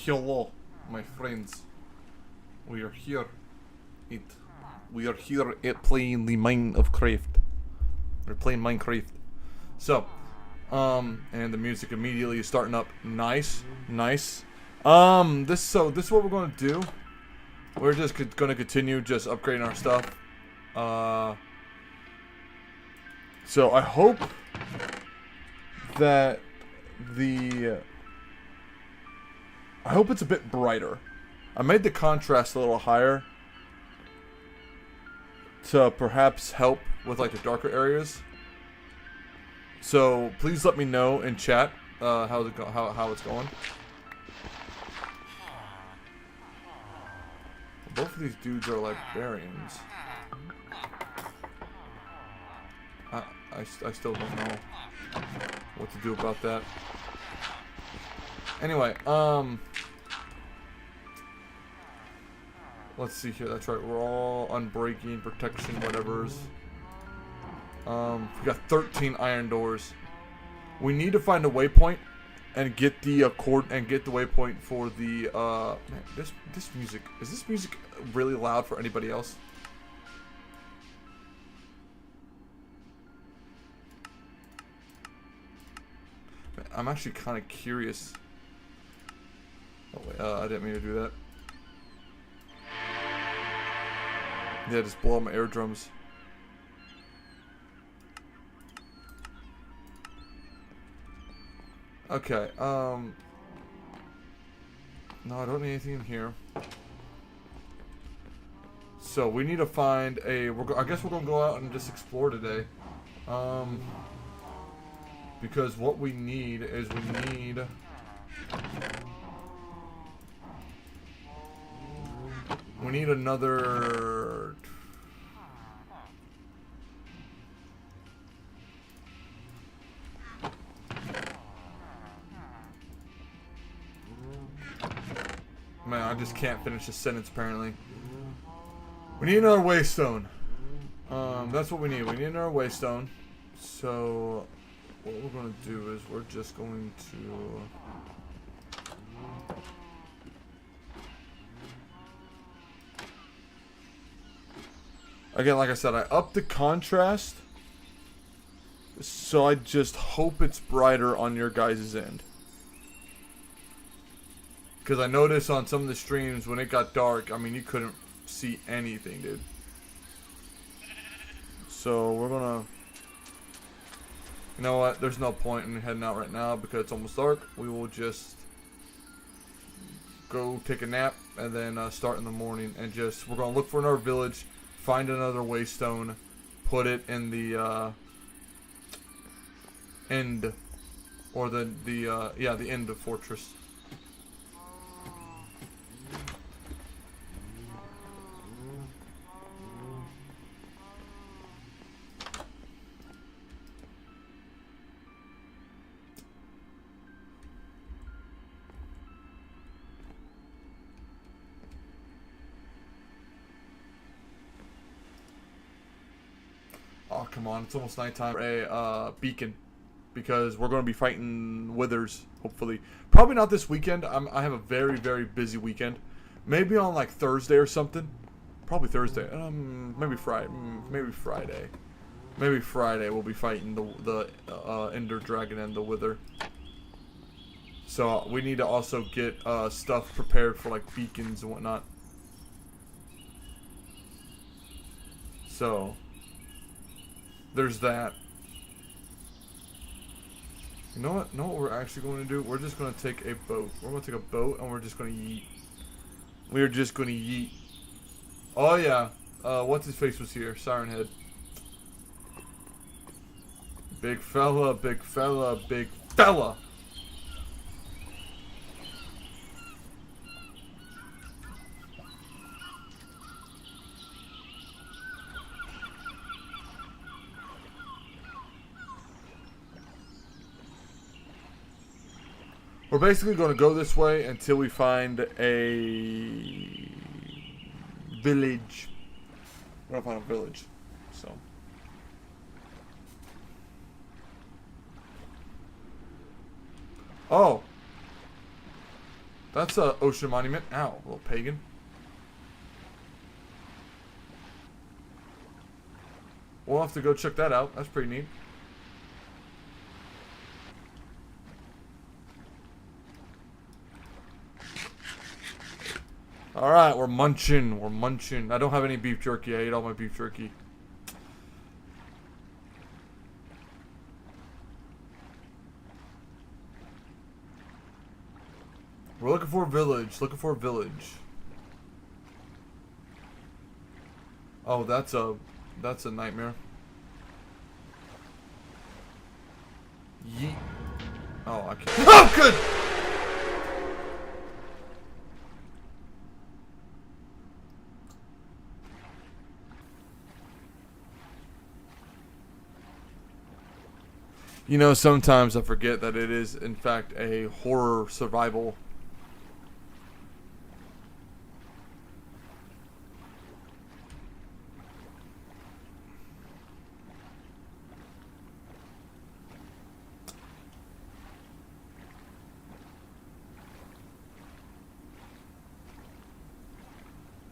Hello, my friends. We are here. It. We are here at playing the Minecraft. We're playing Minecraft. So, and the music immediately is starting up. Nice, nice. This is what we're gonna do. We're just gonna continue just upgrading our stuff. So I hope that I hope it's a bit brighter. I made the contrast a little higher to perhaps help with like the darker areas. So please let me know in chat how it's going. Both of these dudes are librarians. I still don't know what to do about that. Anyway, let's see here. That's right. We're all unbreaking, protection, whatever's. We got 13 iron doors. We need to find a waypoint and get the waypoint for the man, this music. Is this music really loud for anybody else? I'm actually kind of curious. Oh wait, I didn't mean to do that. Yeah, just blow up my air drums. Okay, no, I don't need anything in here. So we need to find a. I guess we're gonna go out and just explore today. Because what we need is we need another. Man, I just can't finish this sentence apparently. We need another waystone. That's what we need. We need another waystone. So what we're gonna do is we're just going to again, like I said, I upped the contrast. So I just hope it's brighter on your guys' end. Because I noticed on some of the streams when it got dark, I mean, you couldn't see anything, dude. So we're gonna... You know what? There's no point in heading out right now because it's almost dark. We will just go take a nap and then start in the morning. And we're gonna look for another village, find another waystone, put it in the end, or the end of fortress. Oh, come on. It's almost nighttime. A beacon. Because we're going to be fighting withers, hopefully. Probably not this weekend. I have a very, very busy weekend. Maybe on, like, Thursday or something. Probably Thursday. Maybe Friday. Maybe Friday. Maybe Friday we'll be fighting the Ender Dragon and the Wither. So, we need to also get stuff prepared for, like, beacons and whatnot. So... there's that. You know what? We're actually going to do? We're just going to take a boat. We're going to take a boat and we're just going to yeet. We are just going to yeet. Oh yeah. What's his face was here? Siren Head. Big fella, big fella, big fella. We're basically going to go this way until we find a village. We're going to find a village. So. Oh. That's a ocean monument. Ow, little pagan. We'll have to go check that out. That's pretty neat. Alright, we're munching. We're munching. I don't have any beef jerky. I ate all my beef jerky. We're looking for a village. Looking for a village. Oh, that's a nightmare. Yeet. Oh, I can't. Oh, good! You know, sometimes I forget that it is, in fact, a horror survival.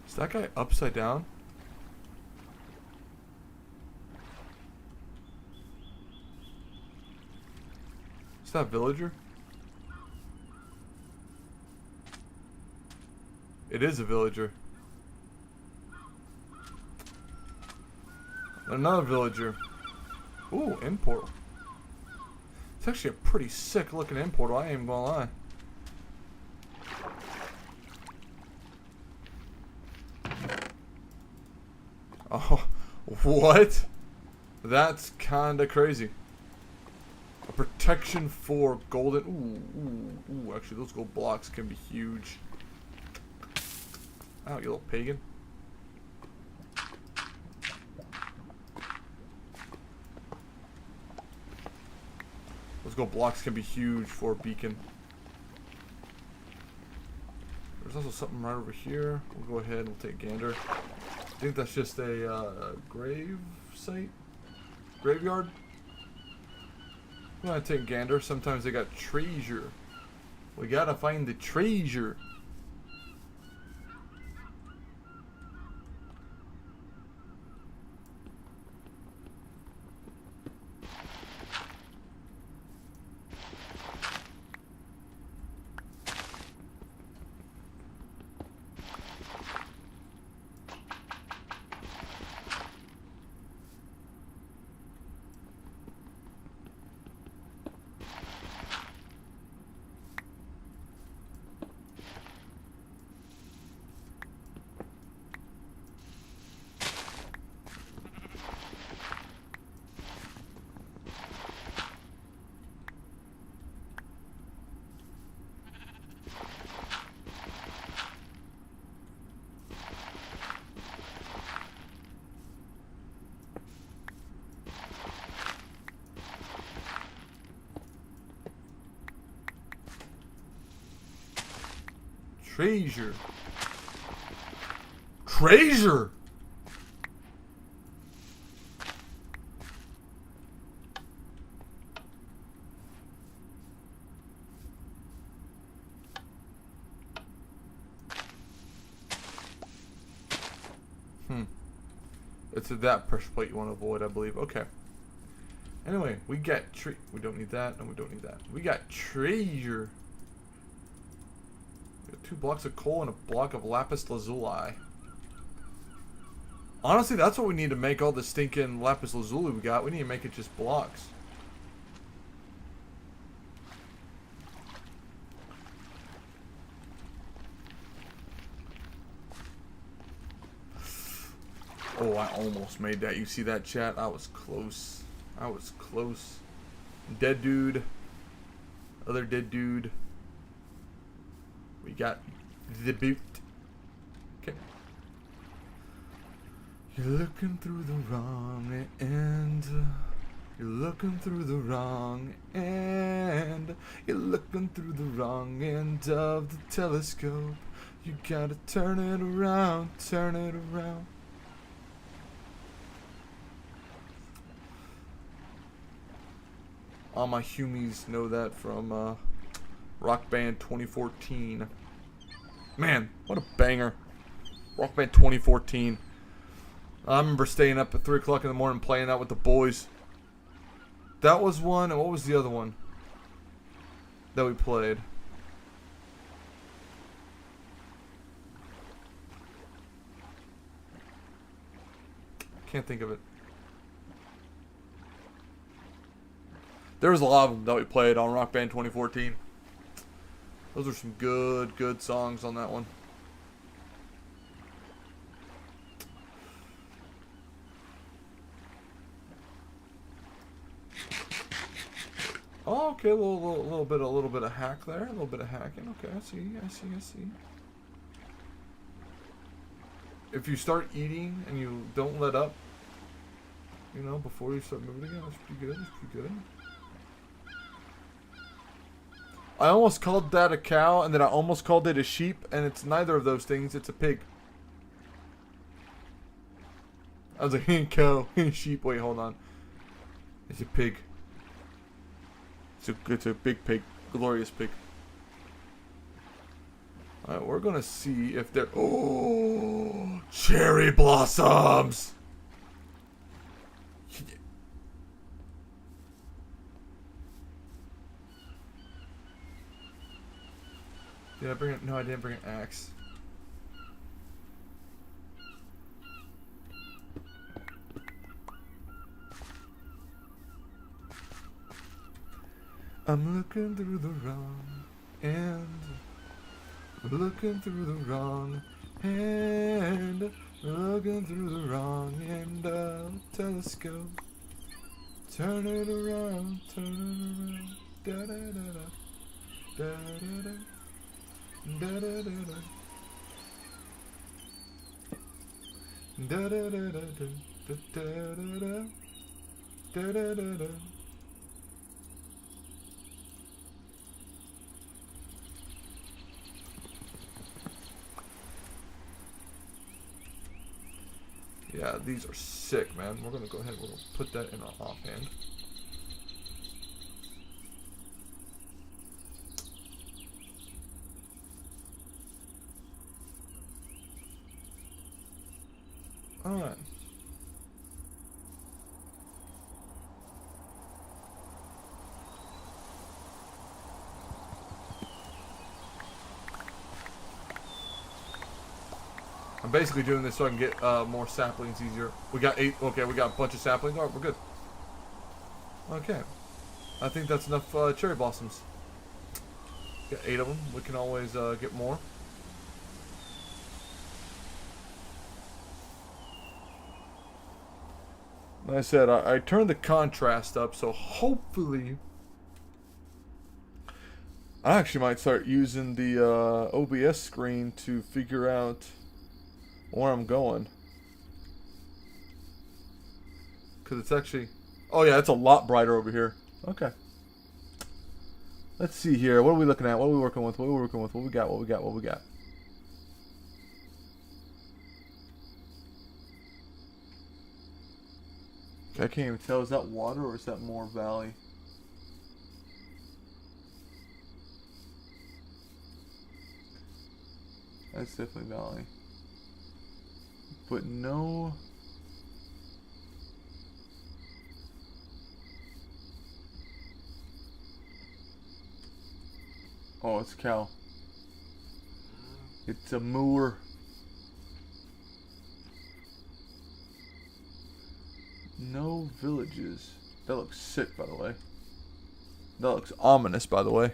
Is that guy upside down? Is that villager? It is a villager. Another villager. Ooh, end portal. It's actually a pretty sick looking end portal, I ain't gonna lie. Oh, what? That's kinda crazy. A protection for golden. Ooh. Actually, those gold blocks can be huge. Ow, you little pagan. Those gold blocks can be huge for a beacon. There's also something right over here. We'll go ahead and we'll take a gander. I think that's just a grave site? Graveyard? I'm gonna take gander. Sometimes they got treasure. We gotta find the treasure. Treasure. Treasure! It's that pressure plate you want to avoid, I believe. Okay. Anyway, we got we don't need that, and we don't need that. We got treasure. 2 blocks of coal and a block of lapis lazuli. Honestly, that's what we need to make all the stinking lapis lazuli we got. We need to make it just blocks. Oh, I almost made that. You see that, chat? I was close. I was close. Dead dude. Other dead dude. We got the boot. Okay. You're looking through the wrong end. You're looking through the wrong end. You're looking through the wrong end of the telescope. You gotta turn it around, turn it around. All my humies know that from Rock Band 2014. Man, what a banger. Rock Band 2014. I remember staying up at 3 o'clock in the morning playing that with the boys. That was one, and what was the other one that we played? Can't think of it. There was a lot of them that we played on Rock Band 2014. Those are some good songs on that one. Oh, okay, a little bit of hack there, a little bit of hacking. Okay, I see. If you start eating and you don't let up, you know, before you start moving again, that's pretty good. That's pretty good. I almost called that a cow, and then I almost called it a sheep, and it's neither of those things. It's a pig. I was like, cow, sheep. Wait, hold on. It's a pig. It's a big pig, glorious pig. Alright, we're gonna see if they're... Oh, cherry blossoms! Did I bring it? No, I didn't bring an axe. I'm looking through the wrong and looking through the wrong hand, looking through the wrong end of telescope. Turn it around, da da da da, da da da, da da da da, da da da da, da da da da, da da da. Yeah, these are sick, man. We're gonna go ahead and we're gonna put that in our offhand. Alright. I'm basically doing this so I can get more saplings easier. We got 8. Okay, we got a bunch of saplings. Alright, we're good. Okay. I think that's enough cherry blossoms. Got 8 of them. We can always get more. Like I said, I turned the contrast up, so hopefully... I actually might start using the OBS screen to figure out where I'm going. Because it's actually... Oh yeah, it's a lot brighter over here. Okay. Let's see here. What are we looking at? What are we working with? What are we working with? What we got? What we got? What we got? I can't even tell. Is that water or is that more valley? That's definitely valley. But no... Oh, it's a cow. It's a moor. No villages. That looks sick, by the way. That looks ominous, by the way.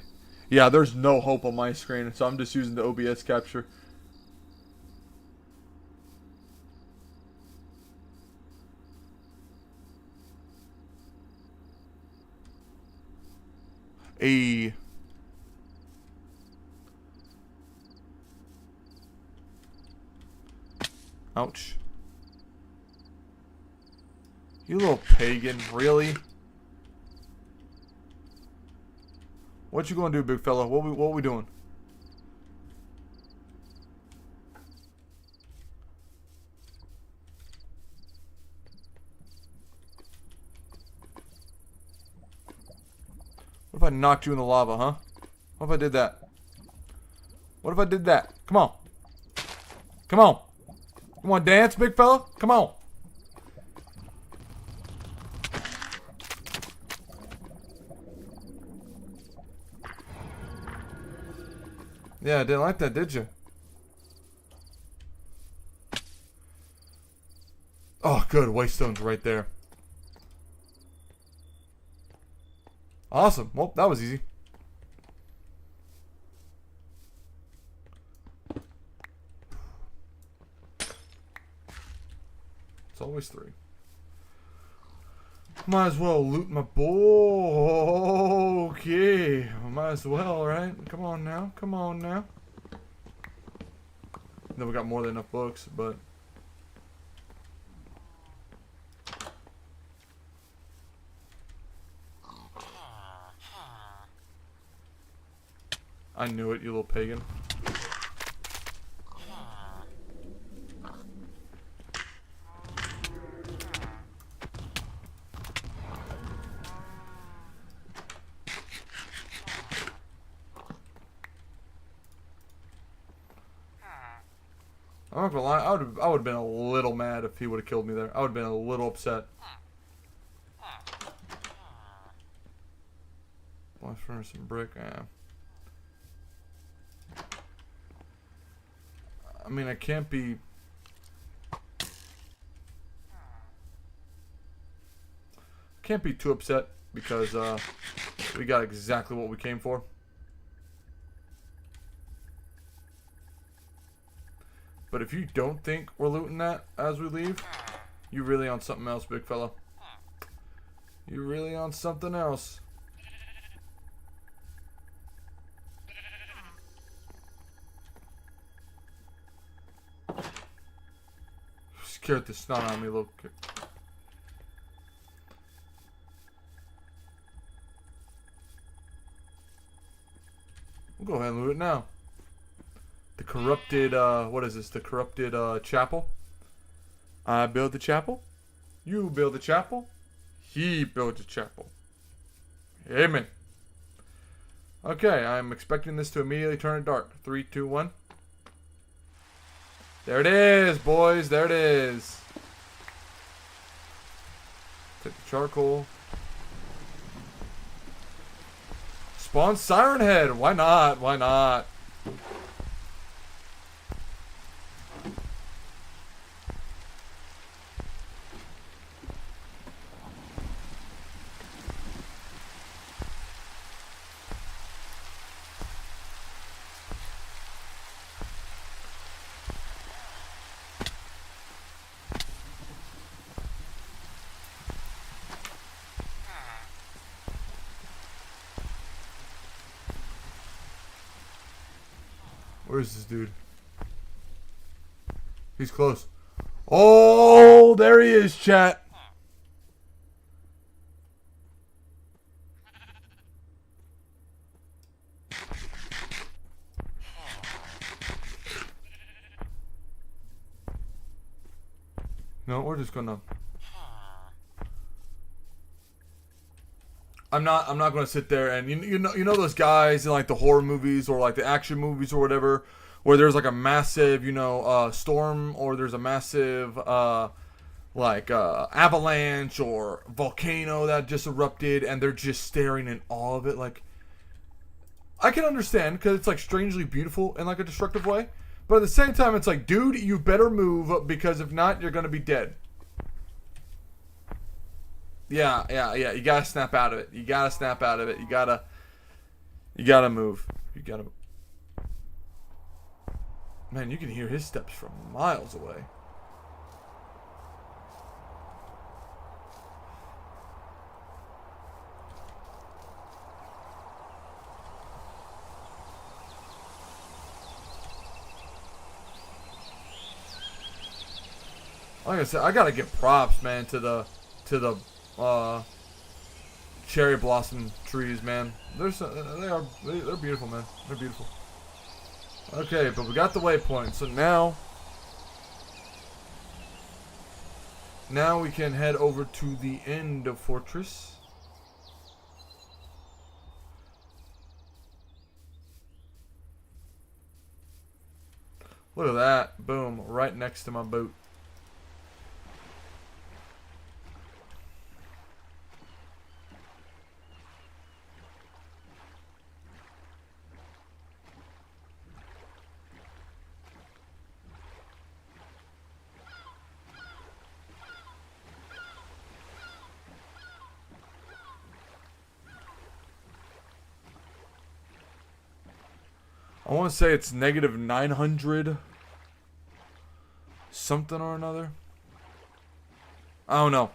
Yeah, there's no hope on my screen, so I'm just using the OBS capture. A... Ouch. You little pagan, really? What you gonna do, big fella? What we doing? What if I knocked you in the lava, huh? What if I did that? What if I did that? Come on. Come on. You want to dance, big fella? Come on. Yeah, I didn't like that, did you? Oh, good. Waystone's right there. Awesome. Well, that was easy. It's always 3. Might as well loot my boy. Okay. Might as well, right? Come on now. Come on now. Then we got more than enough books, but... I knew it, you little pagan. I'm not gonna lie, I would have been a little mad if he would have killed me there. I would have been a little upset. Blast furnace and brick, yeah. I mean, I can't be... too upset because we got exactly what we came for. But if you don't think we're looting that as we leave, you really on something else, big fella. You really on something else. Scared the snot out of me, little kid. We'll go ahead and loot it now. The corrupted, what is this? The corrupted, chapel. I build the chapel. You build the chapel. He builds the chapel. Amen. Okay, I'm expecting this to immediately turn dark. 3, 2, 1. There it is, boys. There it is. Take the charcoal. Spawn Siren Head. Why not? Why not? Where's this dude? He's close. Oh, there he is, chat. No, we're just gonna... I'm not gonna sit there and you know those guys in like the horror movies or like the action movies or whatever, where there's like a massive storm, or there's a massive avalanche or volcano that just erupted and they're just staring in awe of it. Like, I can understand because it's like strangely beautiful in like a destructive way, but at the same time it's like, dude, you better move because if not, you're gonna be dead. Yeah. You gotta snap out of it. You gotta snap out of it. You gotta move. You gotta. Man, you can hear his steps from miles away. Like I said, I gotta give props, man, to the cherry blossom trees, man. They're beautiful, man. They're beautiful. Okay, but we got the waypoint, so now we can head over to the end of Fortress. Look at that. Boom. Right next to my boat. I want to say it's negative 900 something or another. I don't know.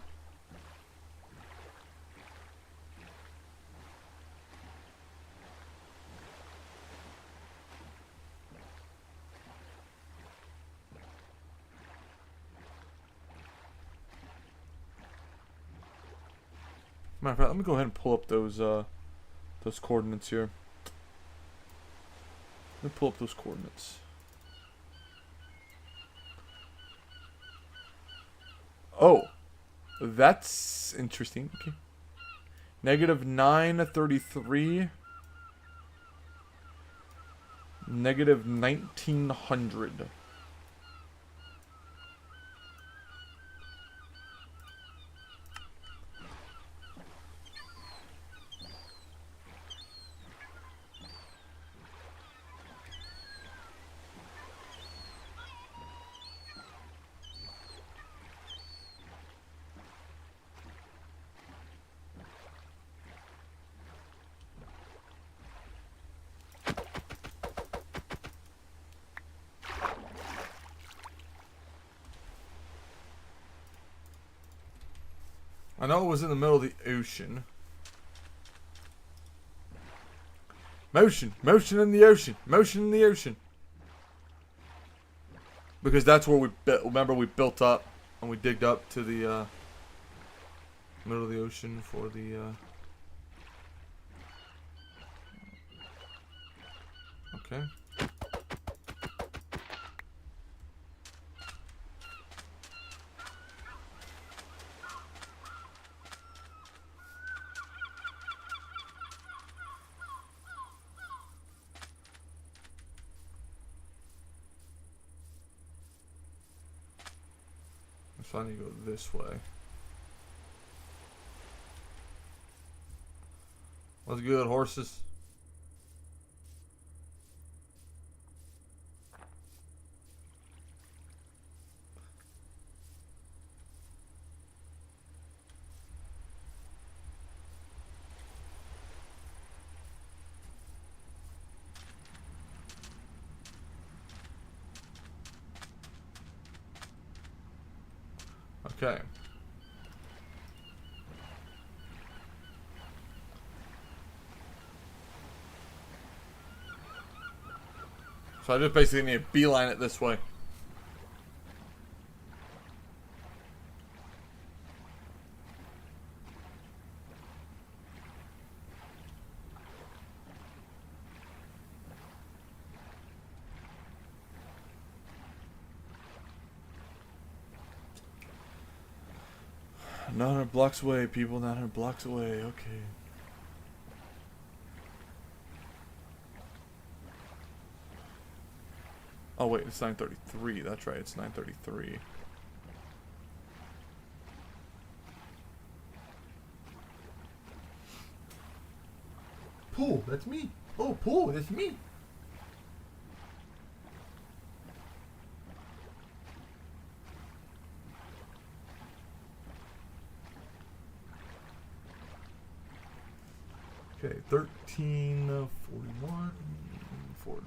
Matter of fact, let me go ahead and pull up those coordinates here. Let me pull up those coordinates. Oh, that's interesting. Okay. Negative 933. Negative 1900. I know it was in the middle of the ocean. Motion. Motion in the ocean. Motion in the ocean. Because that's where we built. Remember, we built up and we digged up to the middle of the ocean for the. Okay. So I need to go this way. What's good, horses? Okay. So I just basically need to beeline it this way. Not 100 blocks away, people. Not 100 blocks away. Okay. Oh wait, it's 9:33. That's right. It's 9:33. Pool, that's me. Oh, Pool, that's me. Okay, 1341 40.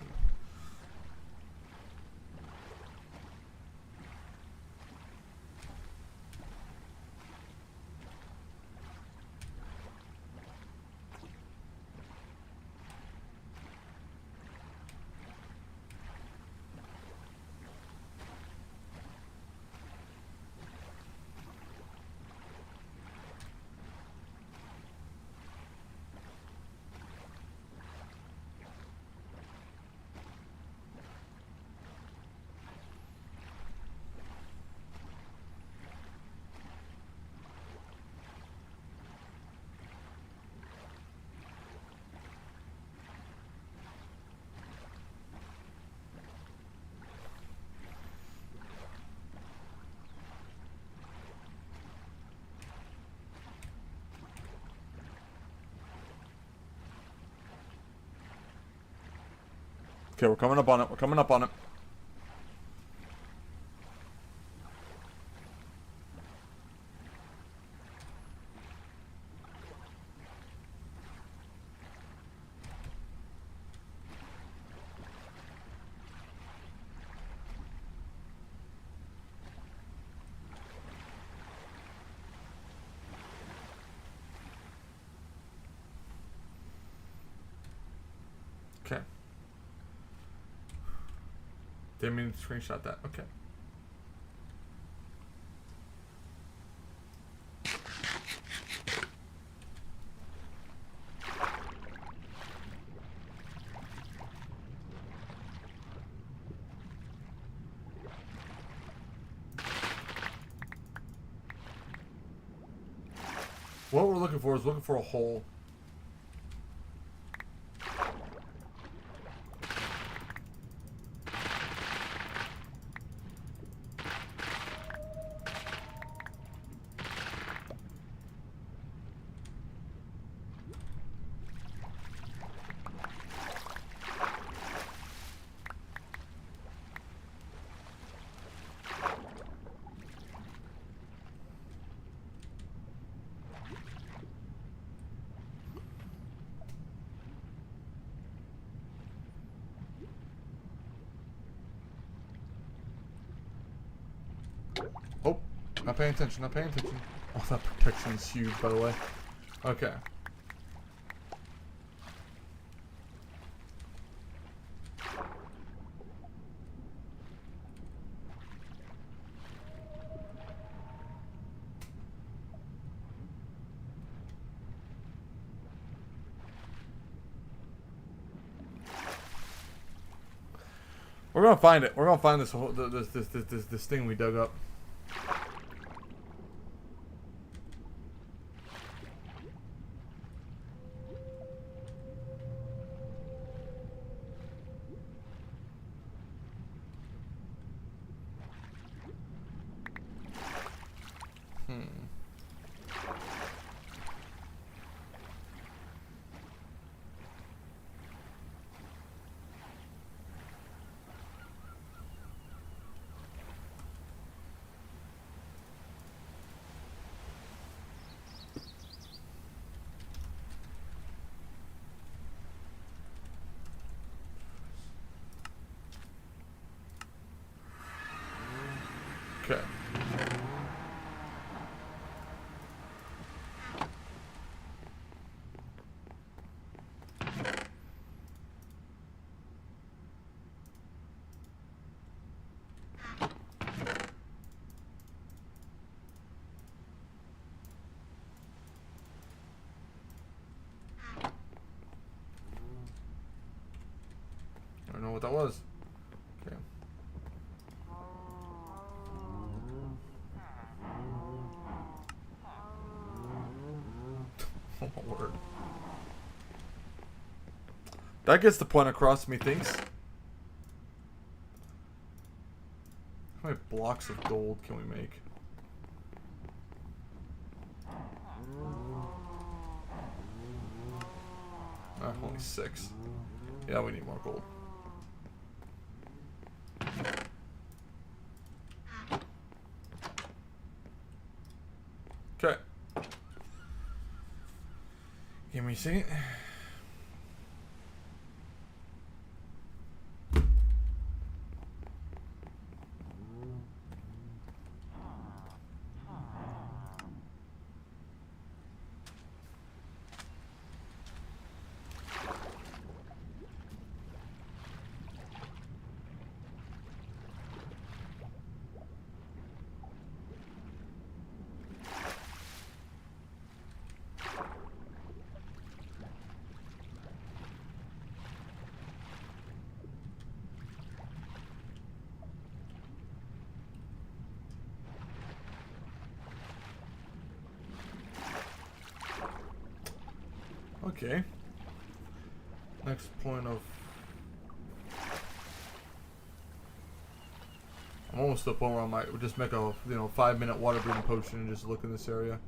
Okay, we're coming up on it. We're coming up on it. Okay. Didn't mean to screenshot that. Okay. What we're looking for is looking for a hole. Oh, not paying attention, not paying attention. Oh, that protection is huge, by the way. Okay. We're gonna find it. We're gonna find this whole this thing we dug up. Okay. I don't know what that was. Okay. Oh my word. That gets the point across, methinks. How many blocks of gold can we make? Only 6. Yeah, we need more gold. Okay. Give me a second. Okay. Next point of... I'm almost to the point where I might just make a 5-minute water breathing potion and just look in this area.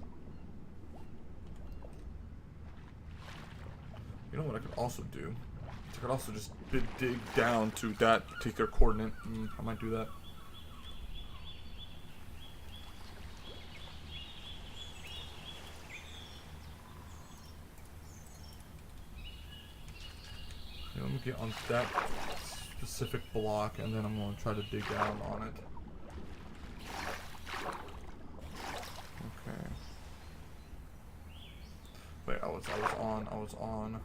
You know what I could also do to could also just dig down to that particular coordinate. I might do that. Okay, let me get on that specific block, and then I'm going to try to dig down on it. Okay. Wait, I was on.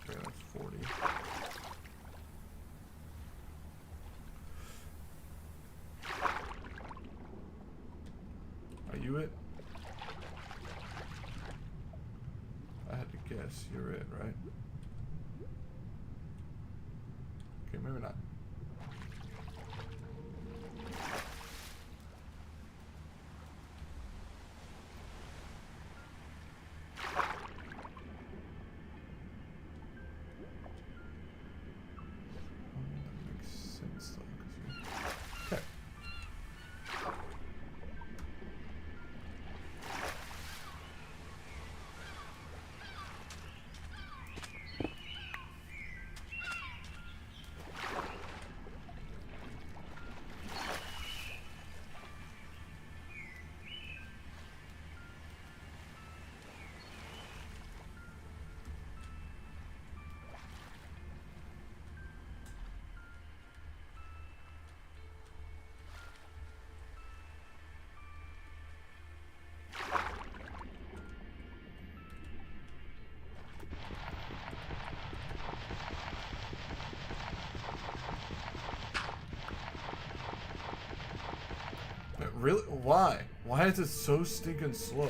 Okay, that's 40. Are you it? I had to guess you're it, right? Okay, maybe not. That makes sense though. Okay. Really? Why? Why is it so stinking slow?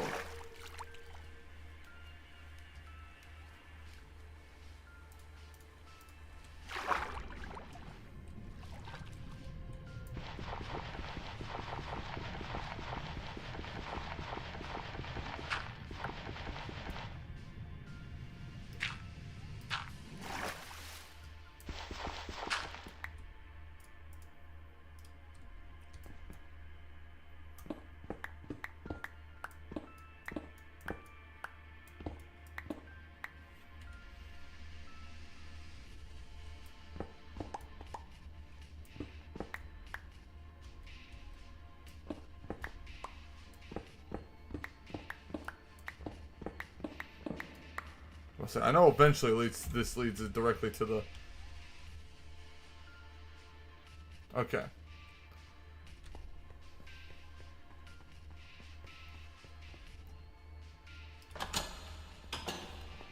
I know eventually this leads it directly to the... Okay.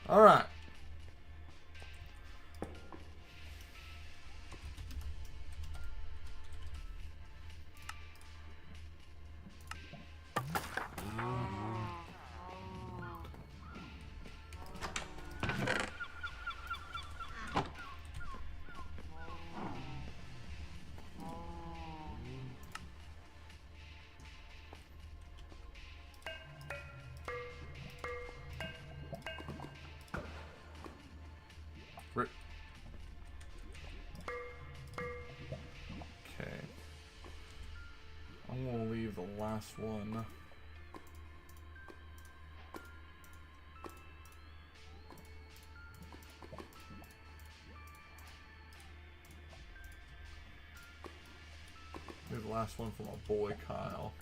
Alright. Okay. I'm gonna leave the last one. Leave the last one for my boy Kyle.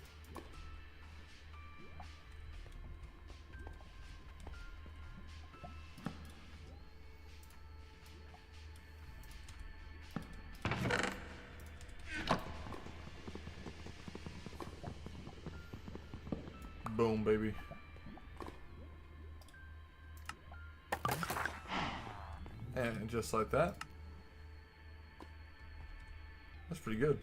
Boom, baby. And just like that. That's pretty good.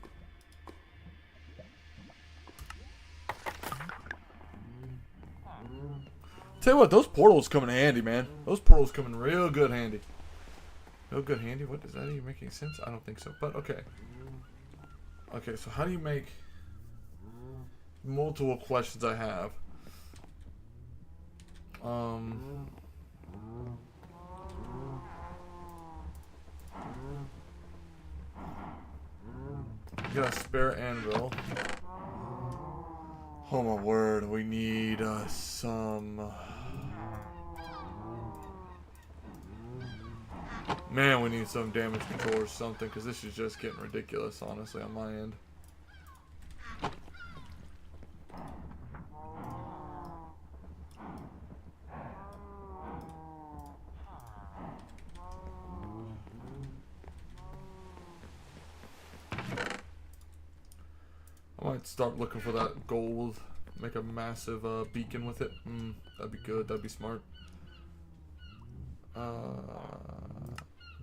Tell you what, those portals come in handy, man. Those portals come in real good handy. Real good handy? What, does that even make any sense? I don't think so, but okay. Okay, so how do you make... Multiple questions I have. Got a spare anvil. Oh my word, we need some... Man, we need some damage control or something, because this is just getting ridiculous, honestly, on my end. I might start looking for that gold. Make a massive beacon with it. That'd be good. That'd be smart.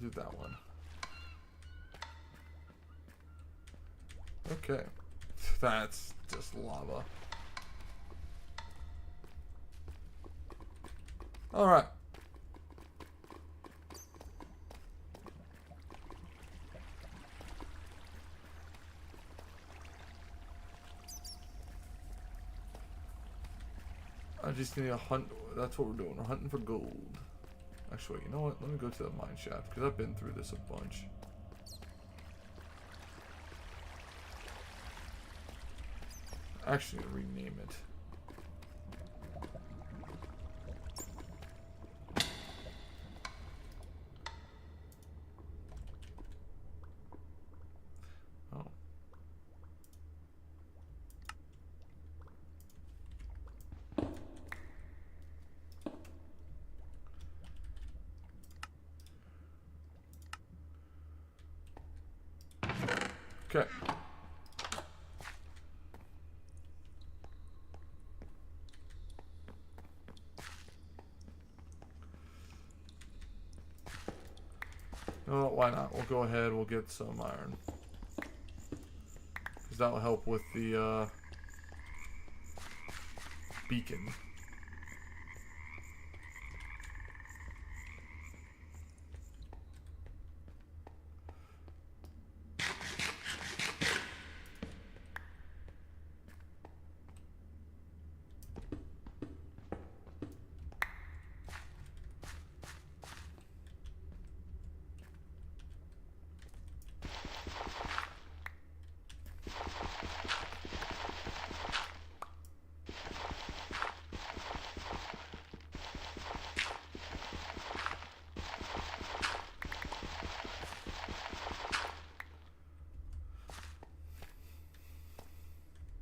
Do that one. Okay. That's just lava. Alright. I just need to hunt. That's what we're doing. We're hunting for gold. Actually, you know what? Let me go to the mine shaft, because I've been through this a bunch. Actually, rename it. Oh. Okay. No, why not? We'll go ahead. We'll get some iron, because that will help with the beacon.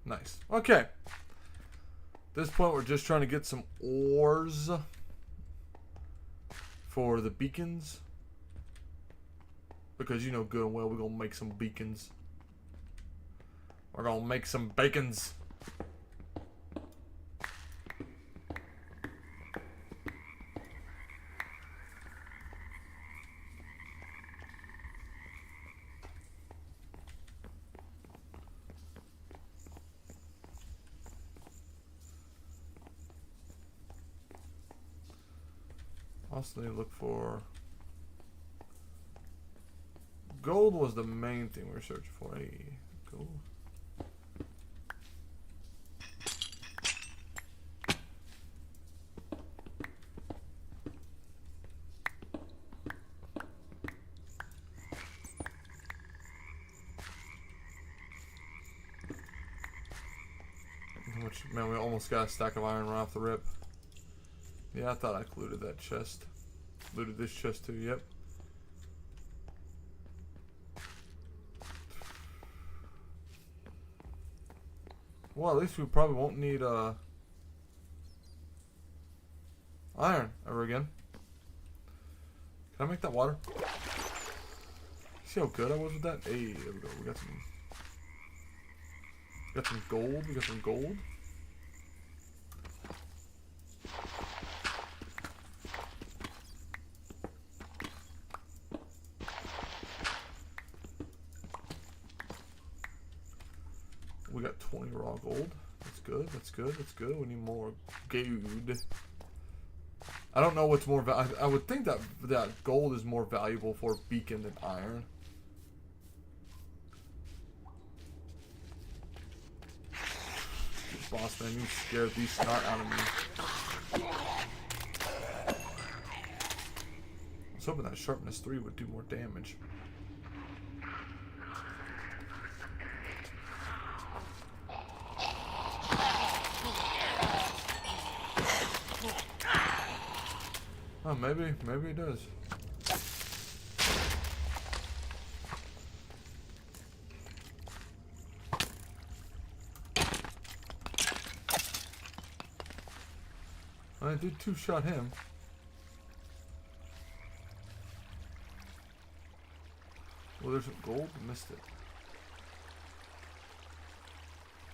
Nice. Okay. At this point, we're just trying to get some ores for the beacons, because you know good and well we're gonna make some beacons. We're gonna make some bacons. Also need to look for gold. Was the main thing we were searching for. Hey, gold. Man, we almost got a stack of iron right off the rip. Yeah, I thought I looted that chest. Looted this chest too, yep. Well, at least we probably won't need iron ever again. Can I make that water? See how good I was with that? Hey, there we go. We got some gold. We got some gold. We got 20 raw gold. That's good. That's good. That's good. We need more gold. I don't know what's more I would think that gold is more valuable for beacon than iron. Boss man, you scared the snot out of me. I was hoping that sharpness 3 would do more damage. Oh, maybe it does. I did two-shot him. Well, there's some gold. Missed it.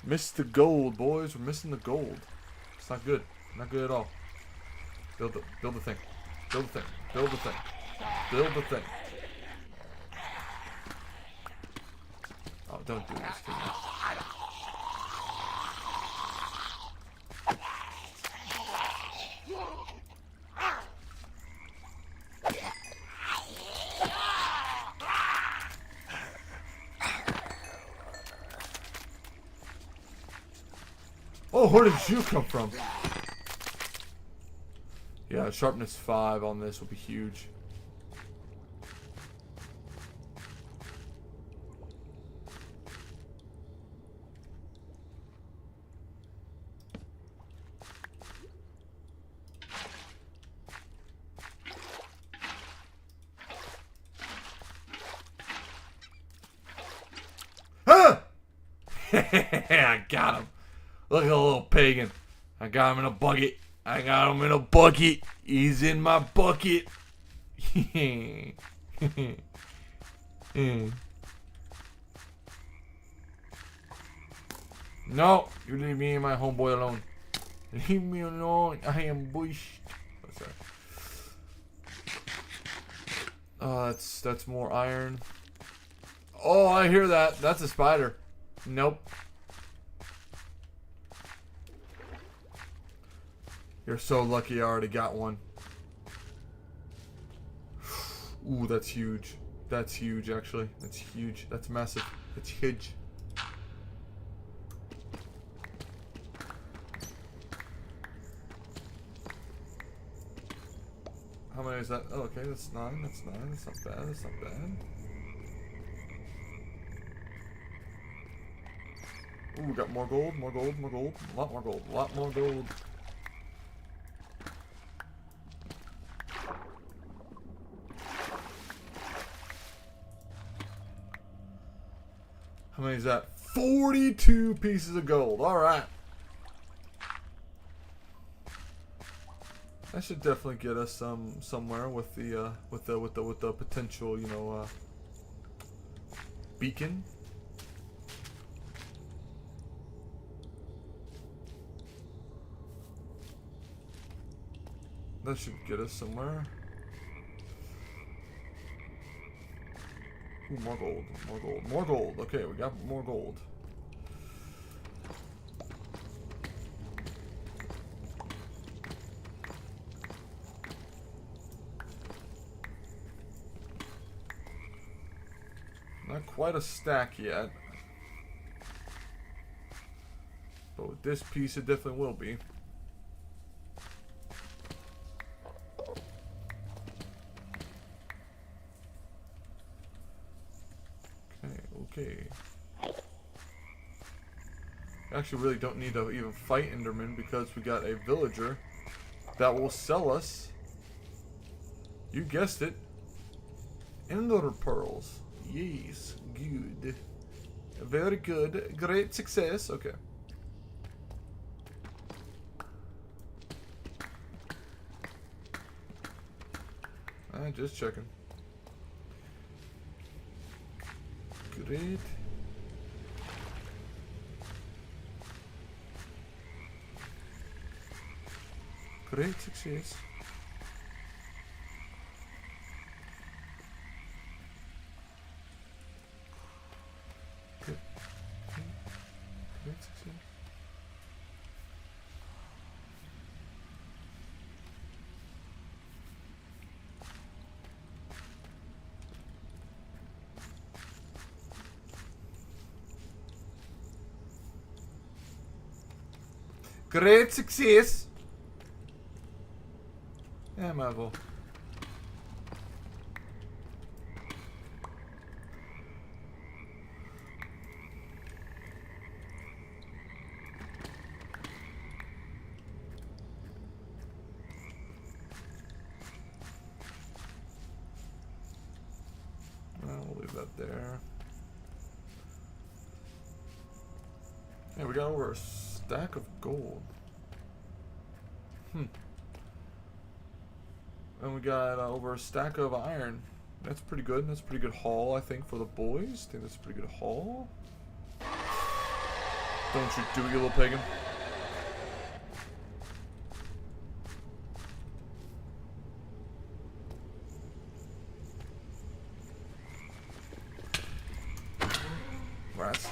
Missed the gold, boys. We're missing the gold. It's not good. Not good at all. Build the thing. Build the thing. Build the thing. Build the thing. Oh, don't do this to me. Oh, where did you come from? Yeah, sharpness 5 on this will be huge. Ah! I got him. Look at the little pagan. I got him in a bucket. I got him in a bucket. He's in my bucket. No, you leave me and my homeboy alone. Leave me alone. I am bushed. Oh, sorry. Oh, that's more iron. Oh, I hear that. That's a spider. Nope. You're so lucky I already got one. Ooh, that's huge. That's huge, actually. That's huge. That's massive. That's huge. How many is that? Oh, okay, that's 9. That's 9. That's not bad. That's not bad. Ooh, we got more gold. More gold. More gold. A lot more gold. A lot more gold. How many is that? 42 pieces of gold. All right. That should definitely get us somewhere with the potential, you know, beacon. That should get us somewhere. Ooh, more gold, more gold, more gold. Okay, we got more gold. Not quite a stack yet. But with this piece, it definitely will be. Okay. Actually, really don't need to even fight Enderman because we got a villager that will sell us. You guessed it. Ender pearls. Yes, good. Very good. Great success. Okay. Just checking. Great. Great success. Good. Great success. Great success. Yeah, might as well. We'll leave that there. Yeah, we got over a stack of gold. And we got over a stack of iron. That's pretty good. That's a pretty good haul, I think, for the boys. I think that's a pretty good haul. Don't you do it, you little pagan. Rats.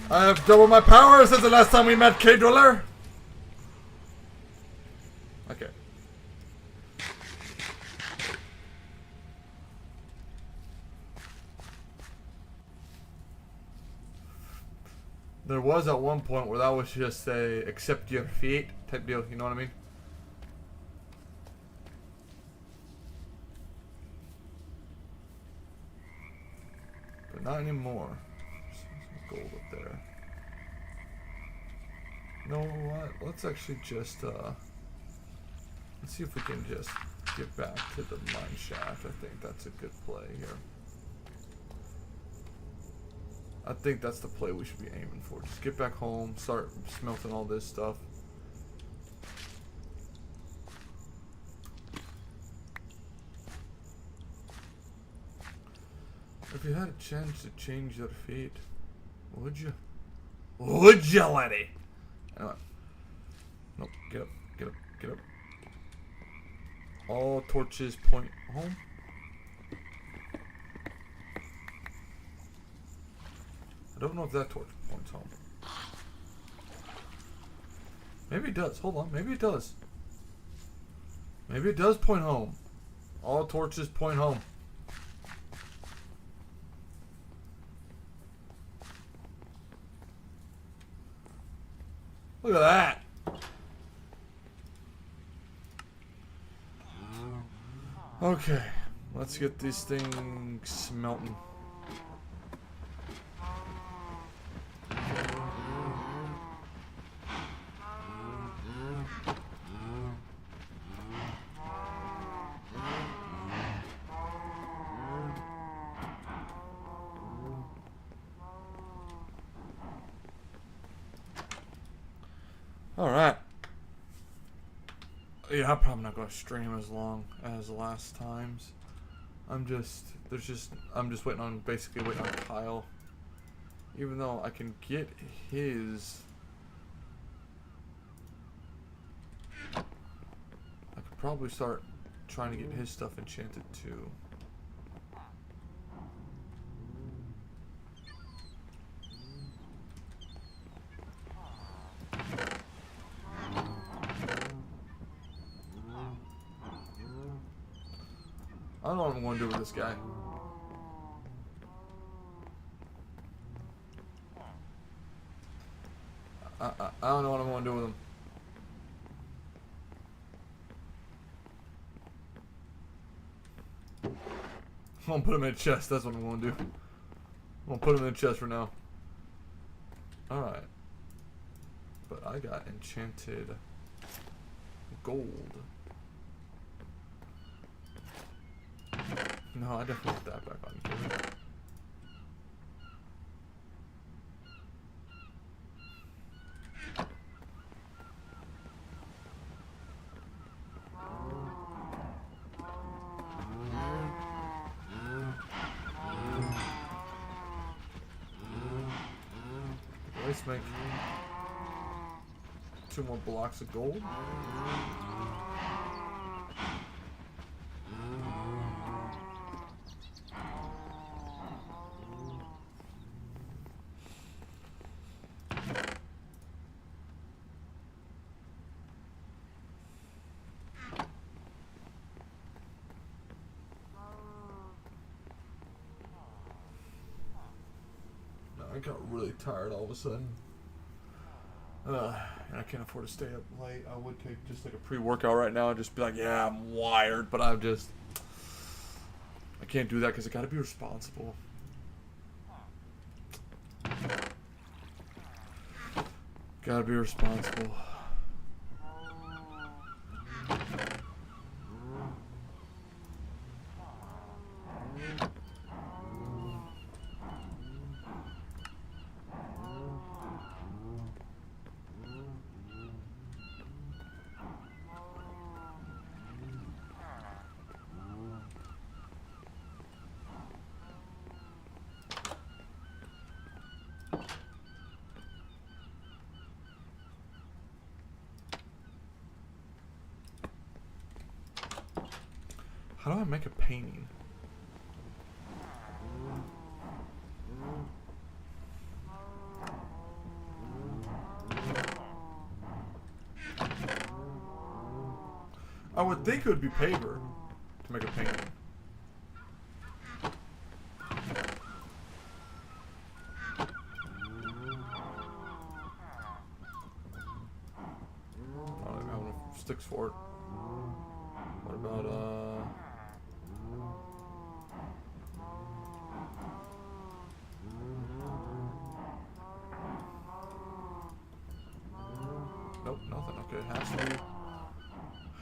I have doubled my power since the last time we met, K-Driller. Okay. There was at one point where that was just a accept your fate type deal, you know what I mean? But not anymore. Some gold up there. You know what? Let's actually just let's see if we can just get back to the mine shaft. I think that's a good play here. I think that's the play we should be aiming for. Just get back home, start smelting all this stuff. If you had a chance to change your fate, would you? Would you, laddie? Hang on. Nope. Get up. Get up. Get up. All torches point home. I don't know if that torch points home. Maybe it does. Hold on. Maybe it does. Maybe it does point home. All torches point home. Look at that. Okay. Let's get these things smelting. Alright. Yeah, I'm probably not going to stream as long as the last times. I'm just waiting on, basically waiting on Kyle. Even though I can get his... I could probably start trying to get his stuff enchanted too. I don't know what I'm going to do with this guy. I don't know what I'm going to do with him. I'm going to put him in a chest. That's what I'm going to do. I'm going to put him in a chest for now. Alright. But I got enchanted gold. No, I definitely put that back on. Let's make 2 more blocks of gold. I got really tired all of a sudden. And I can't afford to stay up late. I would take just like a pre-workout right now and just be like, yeah, I'm wired. But I can't do that because I got to be responsible. Got to be responsible. How do I make a painting? I would think it would be paper to make a painting. I don't even have enough sticks for it. What about nope, nothing. Okay,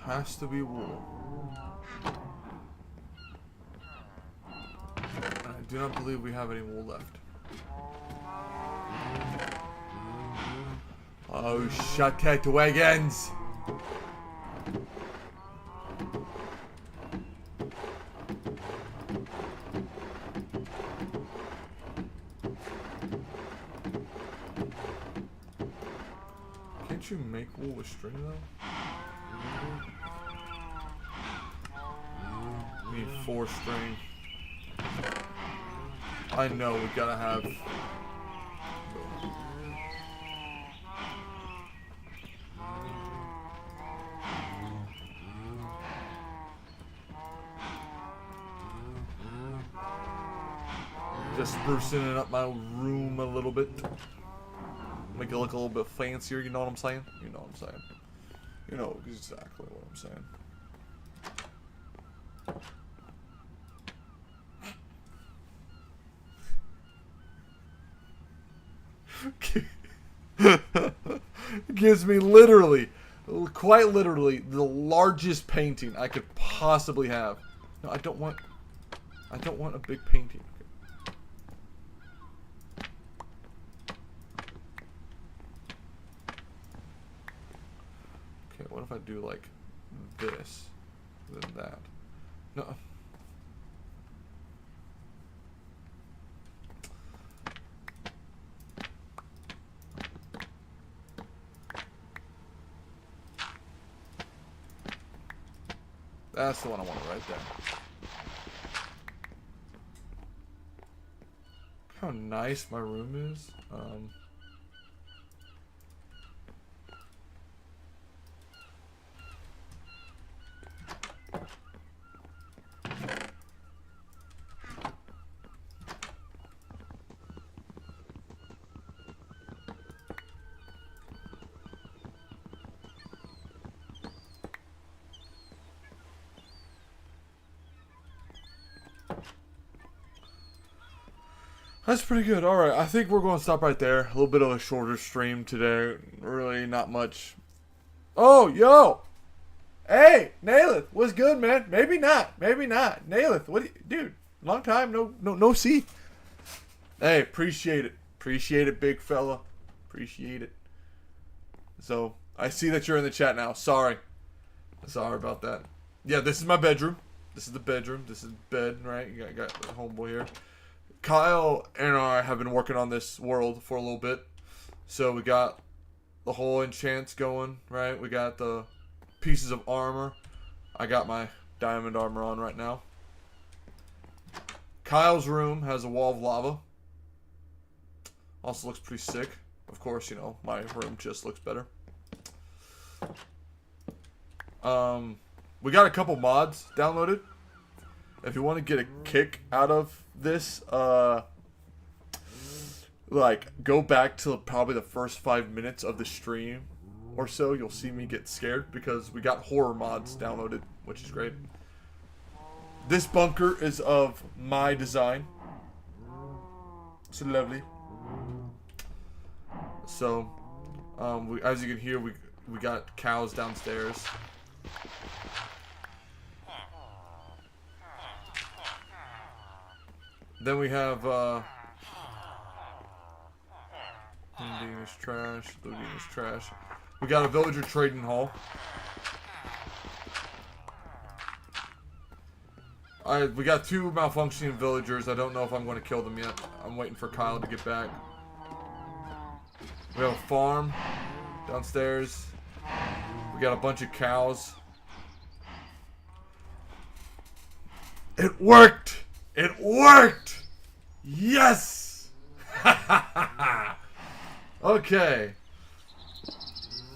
has to be wool. I do not believe we have any wool left. Oh, shut it, wagons! Can't you make wool with string though? We need 4 string. I know we gotta have. Just sprucing up my room a little bit. Make it look a little bit fancier, you know what I'm saying? You know what I'm saying. You know exactly what I'm saying. Gives me literally, quite literally, the largest painting I could possibly have. No, I don't want a big painting. Okay, what if I do like this, then that? No. That's the one I want right there. How nice my room is. That's pretty good. Alright, I think we're going to stop right there. A little bit of a shorter stream today. Really not much. Oh, yo! Hey, Naileth, what's good, man? Maybe not. Maybe not. Naileth, what do you, dude, long time, no see. Hey, appreciate it. Appreciate it, big fella. Appreciate it. So, I see that you're in the chat now. Sorry. Sorry about that. Yeah, this is my bedroom. This is the bedroom. This is bed, right? You got the homeboy here. Kyle and I have been working on this world for a little bit. So we got the whole enchants going, right? We got the pieces of armor. I got my diamond armor on right now. Kyle's room has a wall of lava. Also looks pretty sick. Of course, you know, my room just looks better. We got a couple mods downloaded. If you want to get a kick out of this, like, go back to probably the first 5 minutes of the stream or so. You'll see me get scared because we got horror mods downloaded, which is great. This bunker is of my design. It's lovely. So, as you can hear, we got cows downstairs. Then we have, looting is trash, looting is trash. We got a villager trading hall. We got 2 malfunctioning villagers. I don't know if I'm going to kill them yet. I'm waiting for Kyle to get back. We have a farm downstairs. We got a bunch of cows. It worked! It worked! Yes! Okay.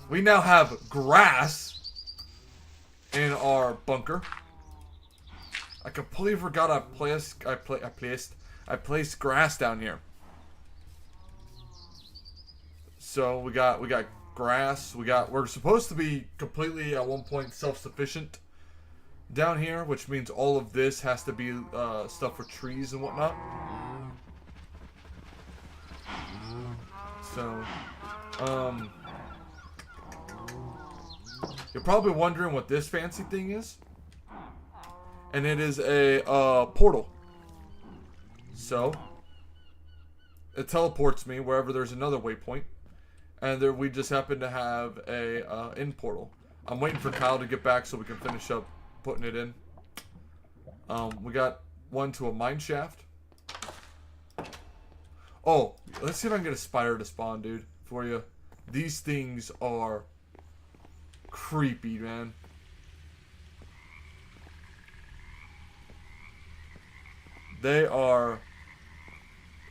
We now have grass in our bunker. I completely forgot I placed grass down here. So we got grass. We're supposed to be completely at one point self-sufficient down here, which means all of this has to be stuff for trees and whatnot. So, you're probably wondering what this fancy thing is, and it is a portal. So it teleports me wherever there's another waypoint, and there we just happen to have a in portal. I'm waiting for Kyle to get back so we can finish up putting it in. We got one to a mine shaft. Oh, let's see if I can get a spider to spawn, dude, for you. These things are creepy, man. They are.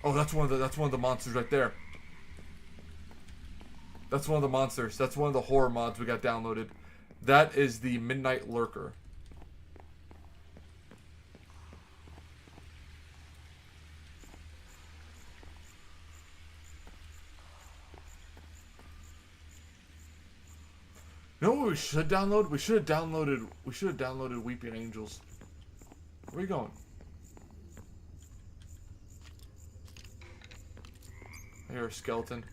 Oh, that's one of the monsters right there. That's one of the monsters. That's one of the horror mods we got downloaded. That is the Midnight Lurker. You know what we should download? We should have downloaded Weeping Angels. Where are you going? I hear a skeleton.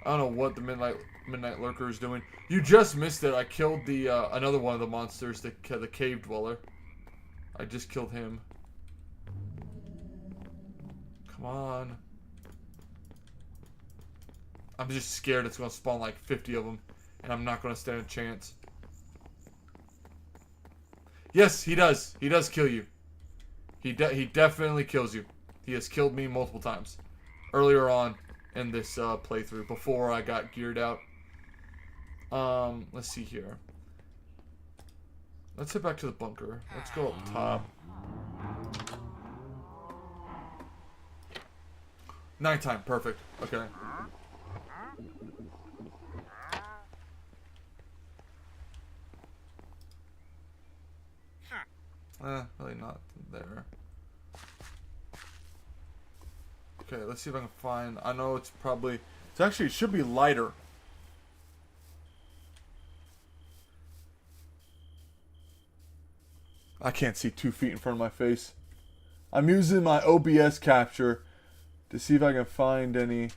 I don't know what the Midnight Lurker is doing. You just missed it. I killed the another one of the monsters, the cave dweller. I just killed him. Come on. I'm just scared it's going to spawn like 50 of them, and I'm not going to stand a chance. Yes, he does. He does kill you. He definitely kills you. He has killed me multiple times. Earlier on in this playthrough, before I got geared out. Let's see here. Let's head back to the bunker. Let's go up top. Nighttime, perfect. Okay. Really not there. Okay, let's see if I can find. I know it's probably. It should be lighter. I can't see 2 feet in front of my face. I'm using my OBS capture to see if I can find any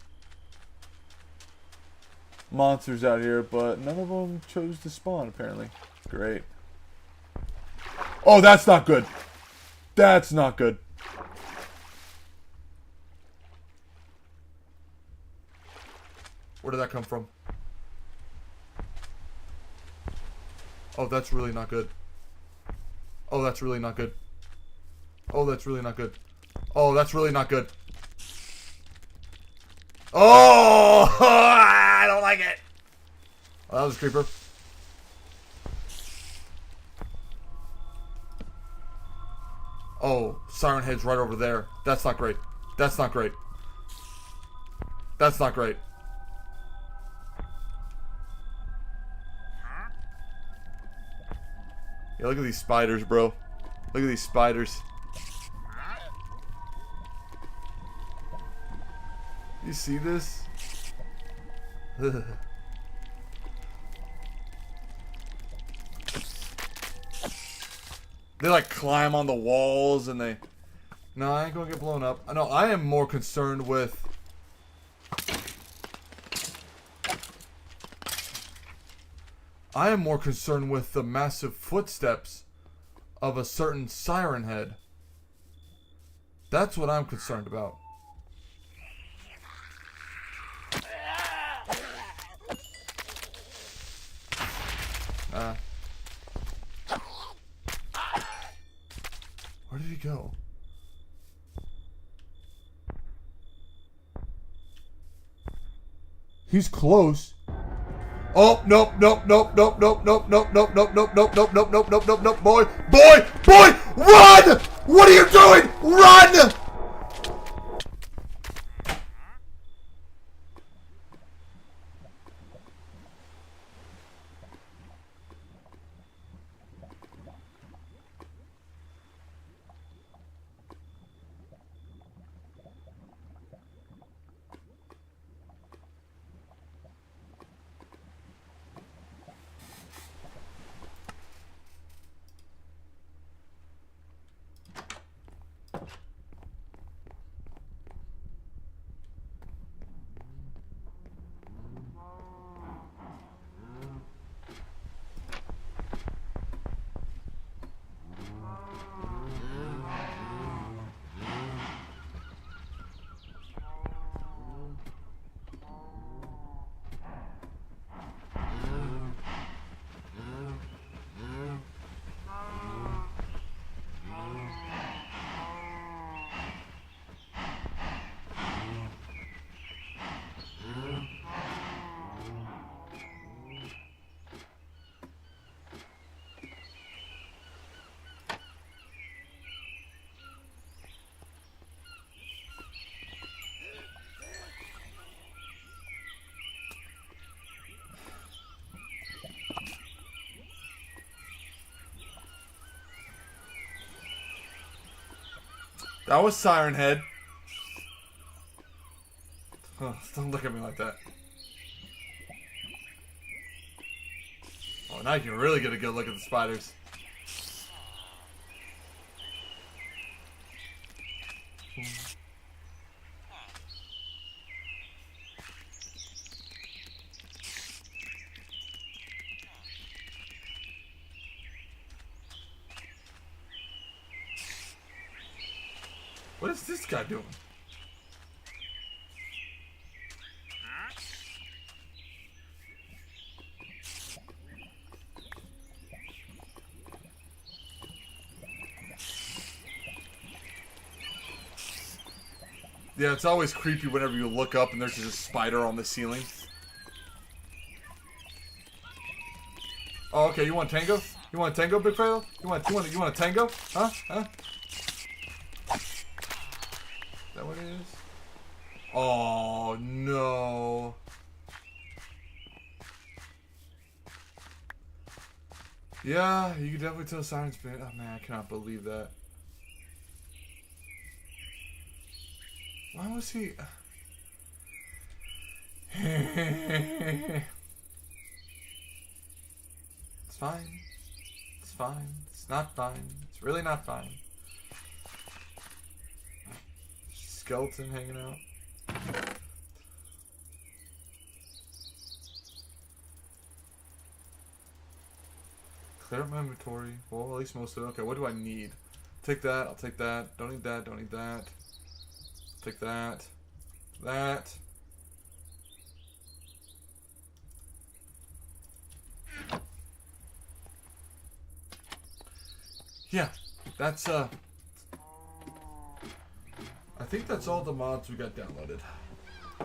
monsters out here, but none of them chose to spawn, apparently. Great. Oh, that's not good. That's not good. Where did that come from? Oh, that's really not good. Oh, that's really not good. Oh, that's really not good. Oh, that's really not good. Oh, I don't like it. Oh, that was a creeper. Oh, Siren Head's right over there. That's not great. That's not great. That's not great. Yeah, look at these spiders, bro. Look at these spiders. You see this? They like climb on the walls and they... No, I ain't gonna get blown up. No, I am more concerned with... I am more concerned with the massive footsteps of a certain Siren Head. That's what I'm concerned about. Where did he go? He's close. Oh, nope, nope, nope, nope, nope, nope, nope, nope, nope, nope, nope, nope, nope, nope, nope, nope, nope, boy, boy, boy, run! What are you doing? Run! That was Siren Head. Oh, don't look at me like that. Oh, now you can really get a good look at the spiders. What is this guy doing? Yeah, it's always creepy whenever you look up and there's just a spider on the ceiling. Oh, okay. You want tango? You want a tango, Big Fredo? You want a tango? Huh? Huh? Is that what it is? Oh no. Yeah, you can definitely tell Siren's been. Oh man, I cannot believe that. Why was he? It's fine. It's fine. It's not fine. It's really not fine. Skeleton hanging out. Clear up my inventory. Well, at least most of it. Okay, what do I need? Take that. I'll take that. Don't need that. Don't need that. Take that. That. Yeah, that's I think that's all the mods we got downloaded.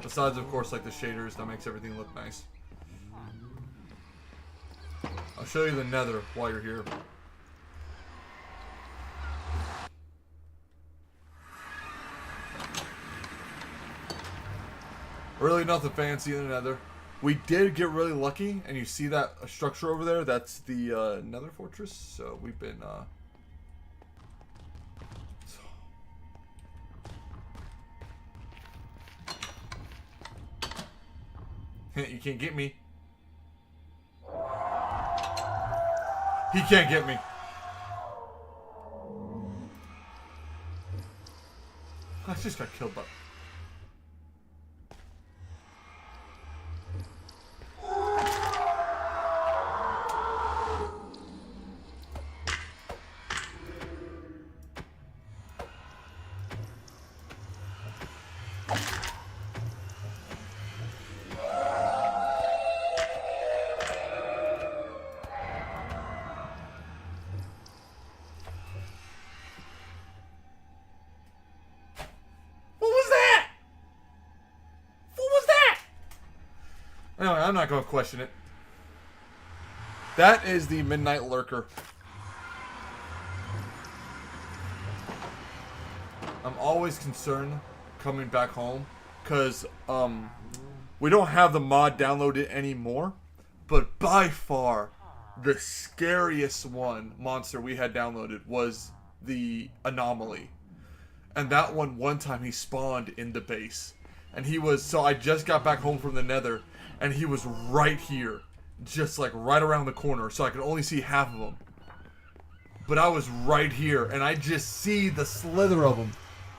Besides, of course, like the shaders that makes everything look nice. I'll show you the nether while you're here. Really nothing fancy in the nether. We did get really lucky, and you see that structure over there? That's the nether fortress. So we've been you can't get me. He can't get me. I just got killed by... Anyway, I'm not going to question it. That is the Midnight Lurker. I'm always concerned coming back home because we don't have the mod downloaded anymore, but by far the scariest monster we had downloaded was the Anomaly. And that one time he spawned in the base. And so I just got back home from the Nether, and he was right here, just like right around the corner, so I could only see half of him. But I was right here, and I just see the slither of him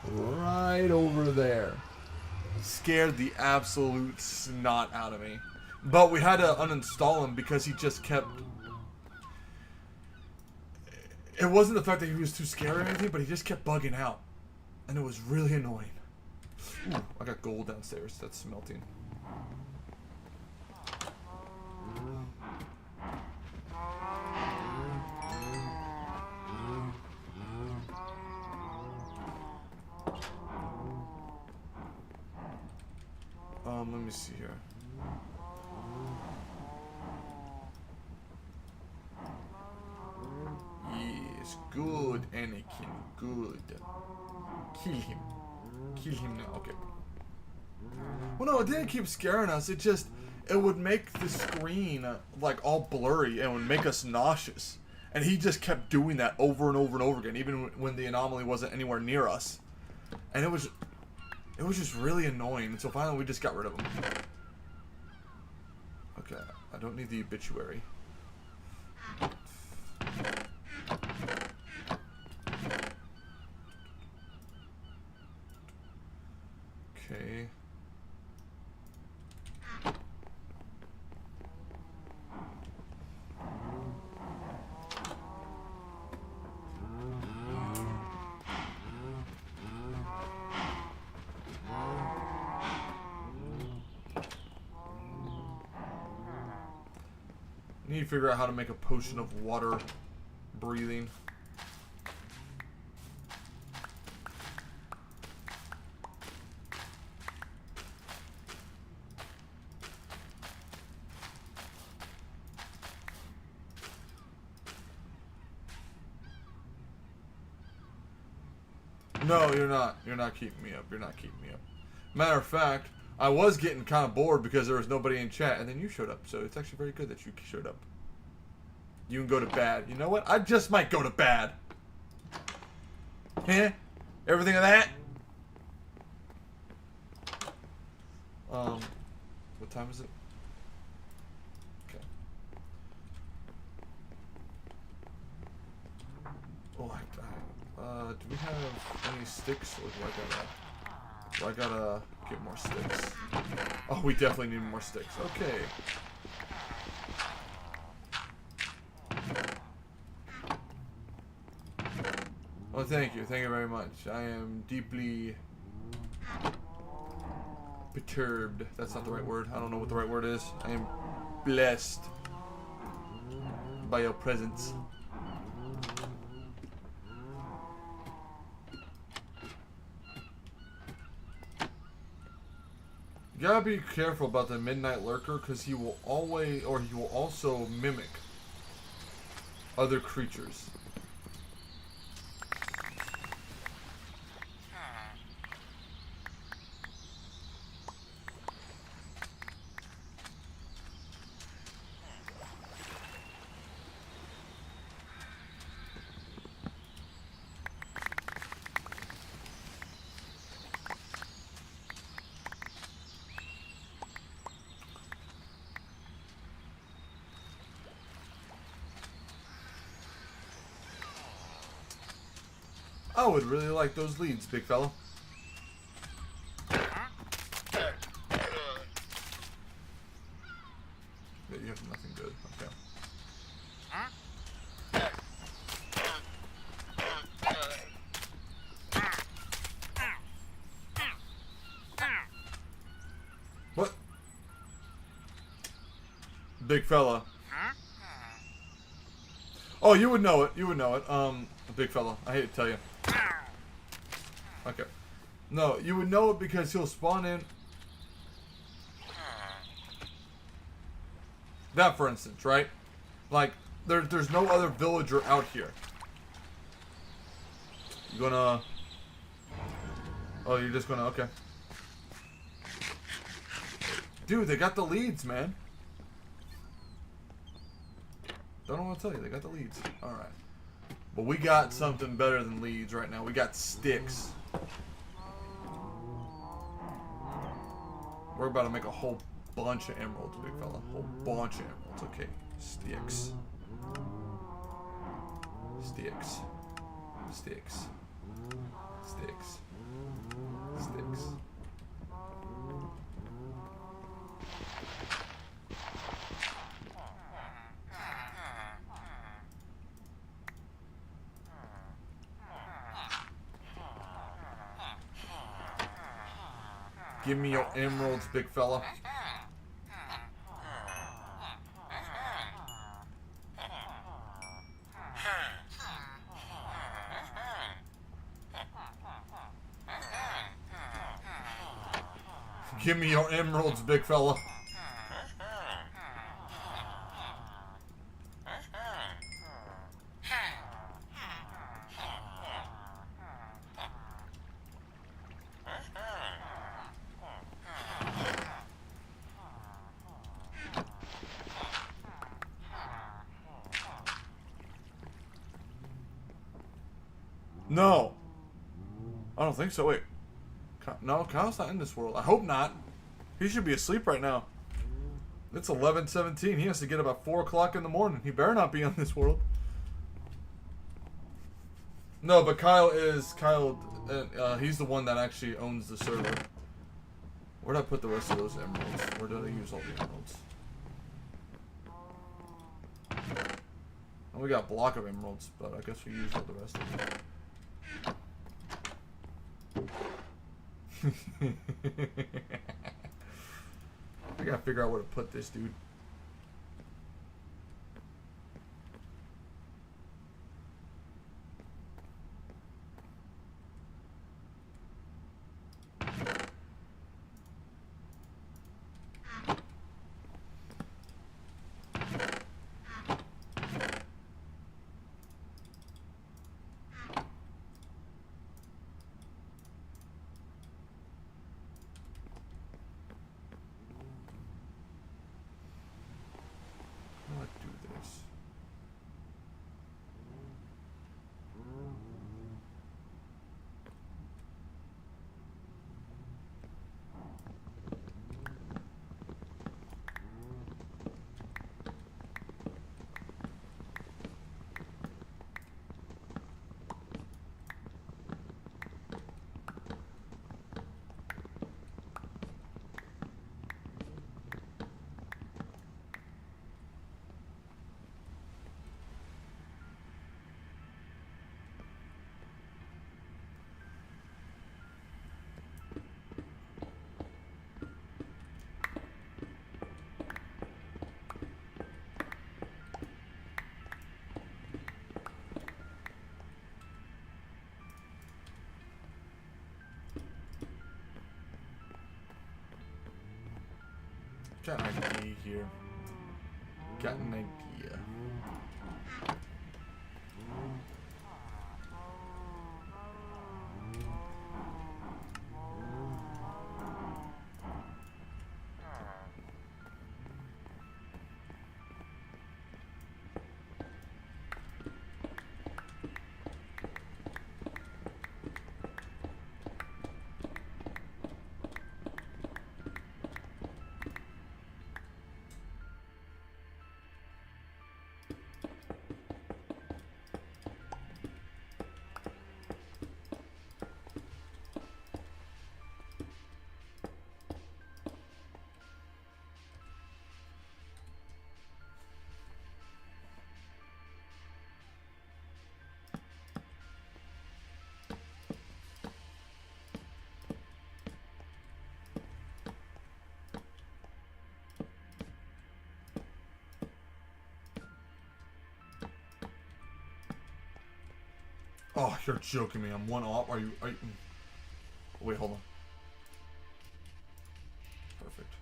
right over there. Scared the absolute snot out of me. But we had to uninstall him because he just kept... It wasn't the fact that he was too scary or anything, but he just kept bugging out. And it was really annoying. Ooh, I got gold downstairs. That's smelting. Let me see here. Yes, good, Anakin, good. Kill him. Kill him now. Okay. Well, no, it didn't keep scaring us. It would make the screen like all blurry and would make us nauseous. And he just kept doing that over and over and over again, even when the Anomaly wasn't anywhere near us. And it was just really annoying. And so finally we just got rid of him. Okay, I don't need the obituary. Okay. Need to figure out how to make a potion of water breathing. No, you're not. You're not keeping me up. You're not keeping me up. Matter of fact, I was getting kind of bored because there was nobody in chat, and then you showed up. So it's actually very good that you showed up. You can go to bed. You know what? I just might go to bed. Heh? Everything of that? What time is it? Okay. Oh, do we have any sticks, or do I gotta get more sticks? Oh, we definitely need more sticks. Okay. Oh, thank you. Thank you very much. I am deeply perturbed. That's not the right word. I don't know what the right word is. I am blessed by your presence. You gotta be careful about the Midnight Lurker, because he will also mimic other creatures. I would really like those leads, big fella. Yeah, you have nothing good. Okay. What? Big fella. Oh, you would know it. You would know it. Big fella. I hate to tell you. Okay. No, you would know it because he'll spawn in. That, for instance, right? Like, there's no other villager out here. You gonna... Oh, you're just gonna... Okay. Dude, they got the leads, man. Don't know what to tell you. They got the leads. Alright. But we got something better than leads right now. We got sticks. We're about to make a whole bunch of emeralds, big fella. A whole bunch of emeralds. Okay. Sticks. Sticks. Sticks. Sticks. Sticks. Give me your emeralds, big fella. Give me your emeralds, big fella. No. I don't think so. Wait. No, Kyle's not in this world. I hope not. He should be asleep right now. It's 11:17. He has to get up at 4 o'clock in the morning. He better not be on this world. No, but Kyle is... he's the one that actually owns the server. Where'd I put the rest of those emeralds? Where did I use all the emeralds? Oh, we got a block of emeralds, but I guess we used all the rest of them. I gotta figure out where to put this, dude. Got an idea here. Got an idea. Oh, you're joking me. I'm one off. Are you... Wait, hold on. Perfect.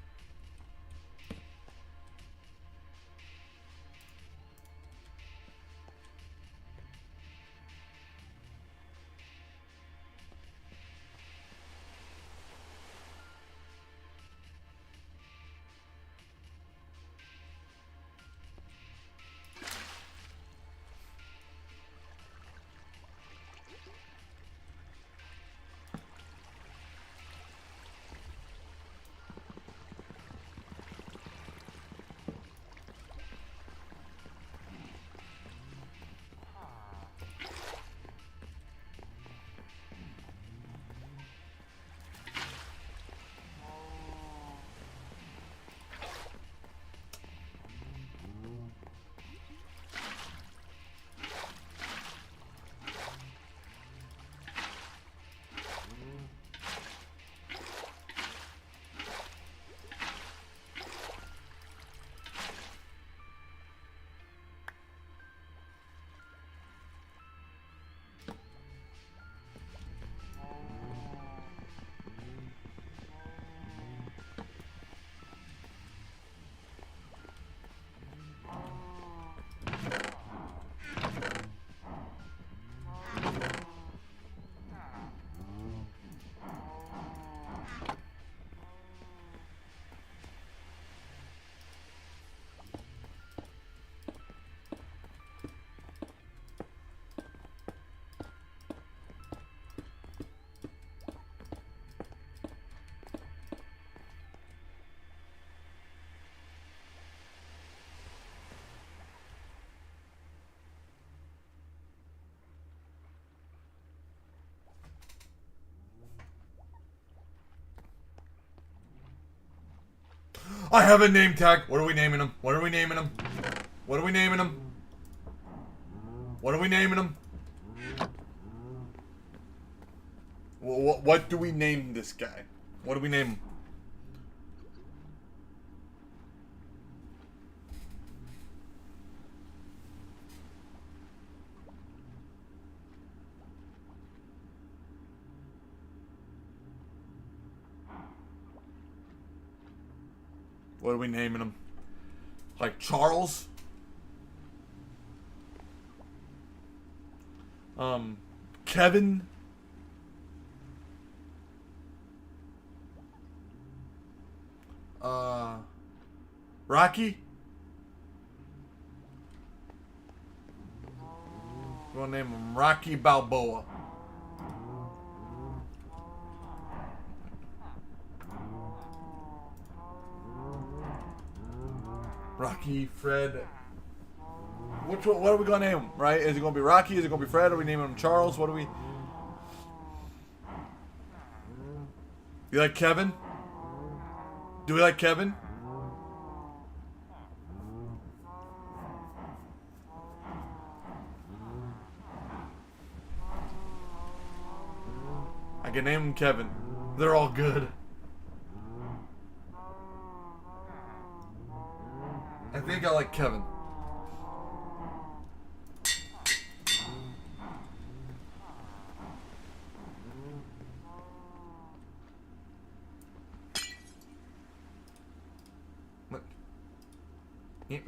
I have a name tag. What are we naming him? What are we naming him? What are we naming him? What are we naming him? What do we name this guy? What do we name him? What are we naming him? Like Charles? Kevin? Rocky? We're gonna name him Rocky Balboa. Rocky, Fred. Which one? What are we gonna name him? Right? Is it gonna be Rocky? Is it gonna be Fred? Are we naming him Charles? What are we? You like Kevin? Do we like Kevin? I can name him Kevin. They're all good. I think I like Kevin. What? Yeah.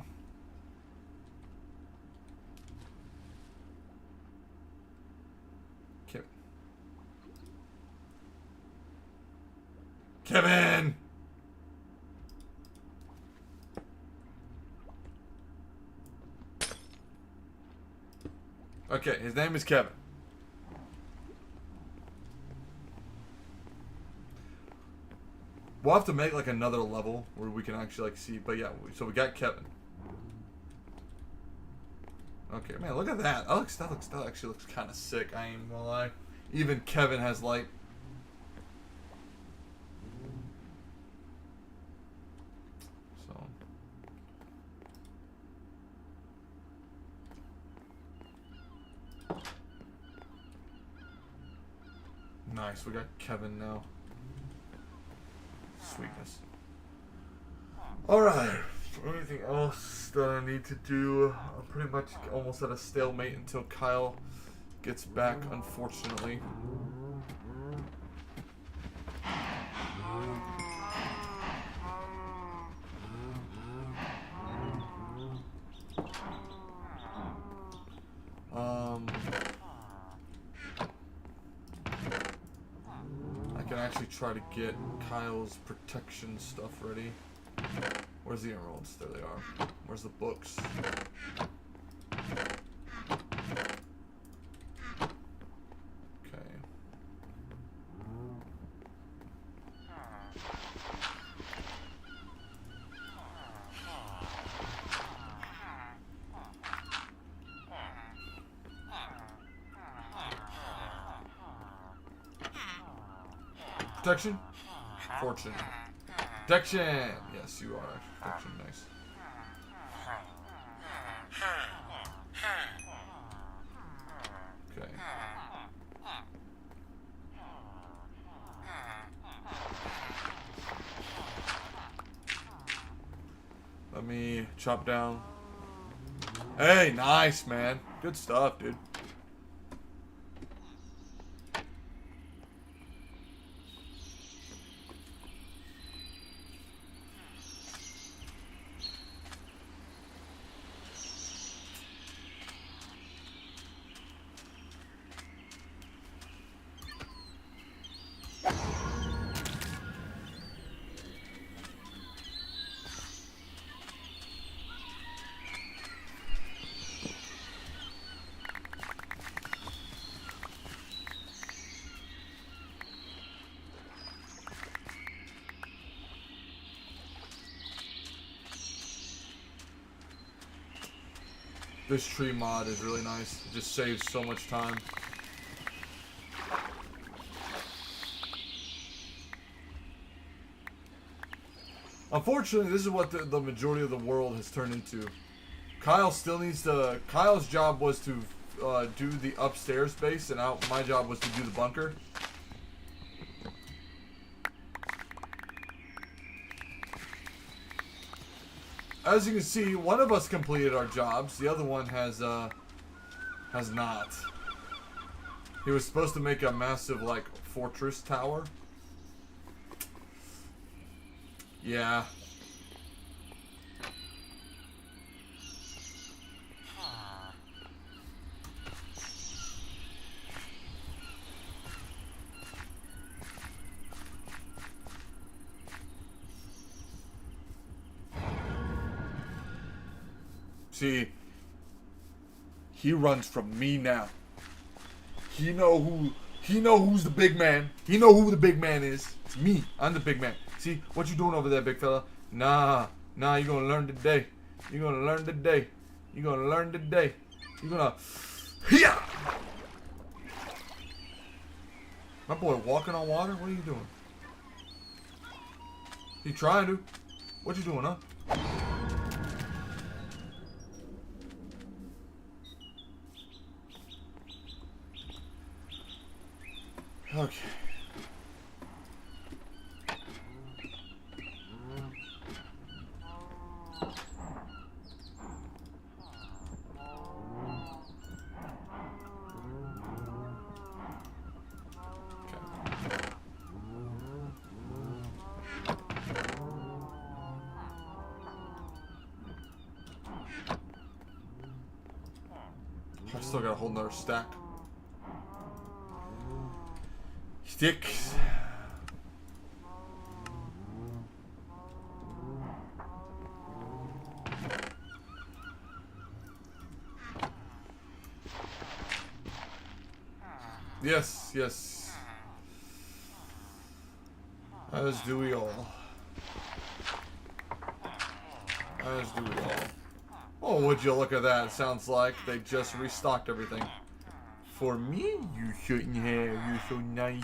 Kevin. Kevin! Okay, his name is Kevin. We'll have to make like another level where we can actually like see. But yeah, so we got Kevin. Okay, man, look at that. That actually looks kind of sick. I ain't gonna lie. Even Kevin has light. So. Nice, we got Kevin now. Sweetness. Alright, anything else that I need to do? I'm pretty much almost at a stalemate until Kyle gets back, unfortunately. I can actually try to get Kyle's protection stuff ready. Where's the emeralds? There they are. Where's the books? Okay. Protection? Fortune. Protection! Yes, you are. Protection, nice. Okay. Let me chop down. Hey, nice, man. Good stuff, dude. This tree mod is really nice. It just saves so much time. Unfortunately, this is what the majority of the world has turned into. Kyle still needs to. Kyle's job was to do the upstairs base, and my job was to do the bunker. As you can see, one of us completed our jobs. The other one has not. He was supposed to make a massive, like, fortress tower. Yeah. See, he runs from me now. He know who's the big man. He know who the big man is. It's me. I'm the big man. See, what you doing over there, big fella? Nah, you're gonna learn today. You're gonna learn today. You're gonna learn today. You're gonna... Yeah! My boy walking on water? What are you doing? He trying to. What you doing, huh? Okay. I still got a whole nother stack. Sticks. Yes, yes. As do we all. As do we all. Oh, would you look at that? It sounds like they just restocked everything. For me, you shouldn't have. You're so nice.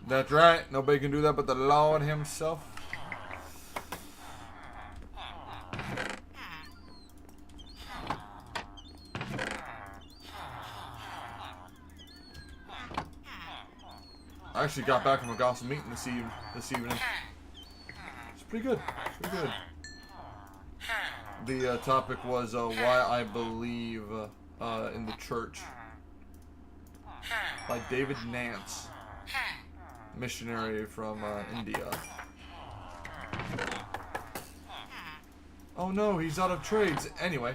That's right. Nobody can do that but the Lord himself. I actually got back from a gospel meeting this evening. It's pretty good. Pretty good. The topic was why I believe in the church by David Nance, missionary from India. Oh no, he's out of trades. Anyway.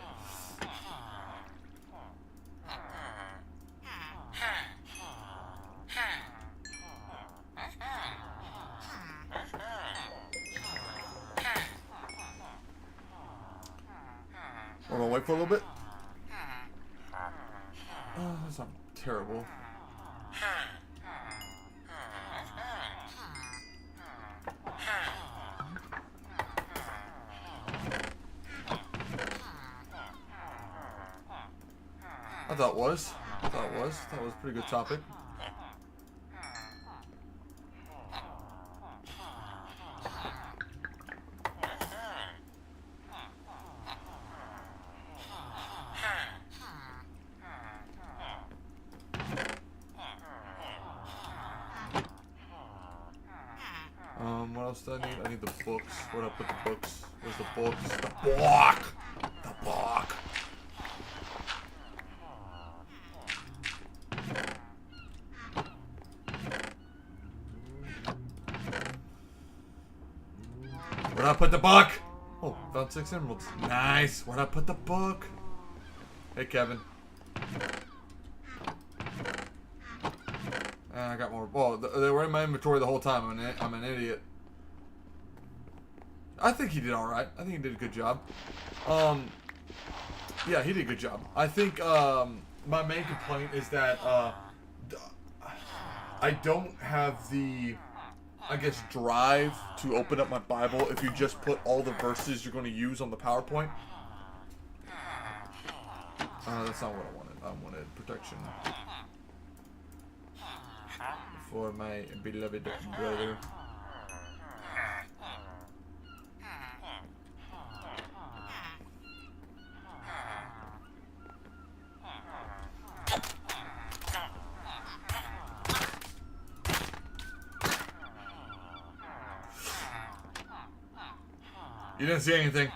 Wanna wait for a little bit? Oh, that's not terrible. I thought it was. I thought it was a pretty good topic. What else do I need? I need the books. Where'd I put the books? Where's the books? The book! The book! Where'd I put the book? Oh, found 6 emeralds. Nice. Where'd I put the book? Hey, Kevin. I got more. Well, they were in my inventory the whole time. I'm an idiot. I think he did all right. I think he did a good job. Yeah, he did a good job. I think my main complaint is that I don't have the I guess, drive to open up my Bible if you just put all the verses you're going to use on the PowerPoint. That's not what I wanted. I wanted protection for my beloved brother. You didn't see anything.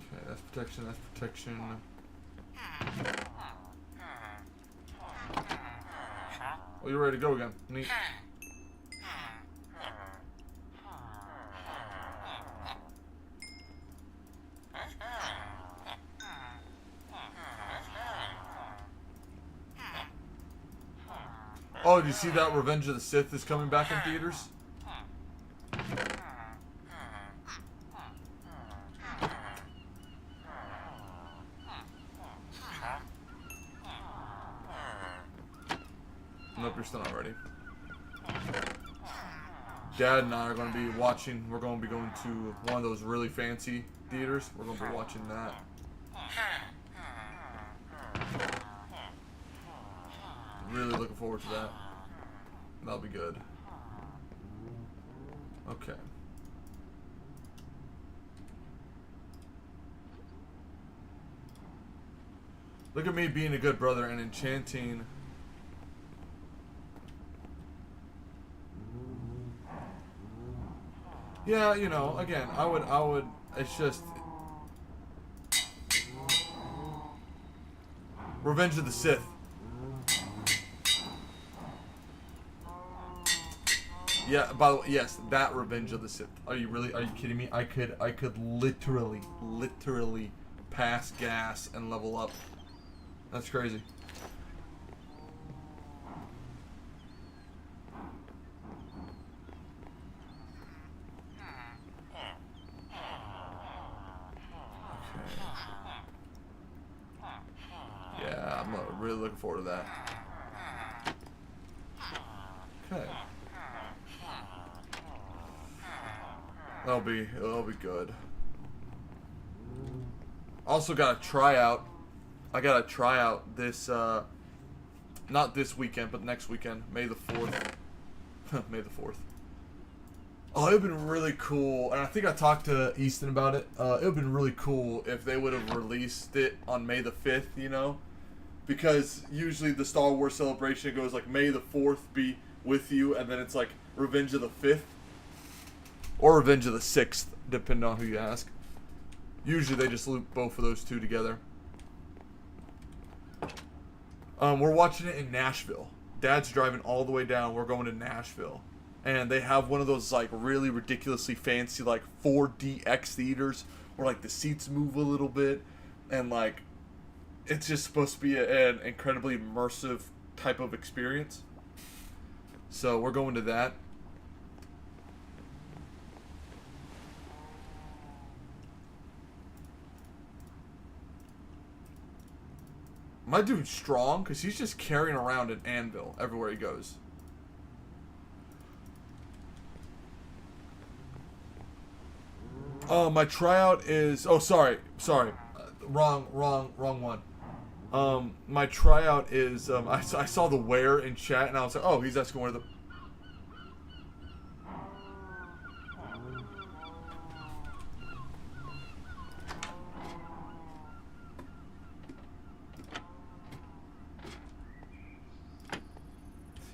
Okay, that's protection, that's protection. Oh, you're ready to go again. Neat. Oh, did you see that Revenge of the Sith is coming back in theaters? Nope, you're still not ready. Dad and I are going to be watching, we're going to be going to one of those really fancy theaters. We're going to be watching that. Really looking forward to that. That'll be good. Okay. Look at me being a good brother and enchanting. Yeah, you know, again, I would, it's just Revenge of the Sith. Yeah, by the way, yes, that Revenge of the Sith. Are you kidding me? I could literally pass gas and level up. That's crazy. Yeah, I'm really looking forward to that. Okay. It'll be good. Also got a tryout. I got a tryout this not this weekend, but next weekend, May the 4th. May the 4th. Oh, it would have been really cool, and I think I talked to Easton about it. It would have been really cool if they would have released it on May the 5th, you know? Because usually the Star Wars celebration goes like, May the 4th be with you, and then it's like Revenge of the 5th. Or Revenge of the 6th, depending on who you ask. Usually they just loop both of those two together. We're watching it in Nashville. Dad's driving all the way down. We're going to Nashville. And they have one of those like really ridiculously fancy like 4DX theaters where like the seats move a little bit. And like it's just supposed to be an incredibly immersive type of experience. So we're going to that. My dude's strong because he's just carrying around an anvil everywhere he goes. My tryout is... Oh, sorry. Wrong one. My tryout is... I saw the where in chat and I was like, oh, he's asking where the...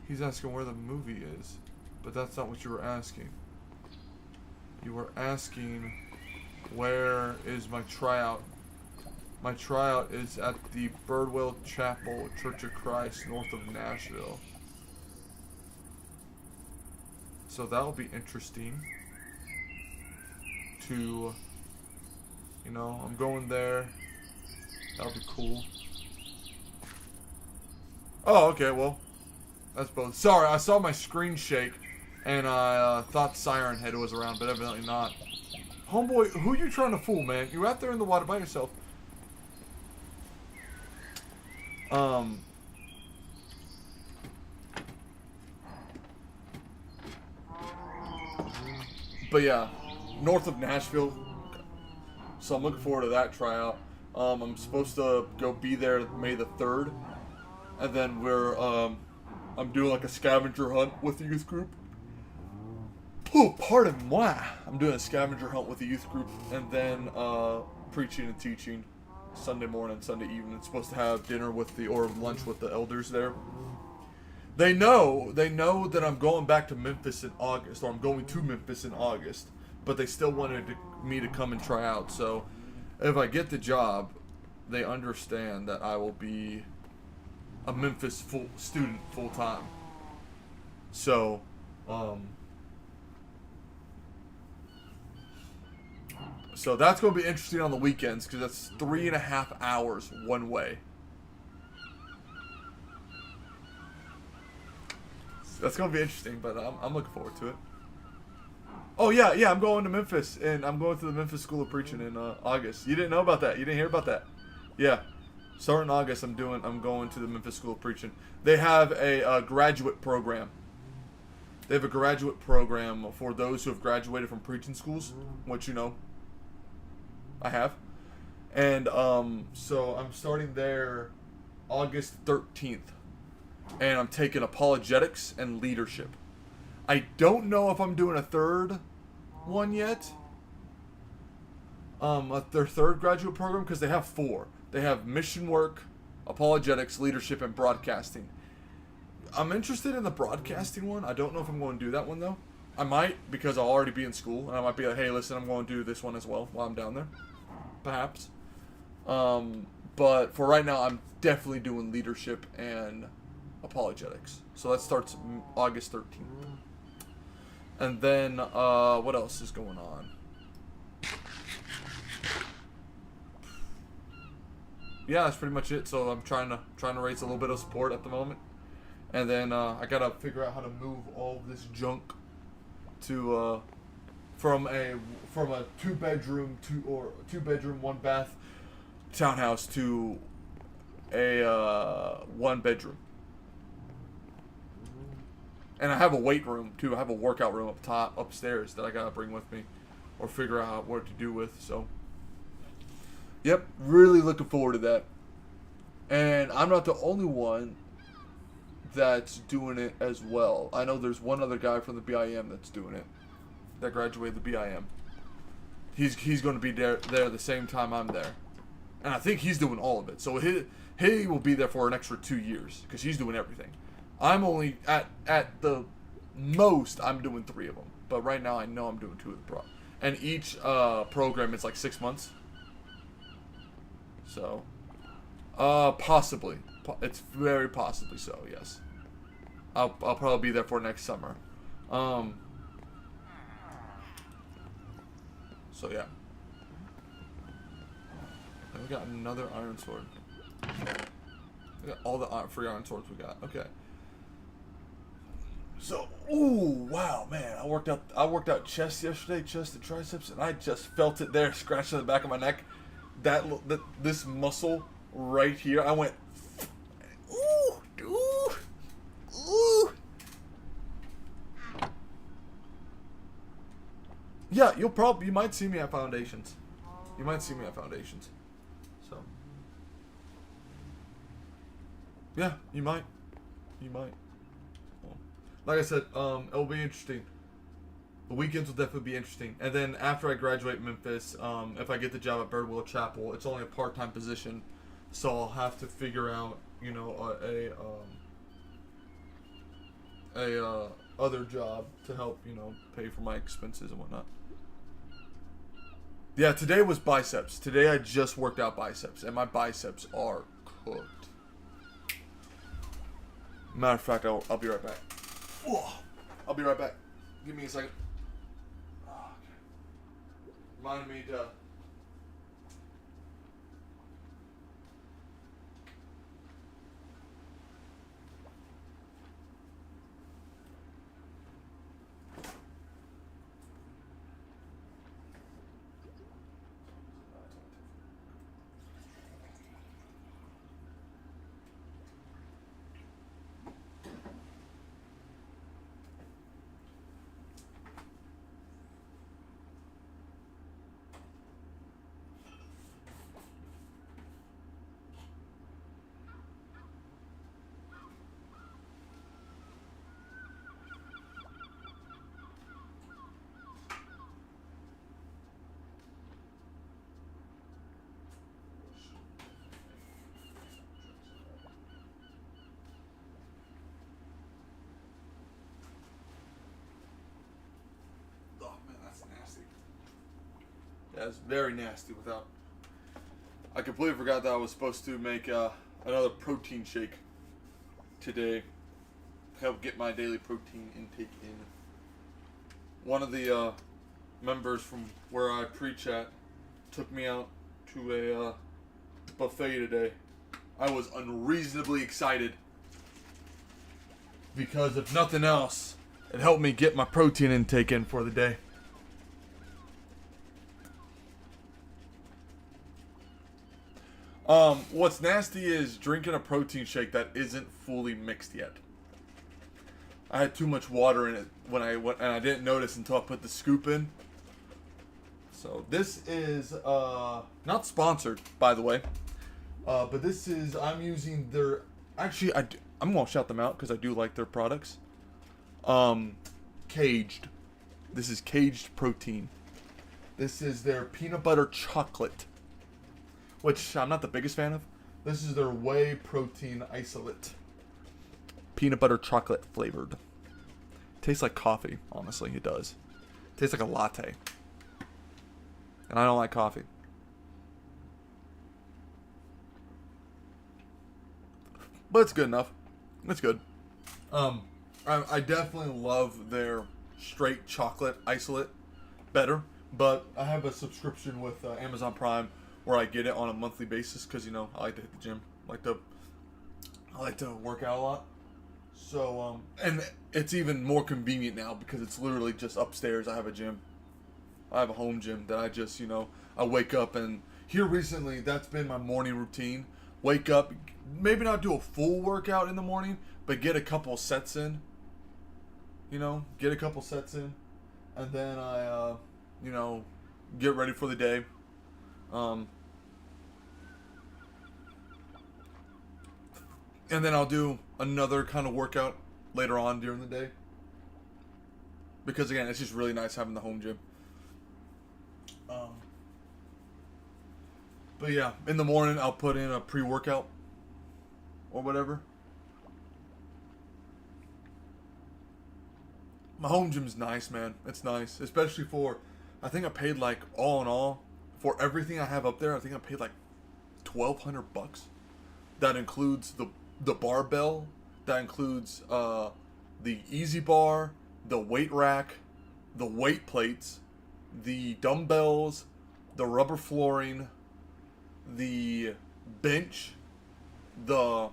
He's asking where the movie is, but that's not what you were asking. You were asking, where is my tryout? My tryout is at the Birdwell Chapel, Church of Christ, north of Nashville. So that'll be interesting to, you know, I'm going there. That'll be cool. Oh, okay, well. That's both. Sorry, I saw my screen shake, and I thought Siren Head was around, but evidently not. Homeboy, who you trying to fool, man? You're out there in the water by yourself. But yeah, north of Nashville. So I'm looking forward to that tryout. I'm supposed to go be there May the 3rd. And then I'm doing like a scavenger hunt with the youth group. Oh, pardon moi. I'm doing a scavenger hunt with the youth group. And then preaching and teaching Sunday morning, Sunday evening. It's supposed to have dinner or lunch with the elders there. They know that I'm going back to Memphis in August, or I'm going to Memphis in August, but they still wanted me to come and try out. So if I get the job, they understand that I will be a Memphis student full time. So, so that's going to be interesting on the weekends because that's 3.5 hours one way. That's going to be interesting, but I'm looking forward to it. Oh, yeah, I'm going to Memphis, and I'm going to the Memphis School of Preaching in August. You didn't know about that? You didn't hear about that? Yeah. Starting in August, I'm going to the Memphis School of Preaching. They have a graduate program. They have a graduate program for those who have graduated from preaching schools, which, you know, I have. And so I'm starting there August 13th. And I'm taking apologetics and leadership. I don't know if I'm doing a third one yet. Their third graduate program, because they have 4. They have mission work, apologetics, leadership, and broadcasting. I'm interested in the broadcasting one. I don't know if I'm going to do that one, though. I might, because I'll already be in school. And I might be like, hey, listen, I'm going to do this one as well while I'm down there. Perhaps. But for right now, I'm definitely doing leadership and apologetics. So that starts August 13th. And then, what else is going on? Yeah, that's pretty much it. So I'm trying to raise a little bit of support at the moment. And then I gotta figure out how to move all of this junk to from a 2-bedroom 1-bath townhouse to a 1-bedroom. And I have a weight room too. I have a workout room upstairs that I gotta bring with me, or figure out what to do with. So, yep, really looking forward to that. And I'm not the only one that's doing it as well. I know there's one other guy from the BIM that's doing it, that graduated the BIM. He's going to be there the same time I'm there, and I think he's doing all of it. So he will be there for an extra 2 years because he's doing everything. I'm only at the most I'm doing 3 of them, but right now I know I'm doing 2 of the pro. And each program is like 6 months. So, possibly. It's very possibly so, yes. I'll probably be there for next summer. So, yeah. And we got another iron sword. We got all the free iron swords we got. Okay. So, ooh, wow, man. I worked out chest yesterday, chest and triceps, and I just felt it there, scratching the back of my neck. This muscle right here, I went, ooh. Yeah, you might see me at Foundations. So, yeah, you might. Well, like I said, it'll be interesting. The weekends will definitely be interesting. And then after I graduate Memphis, if I get the job at Birdwell Chapel, it's only a part-time position, so I'll have to figure out, you know, a other job to help, you know, pay for my expenses and whatnot. Yeah, today was biceps. Today I just worked out biceps, and my biceps are cooked. Matter of fact, I'll be right back. I'll be right back. Give me a second. Remind me to... has. Very nasty without. I completely forgot that I was supposed to make another protein shake today. Help get my daily protein intake in. One of the members from where I preach at took me out to a buffet today. I was unreasonably excited because if nothing else, it helped me get my protein intake in for the day. What's nasty is drinking a protein shake that isn't fully mixed yet. I had too much water in it when I went, and I didn't notice until I put the scoop in. So this is not sponsored, by the way, but this is, I'm using their, actually I'm gonna shout them out because I do like their products. Caged. This is Caged Protein. This is their peanut butter chocolate, which I'm not the biggest fan of. This is their whey protein isolate. Peanut butter chocolate flavored. Tastes like coffee, honestly, it does. Tastes like a latte. And I don't like coffee. But it's good enough. It's good. I definitely love their straight chocolate isolate better. But I have a subscription with Amazon Prime where I get it on a monthly basis because, you know, I like to hit the gym. I like to work out a lot. So, and it's even more convenient now because it's literally just upstairs. I have a gym. I have a home gym that I just, you know, I wake up and here recently that's been my morning routine. Wake up, maybe not do a full workout in the morning, but get a couple sets in. You know, get a couple sets in. And then I, you know, get ready for the day. And then I'll do another kind of workout later on during the day. Because again, it's just really nice having the home gym. But yeah, in the morning I'll put in a pre-workout or whatever. My home gym's nice, man. It's nice, especially for, I think I paid like all in all for everything I have up there. I think I paid like $1,200. That includes the barbell. That includes the easy bar, the weight rack, the weight plates, the dumbbells, the rubber flooring, the bench, the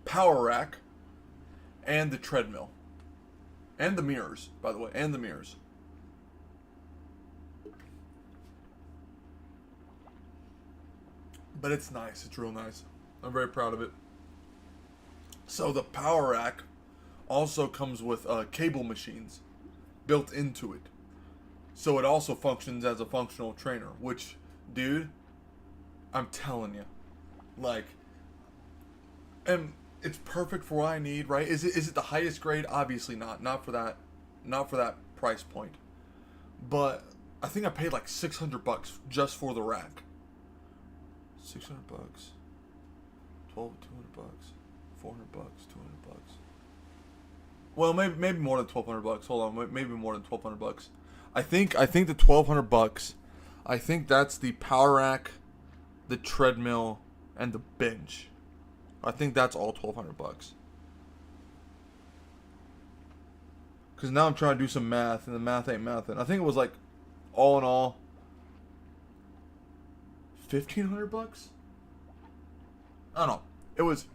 power rack, and the treadmill. And the mirrors, by the way, and the mirrors. But it's nice. It's real nice. I'm very proud of it. So the power rack also comes with cable machines built into it. So it also functions as a functional trainer, which, dude, I'm telling you, like, and it's perfect for what I need, right? Is it the highest grade? Obviously not. Not for that price point. But I think I paid like $600 just for the rack. $600, $200, $400, $200. Well, maybe more than $1,200. Hold on, maybe more than $1,200. I think the $1,200. I think that's the power rack, the treadmill, and the bench. I think that's all $1,200. Because now I'm trying to do some math, and the math ain't mathin'. I think it was like, all in all, $1,500. I don't know. It was,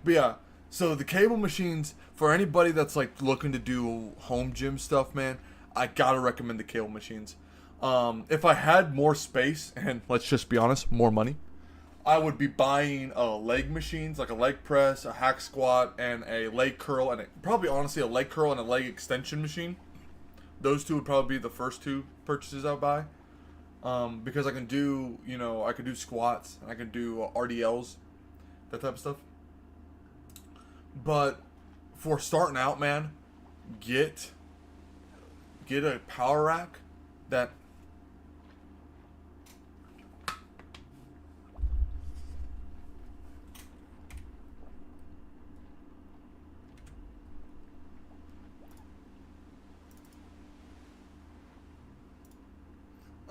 but yeah. So the cable machines, for anybody that's like looking to do home gym stuff, man, I gotta recommend the cable machines. If I had more space and, let's just be honest, more money, I would be buying leg machines, like a leg press, a hack squat, and a leg curl, and probably honestly a leg curl and a leg extension machine. Those two would probably be the first two purchases I'll buy. Because I can do, you know, I can do squats, and I can do RDLs, that type of stuff. But for starting out, man, get a power rack that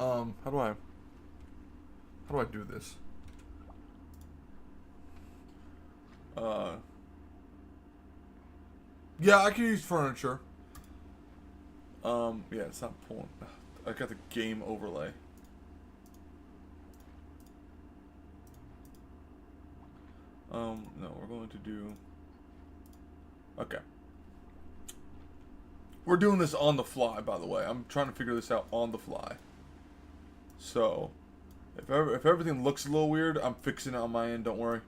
how do I do this? Yeah, I can use furniture. Yeah, it's not pulling. I got the game overlay. No, we're going to do. Okay. We're doing this on the fly, by the way. I'm trying to figure this out on the fly. So, if everything looks a little weird, I'm fixing it on my end. Don't worry.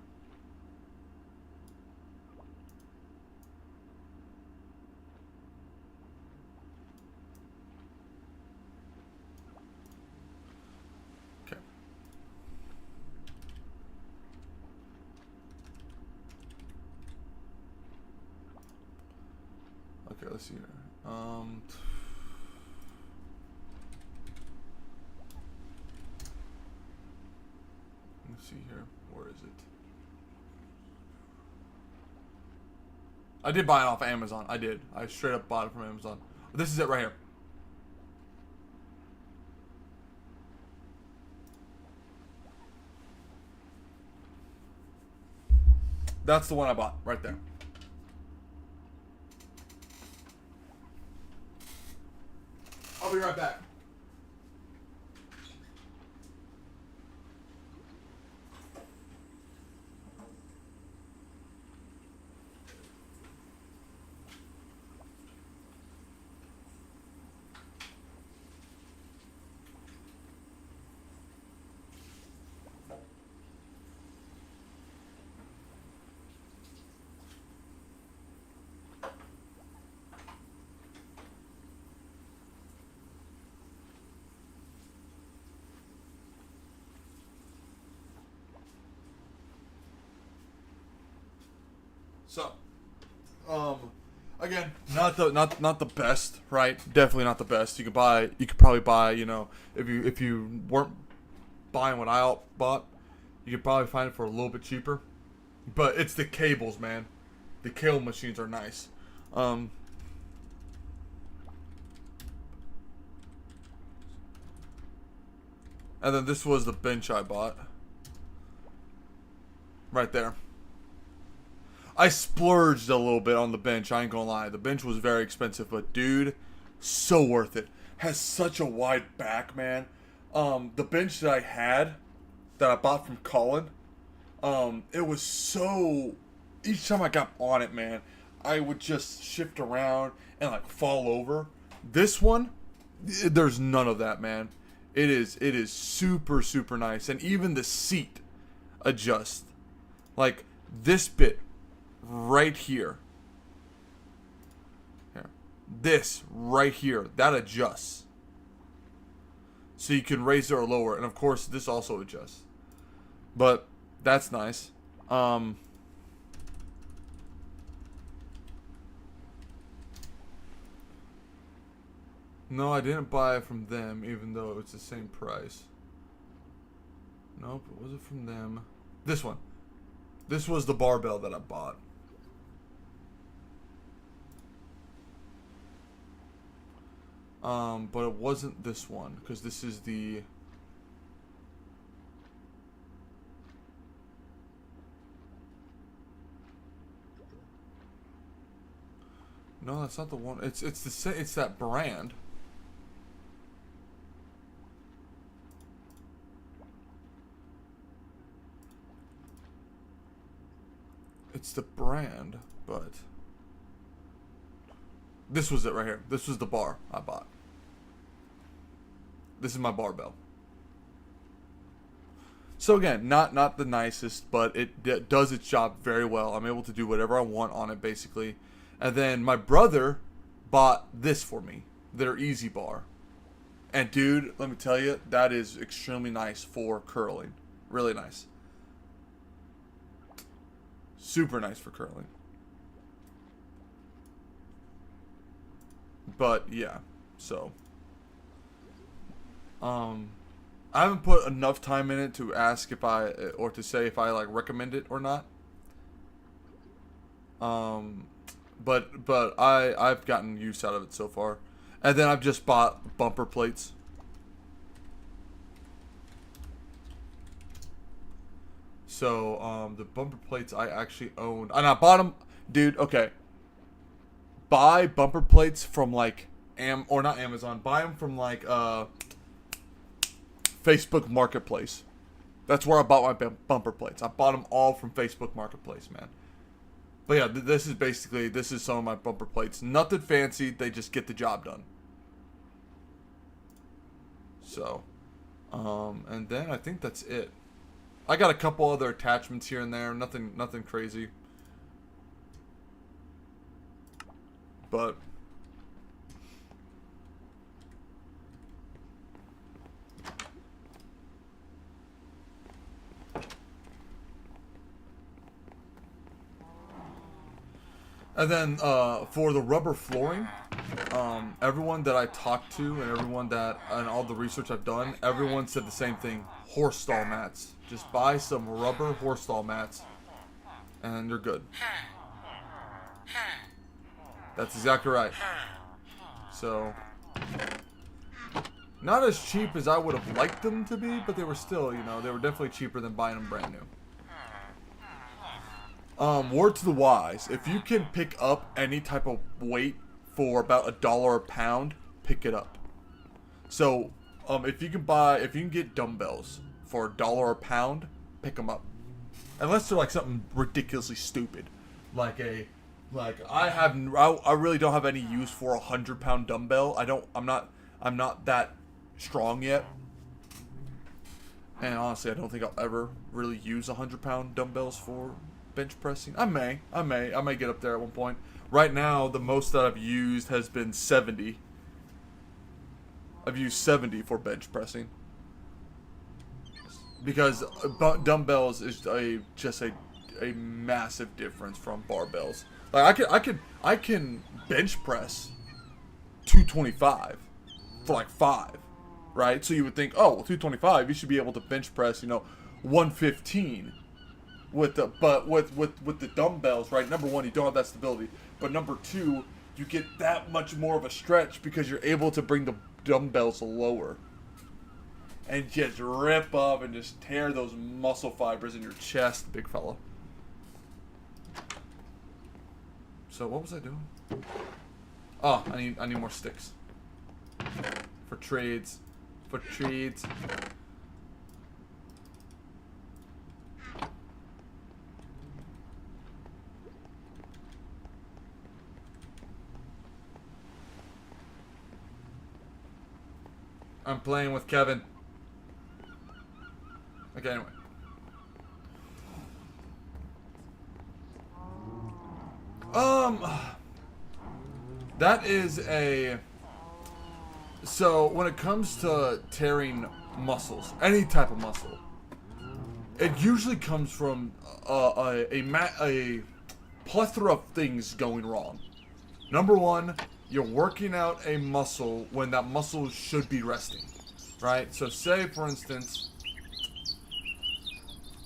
Okay. Okay, let's see here. Let's see here. Where is it? I did buy it off Amazon. I did. I straight up bought it from Amazon. This is it right here. That's the one I bought right there. I'll be right back. So, again, not the best, right? Definitely not the best. You could probably buy, if you weren't buying what I bought, you could probably find it for a little bit cheaper. But it's the cables, man. The cable machines are nice. And then this was the bench I bought. Right there. I splurged a little bit on the bench, I ain't gonna lie. The bench was very expensive, but dude, so worth it. Has such a wide back, man. The bench that I had, that I bought from Colin, it was so... Each time I got on it, man, I would just shift around and like fall over. This one, there's none of that, man. It is super, super nice. And even the seat adjusts. Like, this bit right here. This right here, that adjusts. So you can raise it or lower. And of course, this also adjusts. But that's nice. No, I didn't buy it from them, even though it's the same price. Nope, it wasn't from them. This one. This was the barbell that I bought. But it wasn't this one, because this is the... No, that's not the one. It's that brand. It's the brand, but this was it right here. This was the bar I bought. This is my barbell. So again, not the nicest, but it does its job very well. I'm able to do whatever I want on it, basically. And then my brother bought this for me, their Easy Bar. And dude, let me tell you, that is extremely nice for curling. Really nice. Super nice for curling. But yeah, so I haven't put enough time in it to ask if I, or to say if I like recommend it or not. But I've gotten use out of it so far. And then I've just bought bumper plates. So the bumper plates I actually owned, and I bought them, dude. Okay, buy bumper plates from like or not Amazon. Buy them from like Facebook Marketplace. That's where I bought my bumper plates. I bought them all from Facebook Marketplace, man. But yeah, this is some of my bumper plates. Nothing fancy. They just get the job done. So, and then I think that's it. I got a couple other attachments here and there. Nothing crazy. But and then for the rubber flooring, everyone that I talked to and all the research I've done, everyone said the same thing. Horse stall mats. Just buy some rubber horse stall mats and you're good. That's exactly right. So, not as cheap as I would have liked them to be, but they were still, they were definitely cheaper than buying them brand new. Word to the wise, if you can pick up any type of weight for about $1 a pound, pick it up. So, if you can get dumbbells for $1 a pound, pick them up. Unless they're like something ridiculously stupid, I really don't have any use for a 100-pound dumbbell. I'm not that strong yet. And honestly, I don't think I'll ever really use 100-pound dumbbells for bench pressing. I may get up there at one point. Right now, the most that I've used has been 70. I've used 70 for bench pressing because dumbbells is just a massive difference from barbells. Like I can bench press 225 for like 5, right? So you would think, oh, well, 225, you should be able to bench press, 115 with the dumbbells, right? Number one, you don't have that stability, but number two, you get that much more of a stretch because you're able to bring the dumbbells lower and just rip up and just tear those muscle fibers in your chest, big fella. So what was I doing? Oh, I need more sticks for trades. I'm playing with Kevin. Okay, anyway. That is so when it comes to tearing muscles, any type of muscle, it usually comes from a plethora of things going wrong. Number one, you're working out a muscle when that muscle should be resting, right? So say, for instance,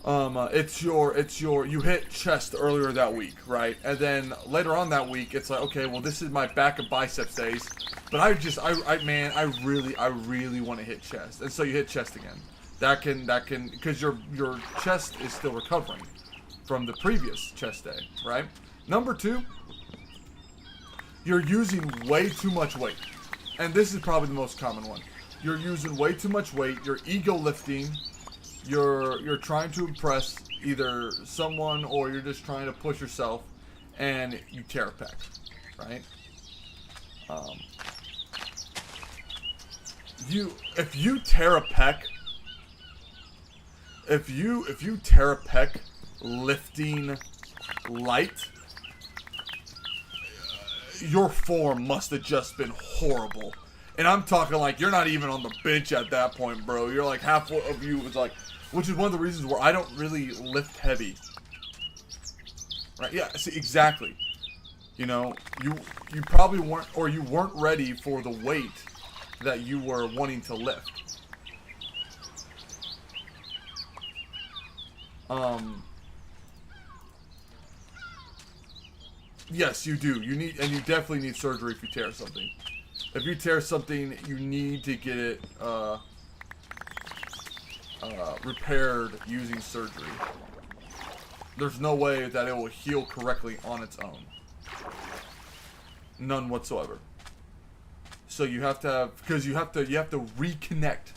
you hit chest earlier that week, right? And then later on that week, it's like, okay, well, this is my back and biceps days, but I really want to hit chest, and so you hit chest again. That can, because your chest is still recovering from the previous chest day, right? Number two, you're using way too much weight, and this is probably the most common one. You're using way too much weight. You're ego lifting. You're trying to impress either someone or you're just trying to push yourself, and you tear a pec, right? If you tear a pec lifting light, your form must have just been horrible. And I'm talking like you're not even on the bench at that point, bro. You're like half of you was like, which is one of the reasons where I don't really lift heavy. Right? Yeah, see, exactly. You probably weren't, or you weren't ready for the weight that you were wanting to lift. Yes, you do. You definitely need surgery if you tear something. If you tear something, you need to get it repaired using surgery. There's no way that it will heal correctly on its own. None whatsoever. So you have to have, because you have to reconnect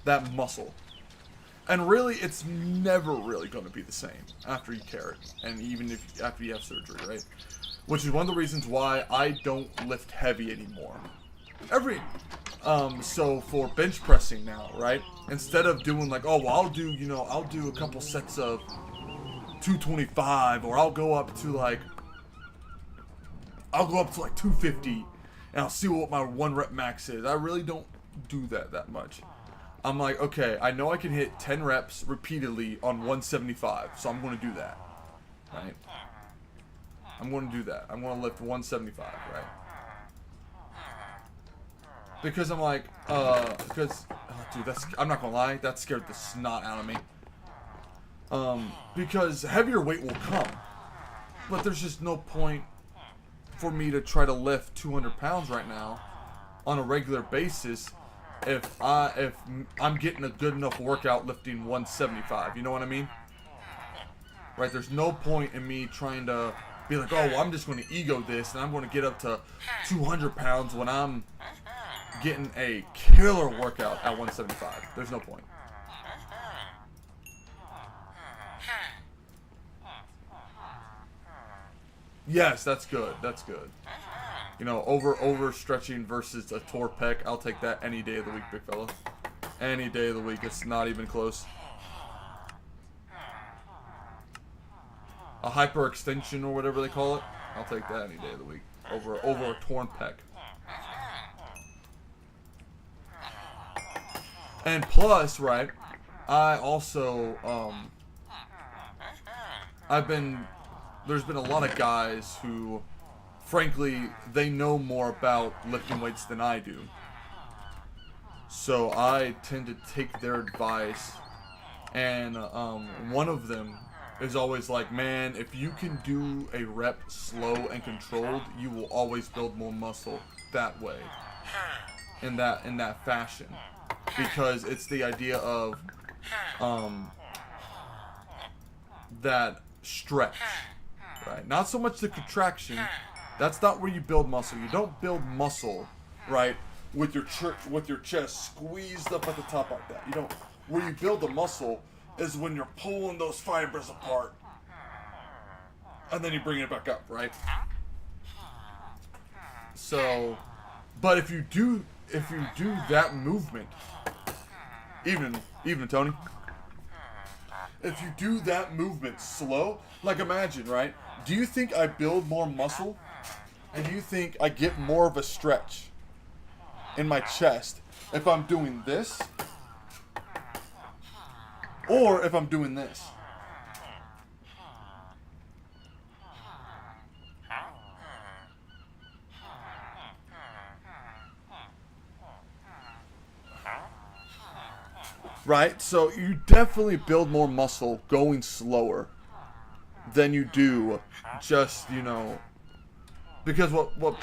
that muscle. And really, it's never really going to be the same after you tear it, and even after you have surgery, right? Which is one of the reasons why I don't lift heavy anymore. So for bench pressing now, right? Instead of doing like, oh, well, I'll do a couple sets of 225, or I'll go up to like 250, and I'll see what my 1 rep max is. I really don't do that much. I'm like, okay, I know I can hit 10 reps repeatedly on 175, so I'm going to do that, right? I'm going to do that. I'm going to lift 175, right? Because I'm like, dude, I'm not going to lie, that scared the snot out of me. Because heavier weight will come, but there's just no point for me to try to lift 200 pounds right now on a regular basis if I'm getting a good enough workout lifting 175, you know what I mean? Right, there's no point in me trying to be like, oh, well, I'm just going to ego this, and I'm going to get up to 200 pounds when I'm getting a killer workout at 175. There's no point. Yes, that's good. That's good. You know, over stretching versus a tore pec, I'll take that any day of the week, big fella. Any day of the week. It's not even close. A hyperextension or whatever they call it, I'll take that any day of the week over a torn pec. And plus, right, I also there's been a lot of guys who, frankly, they know more about lifting weights than I do. So I tend to take their advice, and one of them is always like, man, if you can do a rep slow and controlled, you will always build more muscle that way, in that fashion, because it's the idea of that stretch, right? Not so much the contraction. That's not where you build muscle. You don't build muscle, right, with your chest squeezed up at the top like that. You don't. Where you build the muscle is when you're pulling those fibers apart, and then you bring it back up, right? So, but if you do that movement, even Tony, if you do that movement slow, like imagine, right? Do you think I build more muscle, and do you think I get more of a stretch in my chest if I'm doing this, or if I'm doing this? Right? So you definitely build more muscle going slower than you do just, because what's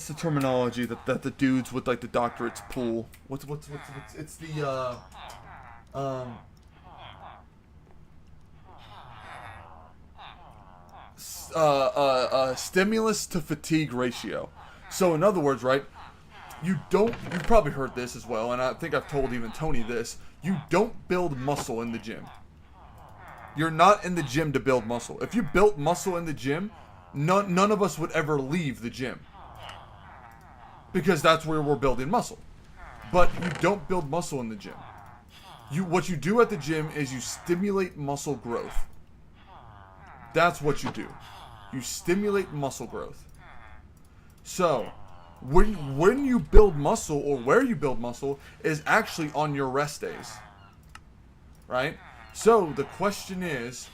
the terminology that the dudes with like the doctorates pull? It's the stimulus to fatigue ratio. So in other words, right? You've probably heard this as well, and I think I've told even Tony this. You don't build muscle in the gym. You're not in the gym to build muscle. If you built muscle in the gym, none of us would ever leave the gym, because that's where we're building muscle. But you don't build muscle in the gym. What you do at the gym is you stimulate muscle growth. That's what you do. You stimulate muscle growth. So when you build muscle, or where you build muscle, is actually on your rest days, right? So the question is,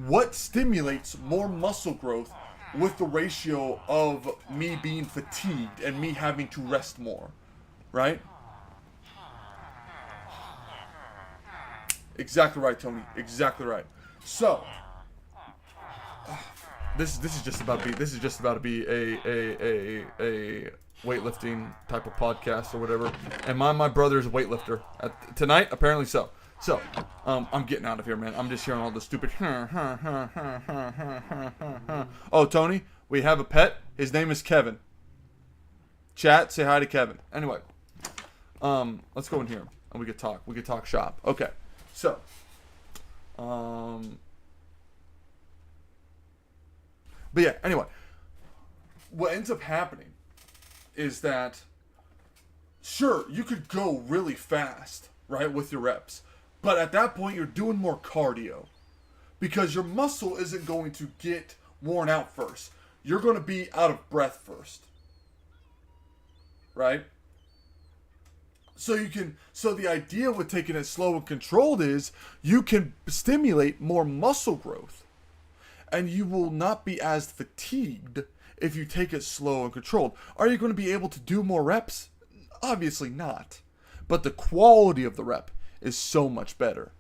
what stimulates more muscle growth with the ratio of me being fatigued and me having to rest more, right? Exactly right, Tony. Exactly right. So this is just about to be a weightlifting type of podcast or whatever. And my brother's a weightlifter. Tonight, apparently so. So, I'm getting out of here, man. I'm just hearing all the stupid. Oh, Tony, we have a pet. His name is Kevin. Chat, say hi to Kevin. Anyway, let's go in here and we could talk. We could talk shop. Okay, so, but yeah. Anyway, what ends up happening is that, sure, you could go really fast, right, with your reps. But at that point, you're doing more cardio because your muscle isn't going to get worn out first. You're going to be out of breath first, right? So the idea with taking it slow and controlled is you can stimulate more muscle growth and you will not be as fatigued if you take it slow and controlled. Are you going to be able to do more reps? Obviously not. But the quality of the rep is so much better.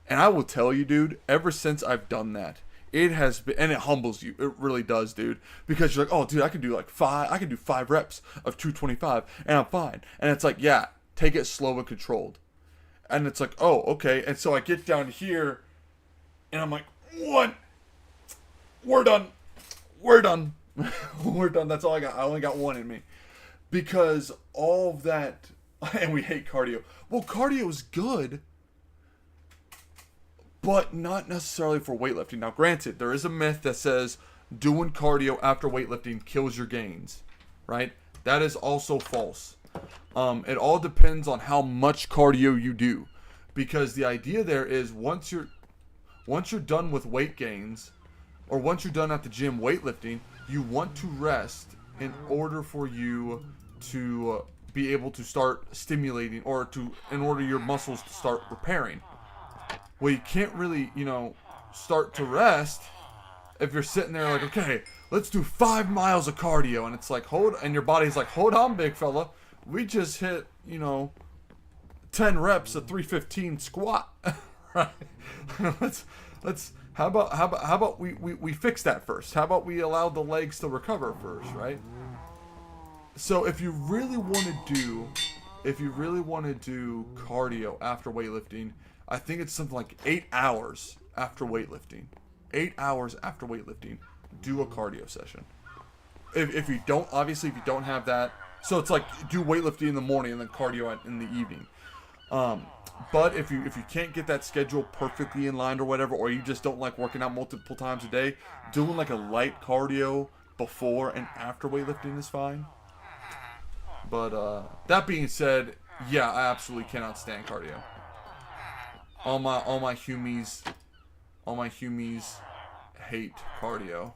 And I will tell you, dude, ever since I've done that, it has been, and it humbles you. It really does, dude. Because you're like, oh, dude, I can do 5 reps of 225 and I'm fine. And it's like, yeah, take it slow and controlled. And it's like, oh, okay. And so I get down here and I'm like, 1. We're done. We're done. We're done. That's all I got. I only got 1 in me. Because all of that, and we hate cardio. Well, cardio is good, but not necessarily for weightlifting. Now, granted, there is a myth that says doing cardio after weightlifting kills your gains, right? That is also false. It all depends on how much cardio you do, because the idea there is once you're done with weight gains, or once you're done at the gym weightlifting, you want to rest in order for you to be able to start stimulating, or in order your muscles to start repairing. Well, you can't really, start to rest if you're sitting there like, okay, let's do 5 miles of cardio, and it's like, and your body's like, hold on, big fella, we just hit, 10 reps of 315 squat, right? How about we fix that first? How about we allow the legs to recover first, right? So if you really want to do cardio after weightlifting, I think it's something like 8 hours after weightlifting. 8 hours after weightlifting, do a cardio session. If you don't have that, so it's like do weightlifting in the morning and then cardio in the evening. But if you can't get that schedule perfectly in line or whatever, or you just don't like working out multiple times a day, doing like a light cardio before and after weightlifting is fine. But that being said, yeah, I absolutely cannot stand cardio. All my humies hate cardio.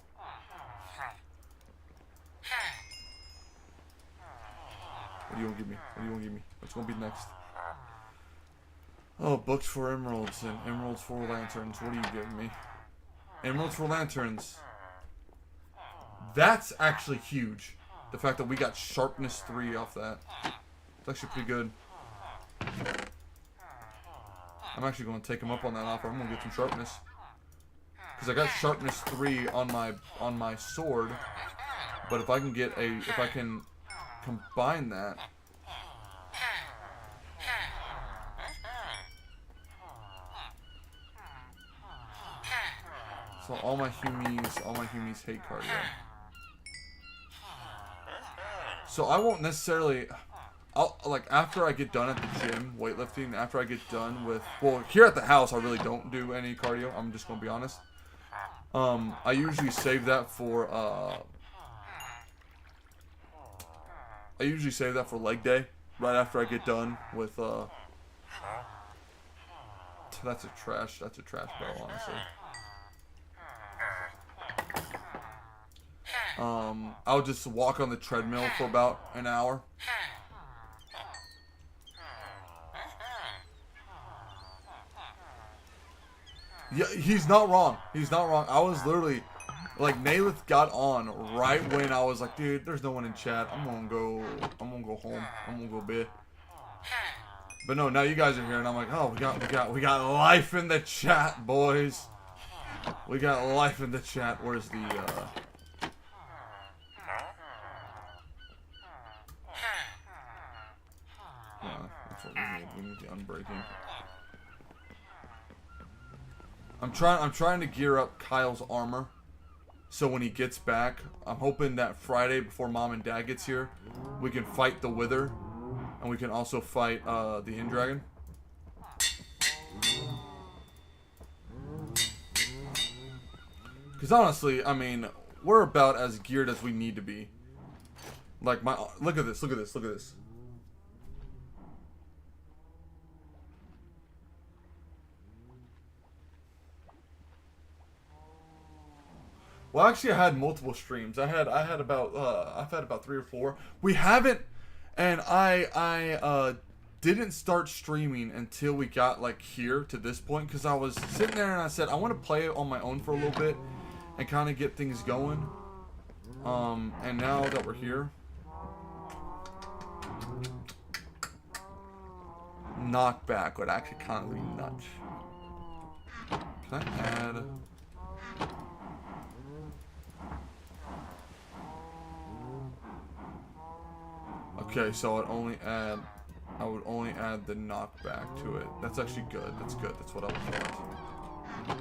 What do you want to give me? What's going to be next? Oh, books for emeralds and emeralds for lanterns. What are you giving me? Emeralds for lanterns. That's actually huge. The fact that we got sharpness 3 off that. It's actually pretty good. I'm actually going to take him up on that offer. I'm going to get some sharpness. Because I got sharpness 3 on my sword. But if I can combine that. So all my humies hate cardio. So I won't necessarily, after I get done at the gym weightlifting, after I get done with, here at the house I really don't do any cardio. I'm just gonna be honest. I usually save that for leg day, right after I get done with that's a trash bell, honestly. I'll just walk on the treadmill for about an hour. Yeah, he's not wrong. I was literally, Nalith got on right when I was like, dude, there's no one in chat. I'm gonna go home. I'm gonna go bed. But no, now you guys are here, and I'm like, oh, we got life in the chat, boys. We got life in the chat. Where's the That's what we need. We need the unbreaking. I'm trying to gear up Kyle's armor. So when he gets back, I'm hoping that Friday before Mom and Dad gets here, we can fight the Wither. And we can also fight the End Dragon. Because honestly, I mean, we're about as geared as we need to be. Like look at this, look at this, look at this. Well, actually, I had multiple streams. I've had about 3 or 4. We haven't, and I didn't start streaming until we got like here to this point, because I was sitting there and I said I want to play it on my own for a little bit and kind of get things going. And now that we're here, knockback would actually kind of be nuts. Can I add? Okay, so I would only add the knockback to it. That's actually good. That's good. That's what I would want.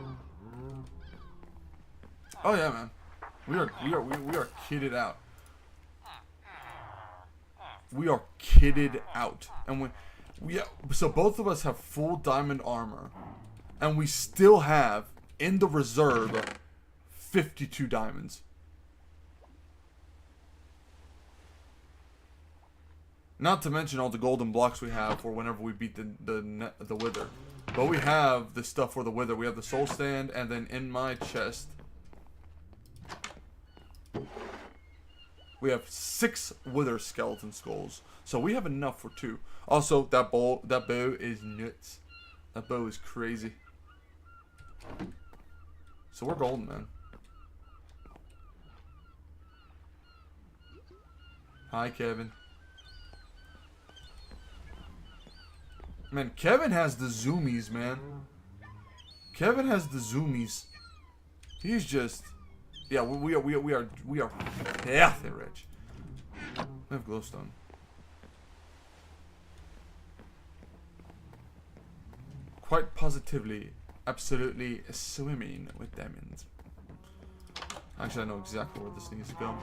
Oh yeah, man. We are kitted out. We are kitted out. And so both of us have full diamond armor, and we still have in the reserve 52 diamonds. Not to mention all the golden blocks we have for whenever we beat the Wither. But we have the stuff for the Wither. We have the soul stand, and then in my chest we have 6 Wither skeleton skulls. So we have enough for 2. Also, that bow is nuts. That bow is crazy. So we're golden, man. Hi, Kevin. Man, Kevin has the zoomies, man. Kevin has the zoomies. He's just, yeah. We are filthy rich. We have glowstone. Quite positively, absolutely swimming with diamonds. Actually, I know exactly where this needs to go.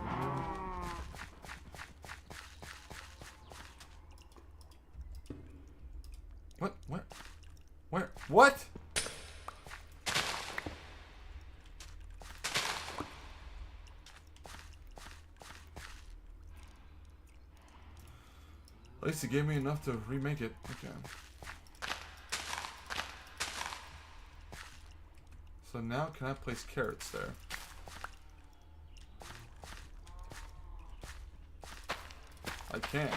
What? What? Where? What? At least it gave me enough to remake it. Okay. So now can I place carrots there? I can.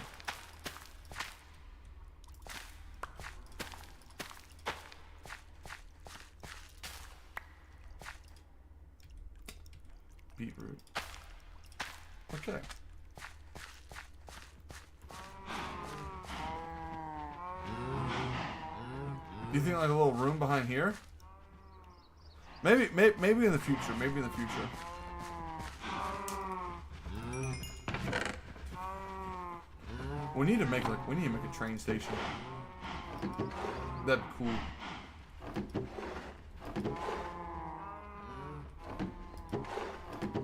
Beetroot. Okay. Do you think like a little room behind here? Maybe in the future. Maybe in the future. We need to make a train station. That'd be cool.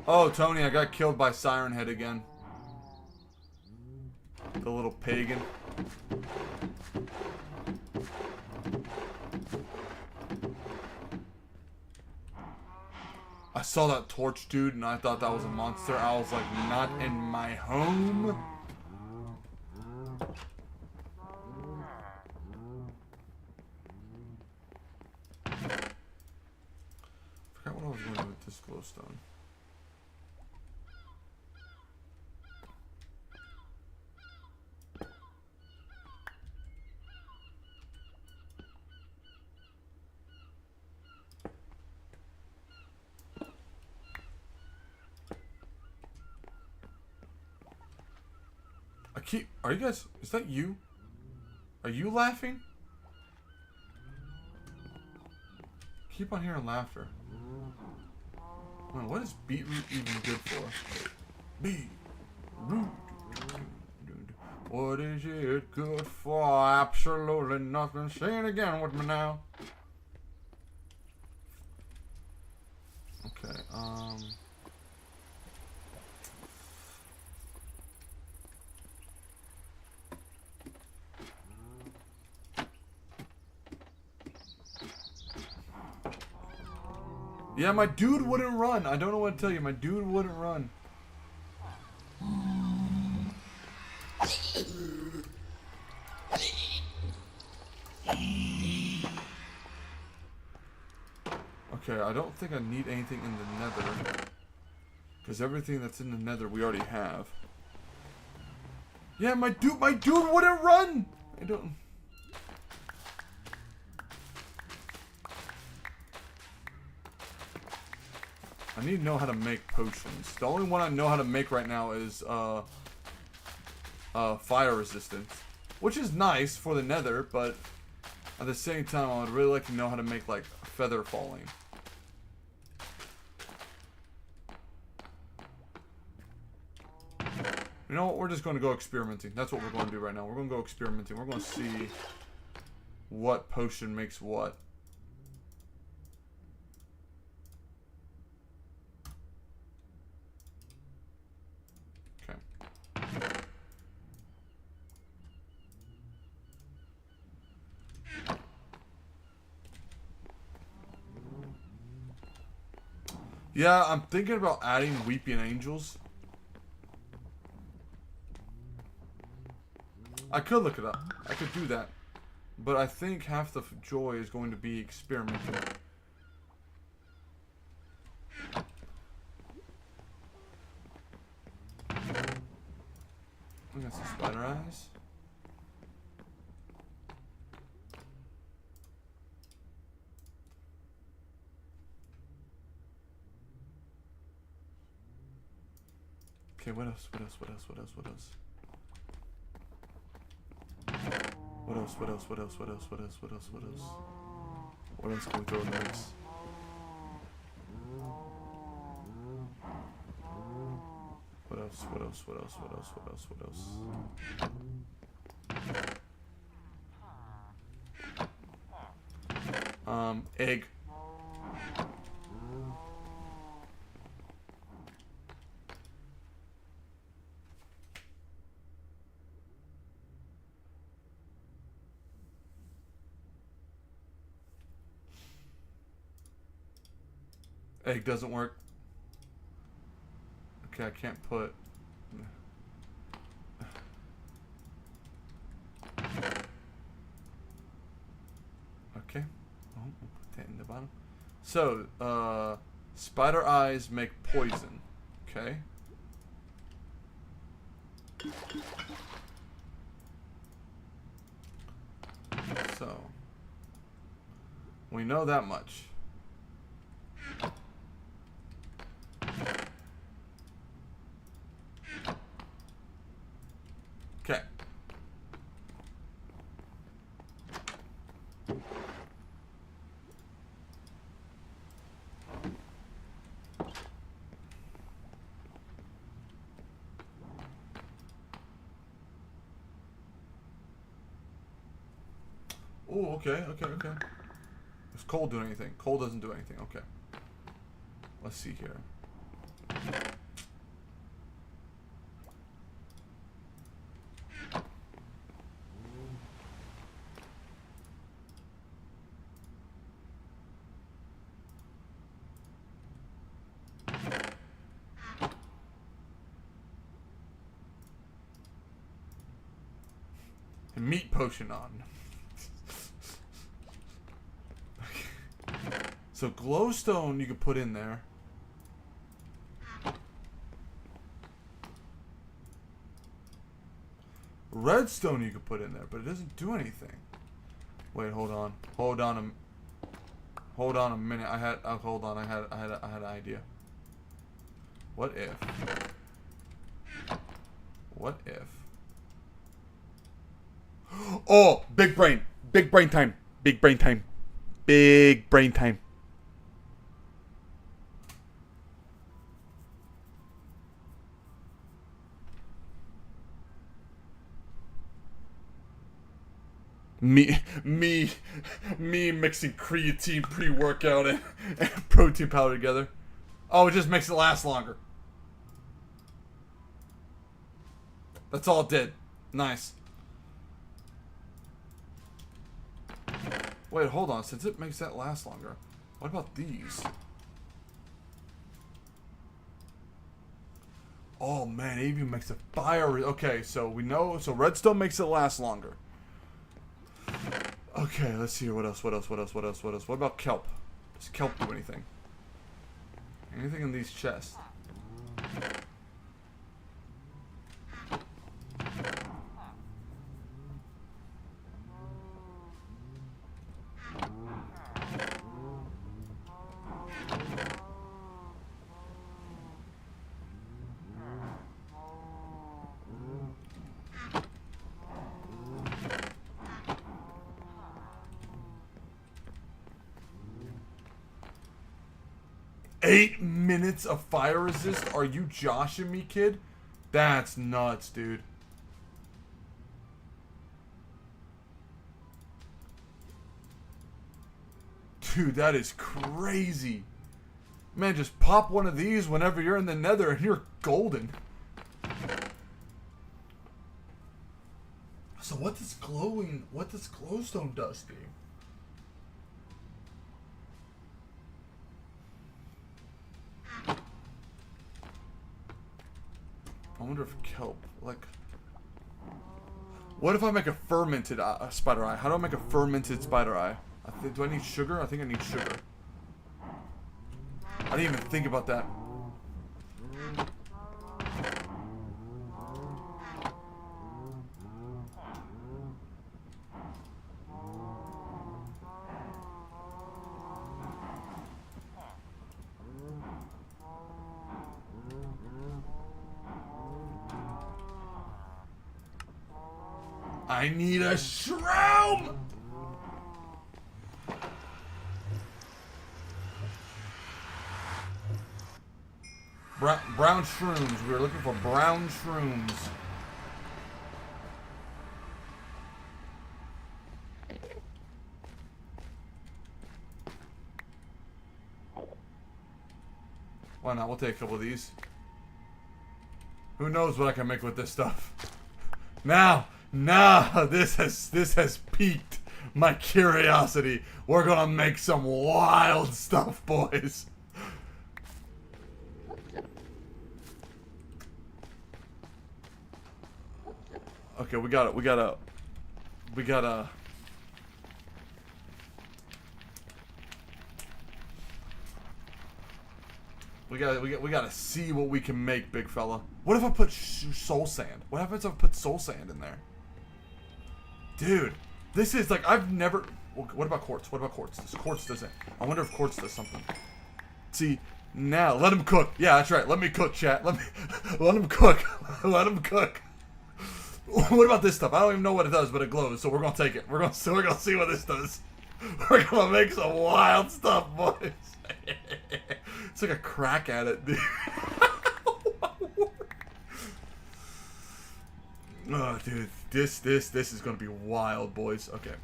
Oh, Tony, I got killed by Siren Head again. The little pagan. I saw that torch dude and I thought that was a monster. I was like, not in my home. Forgot what I was going to do with this glowstone. Are you guys, is that you? Are you laughing? Keep on hearing laughter. Man, what is beetroot even good for? Beetroot. What is it good for? Absolutely nothing. Say it again with me now. Okay, yeah, my dude wouldn't run. I don't know what to tell you. My dude wouldn't run. Okay, I don't think I need anything in the nether. Because everything that's in the nether we already have. Yeah, my dude wouldn't run! I don't... I need to know how to make potions. The only one I know how to make right now is, fire resistance. Which is nice for the nether, but at the same time, I would really like to know how to make, like, feather falling. You know what? We're just going to go experimenting. That's what we're going to do right now. We're going to go experimenting. We're going to see what potion makes what. Okay. Yeah, I'm thinking about adding Weeping Angels. I could look it up. I could do that. But I think half the joy is going to be experimenting. I got some spider eyes. Okay, what else? What else? What else? What else? What else? What else? What else? What else? What else? What else? What else? What else? What else can we throw in the mix? What else? What else? What else? What else? What else? What else? Egg. Egg doesn't work. Okay, I can't put... Okay. Oh, we'll put that in the bottom. So, spider eyes make poison. Okay. So, we know that much. Okay. Oh, okay, okay, okay. Does coal do anything? Coal doesn't do anything. Okay. Let's see here. Meat potion on. So glowstone you could put in there. Redstone you could put in there, but it doesn't do anything. Wait, hold on. Hold on a minute. Hold on. I had an idea. What if? What if? Oh, big brain. Big brain time. Big brain time. Big brain time. Me, me mixing creatine pre-workout and protein powder together. Oh, it just makes it last longer. That's all it did. Nice. Wait, hold on. Since it makes that last longer, what about these? Oh man, it even makes a fire. Okay, so we know. So redstone makes it last longer. Okay, let's see here. What else? What else? What else? What else? What else? What about kelp? Does kelp do anything? Anything in these chests? 8 minutes of fire resist? Are you joshing me, kid? That's nuts, dude. Dude, that is crazy. Man, just pop one of these whenever you're in the nether and you're golden. So what does glowstone dust do? I wonder if kelp, like... What if I make a fermented spider eye? How do I make a fermented spider eye? Do I need sugar? I think I need sugar. I didn't even think about that. I need a shroom! Brown shrooms. We were looking for brown shrooms. Why not? We'll take a couple of these. Who knows what I can make with this stuff? Now, this has piqued my curiosity. We're gonna make some wild stuff, boys. Okay, we gotta see what we can make, big fella. What if I put soul sand? What happens if I put soul sand in there? Dude, this is like, I've never... What about quartz? What about quartz? This quartz doesn't... I wonder if quartz does something. See, now, let him cook. Yeah, that's right. Let me cook, chat. Let him cook. Let him cook. What about this stuff? I don't even know what it does, but it glows, so we're gonna take it. We're gonna see what this does. We're gonna make some wild stuff, boys. It's like a crack at it, dude. Oh, dude, this is gonna be wild, boys. Okay.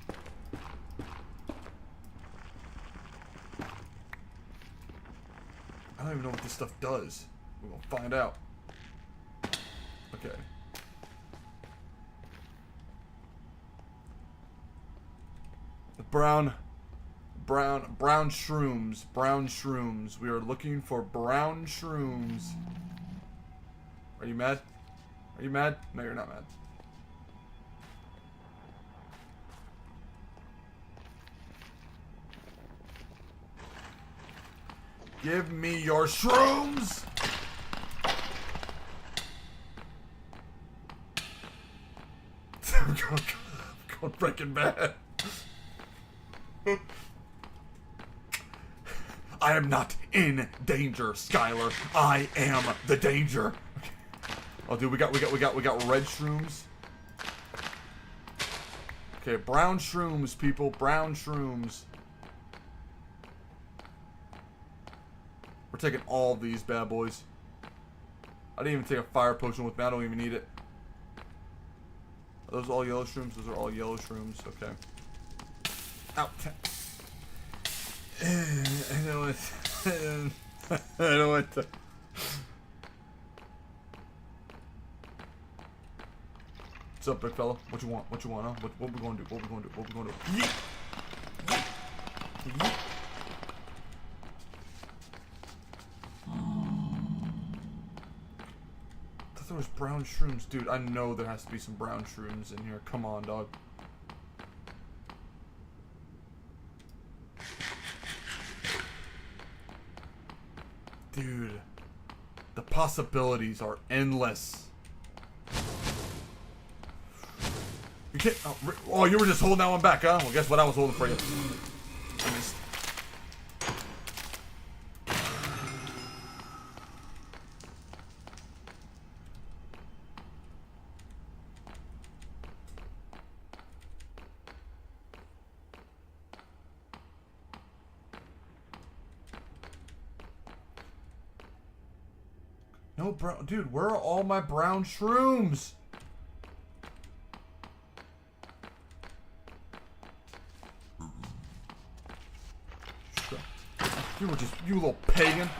I don't even know what this stuff does. We're gonna find out. Okay. The brown shrooms. We are looking for brown shrooms. Are you mad? Are you mad? No, you're not mad. Give me your shrooms! I'm going Breaking Bad. I am not in danger, Skylar. I am the danger. Okay. Oh, dude, we got red shrooms. Okay, brown shrooms, people. Brown shrooms. We're taking all of these bad boys. I didn't even take a fire potion with me. I don't even need it. Those are all yellow shrooms. Those are all yellow shrooms. Okay. Ow. I know what. I know what. What's up, big fella? What you want? What you want? Huh? What we gonna do? What we gonna do? What we gonna do? Yeet. Yeet. I thought there was brown shrooms, dude. I know there has to be some brown shrooms in here. Come on, dog. Dude, the possibilities are endless. You can't. Oh, you were just holding that one back, huh? Well, guess what? I was holding for you. I missed. No brown, dude. Where are all my brown shrooms? You were just, you little pagan.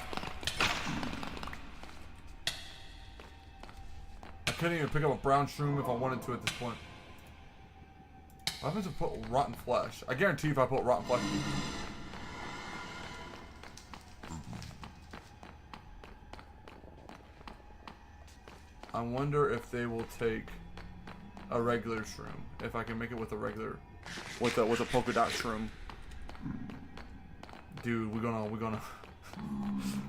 I couldn't even pick up a brown shroom if I wanted to at this point. What happens if I put rotten flesh? I guarantee if I put rotten flesh. I wonder if they will take a regular shroom. If I can make it with a regular, with a polka dot shroom. Dude, we're gonna.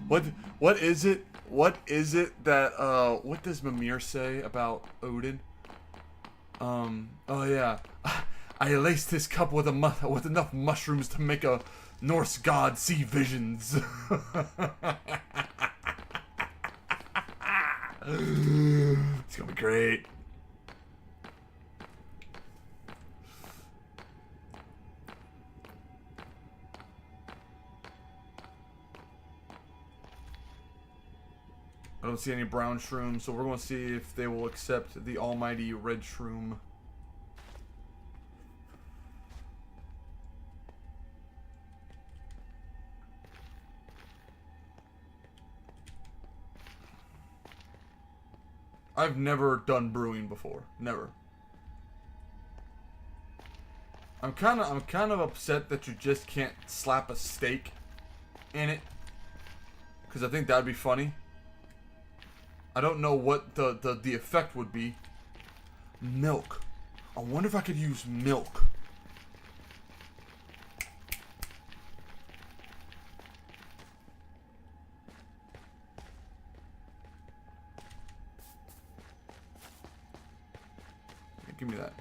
What is it? What is it that what does Mimir say about Odin? Oh yeah, I laced his cup with enough mushrooms to make a Norse god see visions. It's gonna be great. I don't see any brown shrooms, so we're going to see if they will accept the almighty red shroom. I've never done brewing before. Never. I'm kind of upset that you just can't slap a steak in it, because I think that'd be funny. I don't know what the effect would be. Milk. I wonder if I could use milk. Give me that.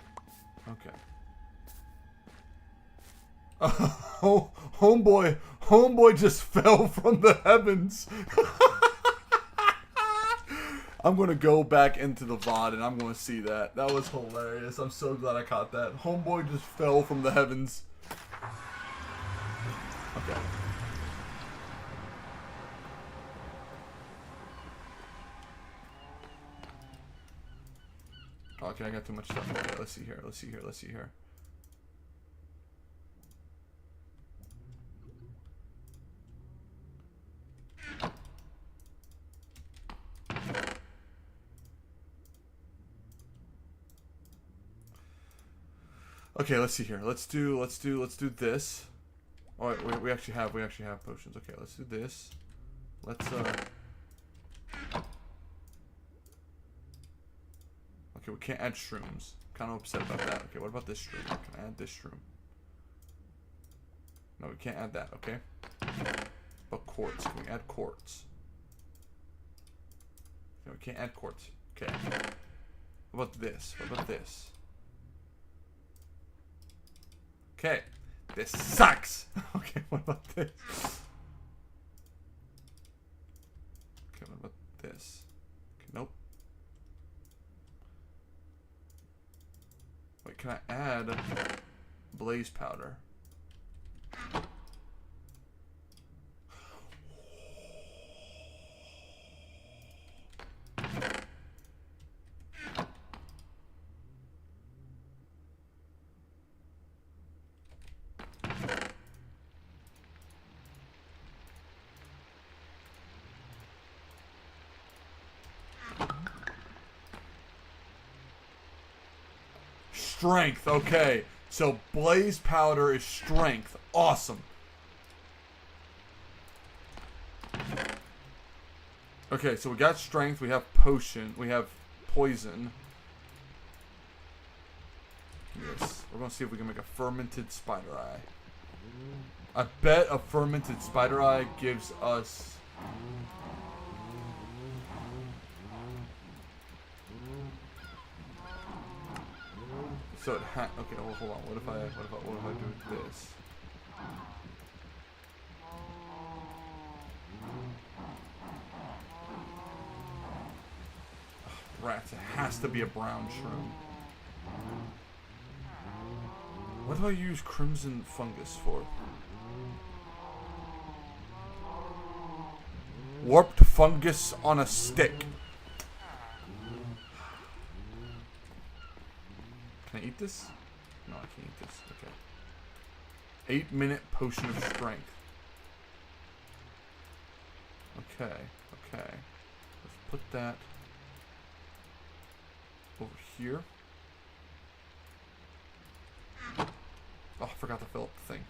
Okay. Oh, homeboy just fell from the heavens. I'm going to go back into the VOD and I'm going to see that. That was hilarious. I'm so glad I caught that. Homeboy just fell from the heavens. Okay. Okay, I got too much stuff. Okay, let's see here. Let's see here. Let's see here. Okay, let's see here. Let's do this. Oh, wait, we actually have potions. Okay, let's do this. Let's okay, we can't add shrooms. Kind of upset about that. Okay, what about this shroom? Can I add this shroom? No, we can't add that. Okay. But quartz. Can we add quartz? No, we can't add quartz. Okay. What about this? What about this? Okay. This sucks! Okay, what about this? Okay, what about this? Okay, nope. Wait, can I add blaze powder? strength. Okay. So blaze powder is strength. Awesome. Okay, so we got strength, we have potion, we have poison. Yes, we're gonna see if we can make a fermented spider eye. I bet a fermented spider eye gives us... So it okay, well, hold on. What if I do this? Rats, it has to be a brown shroom. What do I use crimson fungus for? Warped fungus on a stick. Can I eat this? No, I can't eat this. Okay. 8-minute potion of strength. Okay, okay. Let's put that over here. Oh, I forgot to fill up the thing.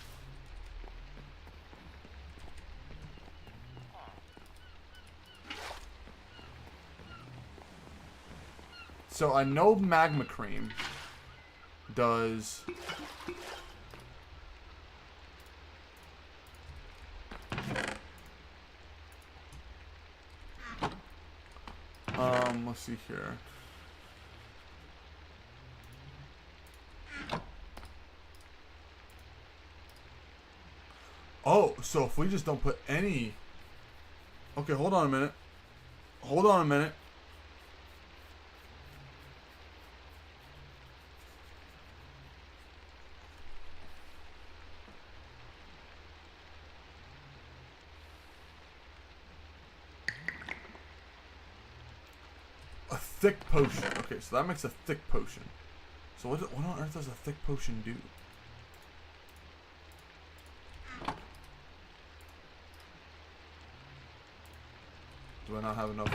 So I know magma cream does let's see here. Oh, so if we just don't put any... Okay, hold on a minute. Hold on a minute. A thick potion. Okay, so that makes a thick potion. So what on earth does a thick potion do? Do I not have enough?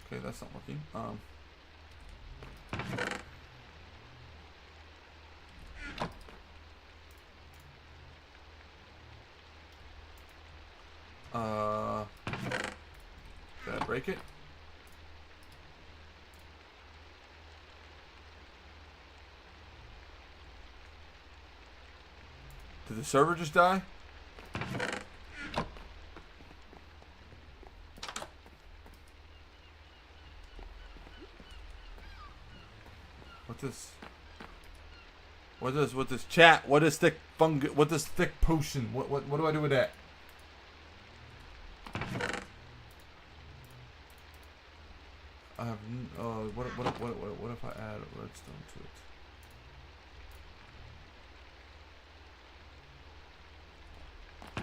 Okay, that's not working. Did I break it? Did the server just die? What's this? What this chat? What is thick fungus? What is thick potion? What do I do with that? I have what if I add redstone to it? I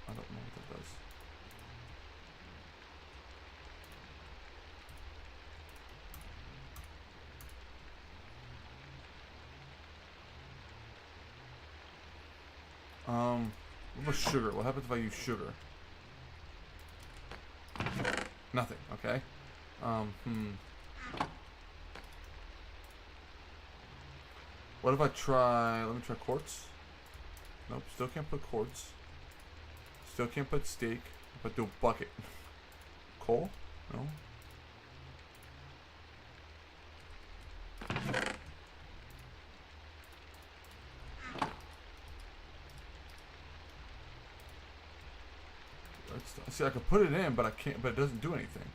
don't know what that does. What about sugar? What happens if I use sugar? Nothing. Okay. What if I try... Let me try quartz. Nope, still can't put quartz. Still can't put steak. But do a bucket. Coal? No. See, I could put it in, but I can't. But it doesn't do anything.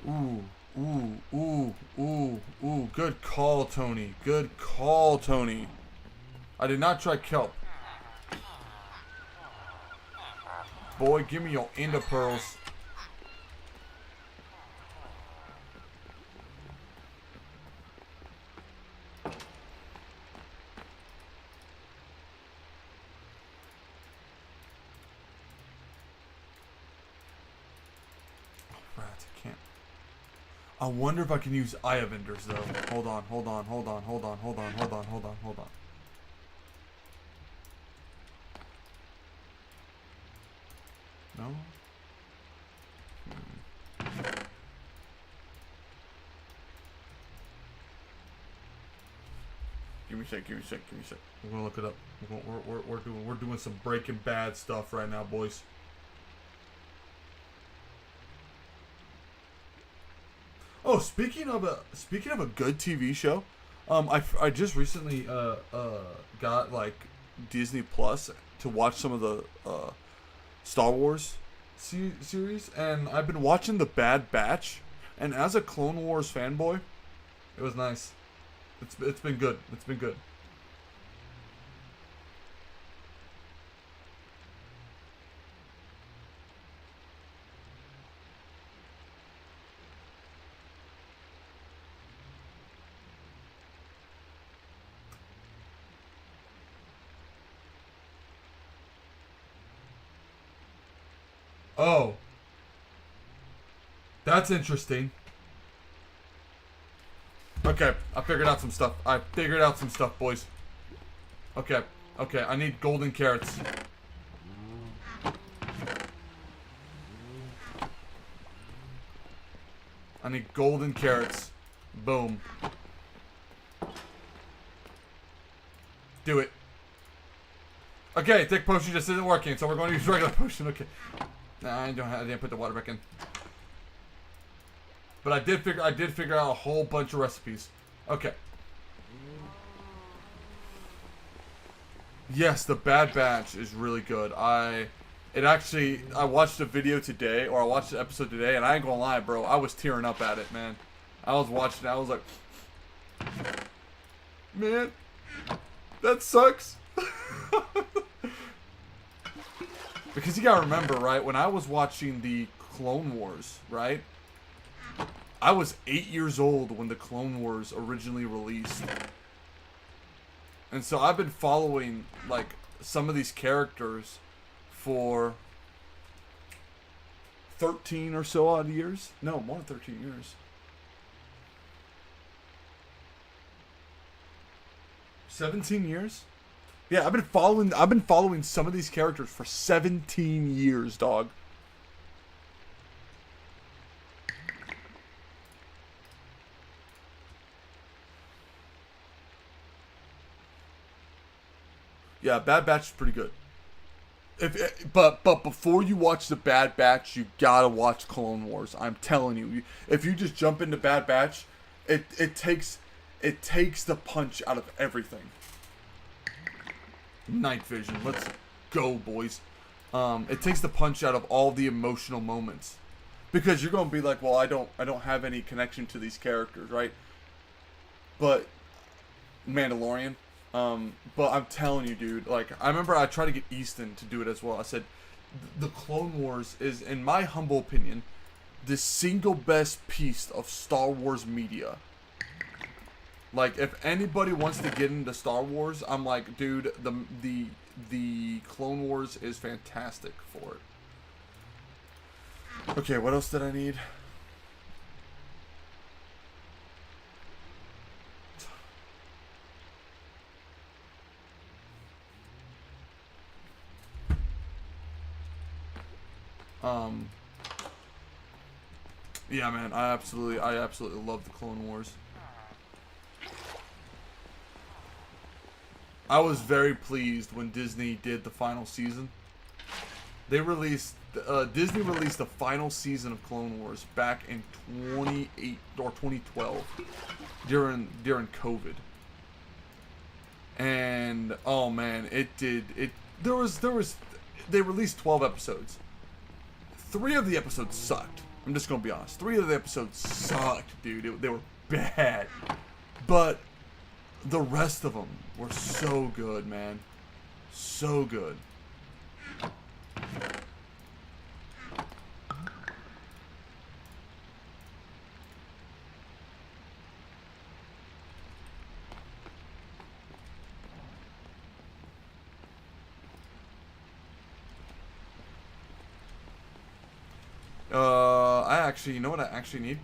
Ooh. Good call, Tony. Good call, Tony. I did not try kelp. Boy, give me your ender pearls. I wonder if I can use Eye of Enders though. Hold on, hold on, hold on, hold on, hold on, hold on, hold on, hold on. No? Give me a sec, give me a sec, give me a sec. We're gonna look it up. We're doing some Breaking Bad stuff right now, boys. Oh, speaking of a good TV show, I just recently got like Disney Plus to watch some of the Star Wars series, and I've been watching The Bad Batch, and as a Clone Wars fanboy, it was nice. It's been good. It's been good. Oh, that's interesting. Okay, I figured out some stuff. I figured out some stuff, boys. Okay, okay, I need golden carrots. I need golden carrots. Boom. Do it. Okay, thick potion just isn't working, so we're going to use regular potion. Okay. Nah, I didn't put the water back in. But I did figure out a whole bunch of recipes. Okay. Yes, the Bad Batch is really good. I watched a video today, or I watched an episode today, and I ain't gonna lie, bro, I was tearing up at it, man. I was watching it, I was like, man, that sucks. Because you gotta remember, right, when I was watching the Clone Wars, right, I was 8 years old when the Clone Wars originally released. And so I've been following, like, some of these characters for 13 or so odd years. No, more than 13 years. 17 years? Yeah, I've been following some of these characters for 17 years, dog. Yeah, Bad Batch is pretty good. But before you watch the Bad Batch, you gotta watch Clone Wars. I'm telling you, if you just jump into Bad Batch, it takes the punch out of everything. Night vision, let's go, boys. It takes the punch out of all the emotional moments, because you're gonna be like, well, I don't have any connection to these characters, right? But Mandalorian. But I'm telling you, dude, like, I remember I tried to get Easton to do it as well. I said, the Clone Wars is, in my humble opinion, the single best piece of Star Wars media. Like, if anybody wants to get into Star Wars, I'm like, dude, the Clone Wars is fantastic for it. Okay, what else did I need? Yeah, man, I absolutely love the Clone Wars. I was very pleased when Disney did the final season. They released Disney released the final season of Clone Wars back in 2008 or 2012 during COVID. And oh man, they released 12 episodes. 3 of the episodes sucked. I'm just gonna be honest. 3 of the episodes sucked, dude. They were bad. But the rest of them were so good, man. So good. I actually, you know what I actually need?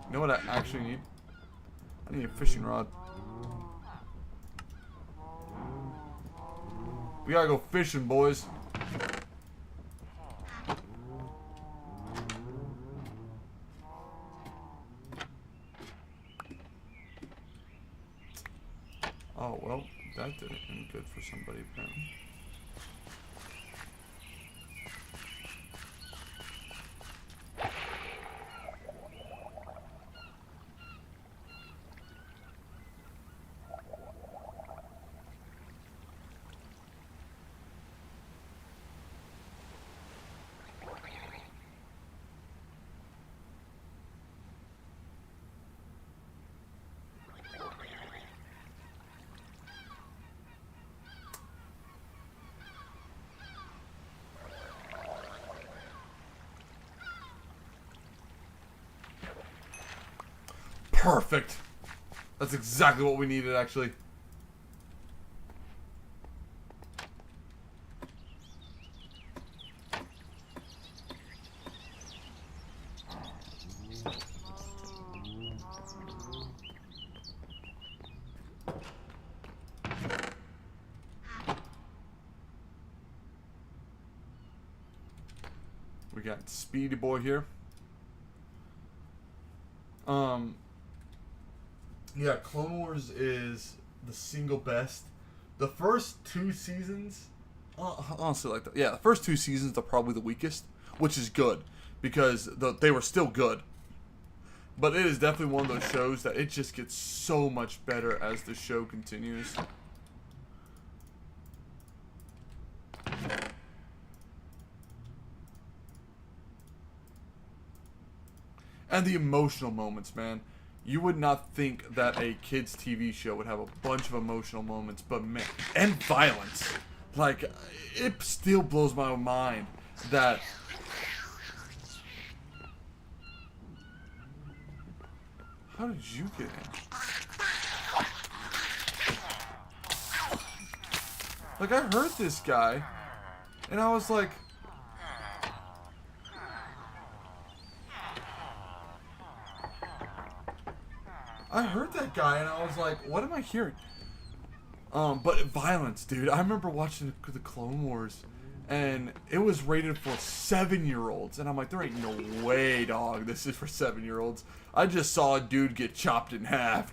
You know what I actually need? I need a fishing rod. We gotta go fishing, boys. Oh, well, that didn't end good for somebody, apparently. Perfect. That's exactly what we needed, actually. We got Speedy Boy here. Yeah, Clone Wars is the single best. The first 2 seasons, honestly, like that. Yeah, the first 2 seasons are probably the weakest, which is good because they were still good. But it is definitely one of those shows that it just gets so much better as the show continues. And the emotional moments, man. You would not think that a kids' TV show would have a bunch of emotional moments, but man, and violence. Like, it still blows my mind that. How did you get in? Like, I heard this guy, and I was like. I heard that guy, and I was like, what am I hearing? But violence, dude. I remember watching the Clone Wars, and it was rated for 7-year-olds, and I'm like, there ain't no way, dog. This is for 7-year-olds. I just saw a dude get chopped in half.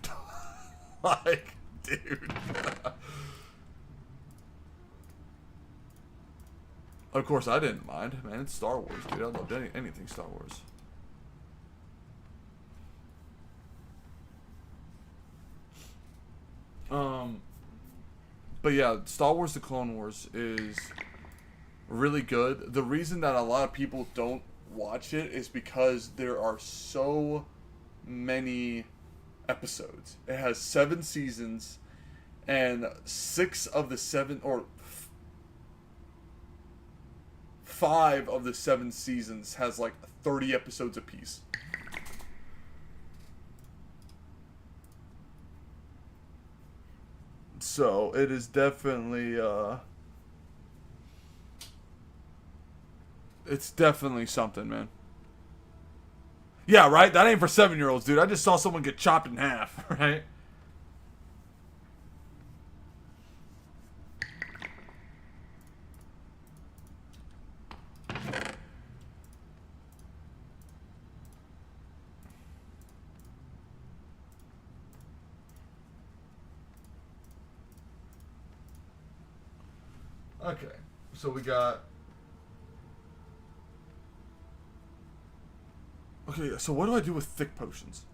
Like, dude. Of course, I didn't mind, man. It's Star Wars, dude. I loved anything Star Wars. But yeah, Star Wars: The Clone Wars is really good. The reason that a lot of people don't watch it is because there are so many episodes. It has 7 seasons, and 6 of the 7, or 5 of the 7 seasons has like 30 episodes apiece. So it is definitely it's definitely something, man. Yeah, right? That ain't for 7-year-olds, dude. I just saw someone get chopped in half, right? Okay. So we got. Okay, so what do I do with thick potions?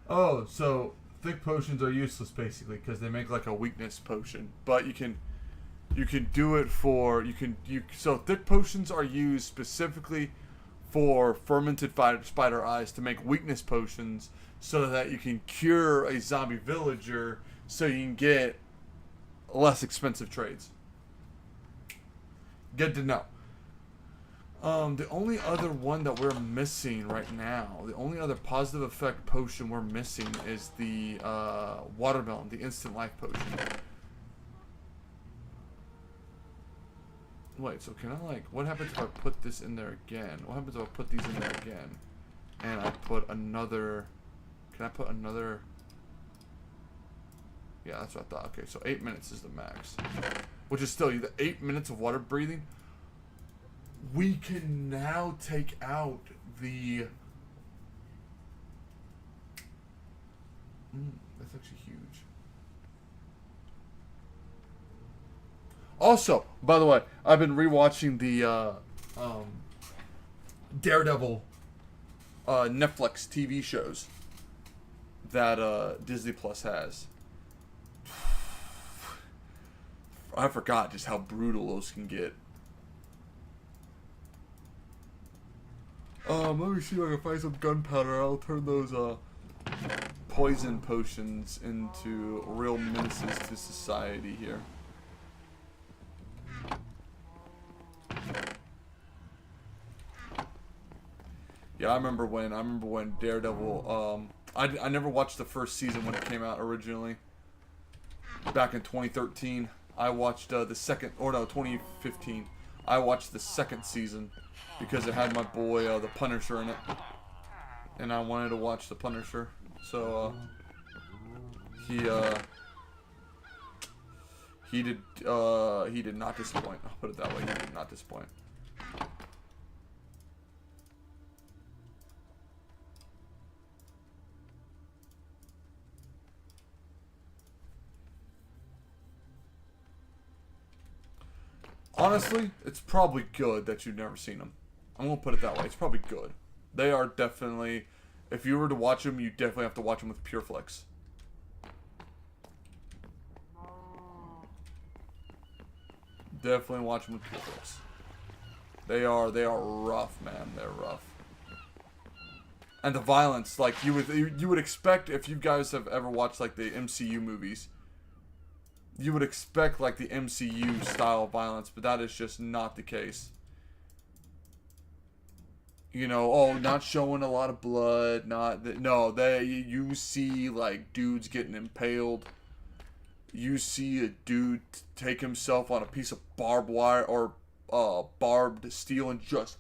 Oh, so thick potions are useless basically because they make like a weakness potion, but you can do it for so thick potions are used specifically for fermented spider eyes to make weakness potions so that you can cure a zombie villager so you can get less expensive trades. Good to know. The only other one that we're missing right now, the only other positive effect potion we're missing is the watermelon, the instant life potion. Wait, so can I like, what happens if I put this in there again? What happens if I put these in there again? And I put another, can I put another? Yeah, that's what I thought. Okay, so 8 minutes is the max. Which is still, the 8 minutes of water breathing. We can now take out the... that's actually huge. Also, by the way, I've been rewatching the Daredevil Netflix TV shows that Disney Plus has. I forgot just how brutal those can get. Let me see if I can find some gunpowder. I'll turn those poison potions into real menaces to society here. Yeah, I remember when Daredevil. I never watched the first season when it came out originally. Back in 2013, I watched the second, or no, 2015. I watched the second season because it had my boy the Punisher in it, and I wanted to watch the Punisher. So he did not disappoint. I'll put it that way. He did not disappoint. Honestly, it's probably good that you've never seen them. I'm gonna put it that way. It's probably good. They are definitely. If you were to watch them, you definitely have to watch them with PureFlix. Definitely watch them with PureFlix. They are rough, man. They're rough. And the violence, like you would expect if you guys have ever watched like the MCU movies. You would expect like the MCU style of violence, but that is just not the case. You know, oh, not showing a lot of blood, you see like dudes getting impaled. You see a dude take himself on a piece of barbed wire or barbed steel and just,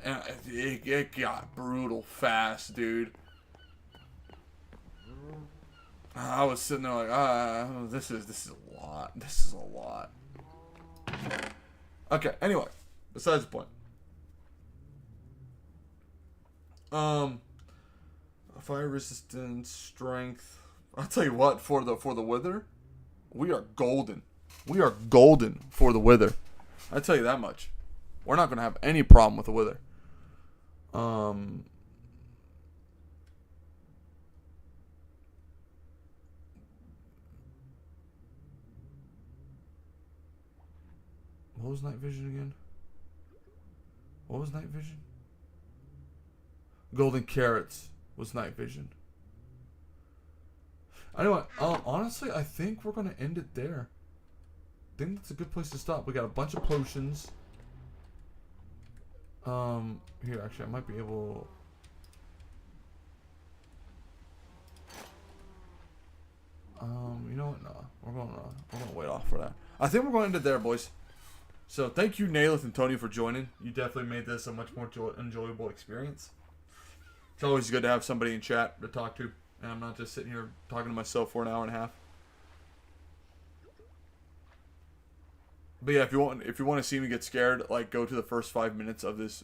and it got brutal fast, dude. I was sitting there like, this is a lot. This is a lot. Okay, anyway, besides the point. Fire resistance, strength. I'll tell you what, for the wither, we are golden. We are golden for the wither. I'll tell you that much. We're not gonna have any problem with the wither. What was night vision again? What was night vision? Golden carrots was night vision. Anyway, honestly, I think we're gonna end it there. I think that's a good place to stop. We got a bunch of potions. Here, actually, I might be able. You know what? No, we're gonna wait off for that. I think we're going to end it there, boys. So thank you, Naileth and Tony, for joining. You definitely made this a much more enjoyable experience. It's always good to have somebody in chat to talk to, and I'm not just sitting here talking to myself for an hour and a half. But yeah, if you want to see me get scared, like go to the first 5 minutes of this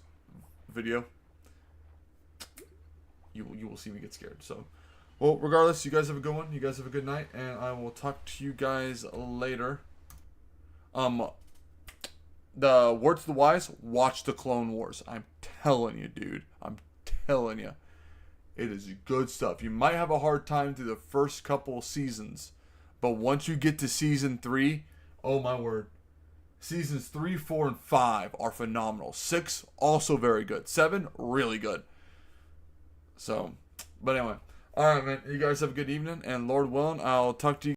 video. You will see me get scared. So, well, regardless, you guys have a good one. You guys have a good night, and I will talk to you guys later. The words of the wise, watch the Clone Wars. I'm telling you, dude. I'm telling you. It is good stuff. You might have a hard time through the first couple seasons, but once you get to season 3, oh my word. Seasons 3, 4, and 5 are phenomenal. 6, also very good. 7, really good. So, but anyway. Alright, man. You guys have a good evening, and Lord willing, I'll talk to you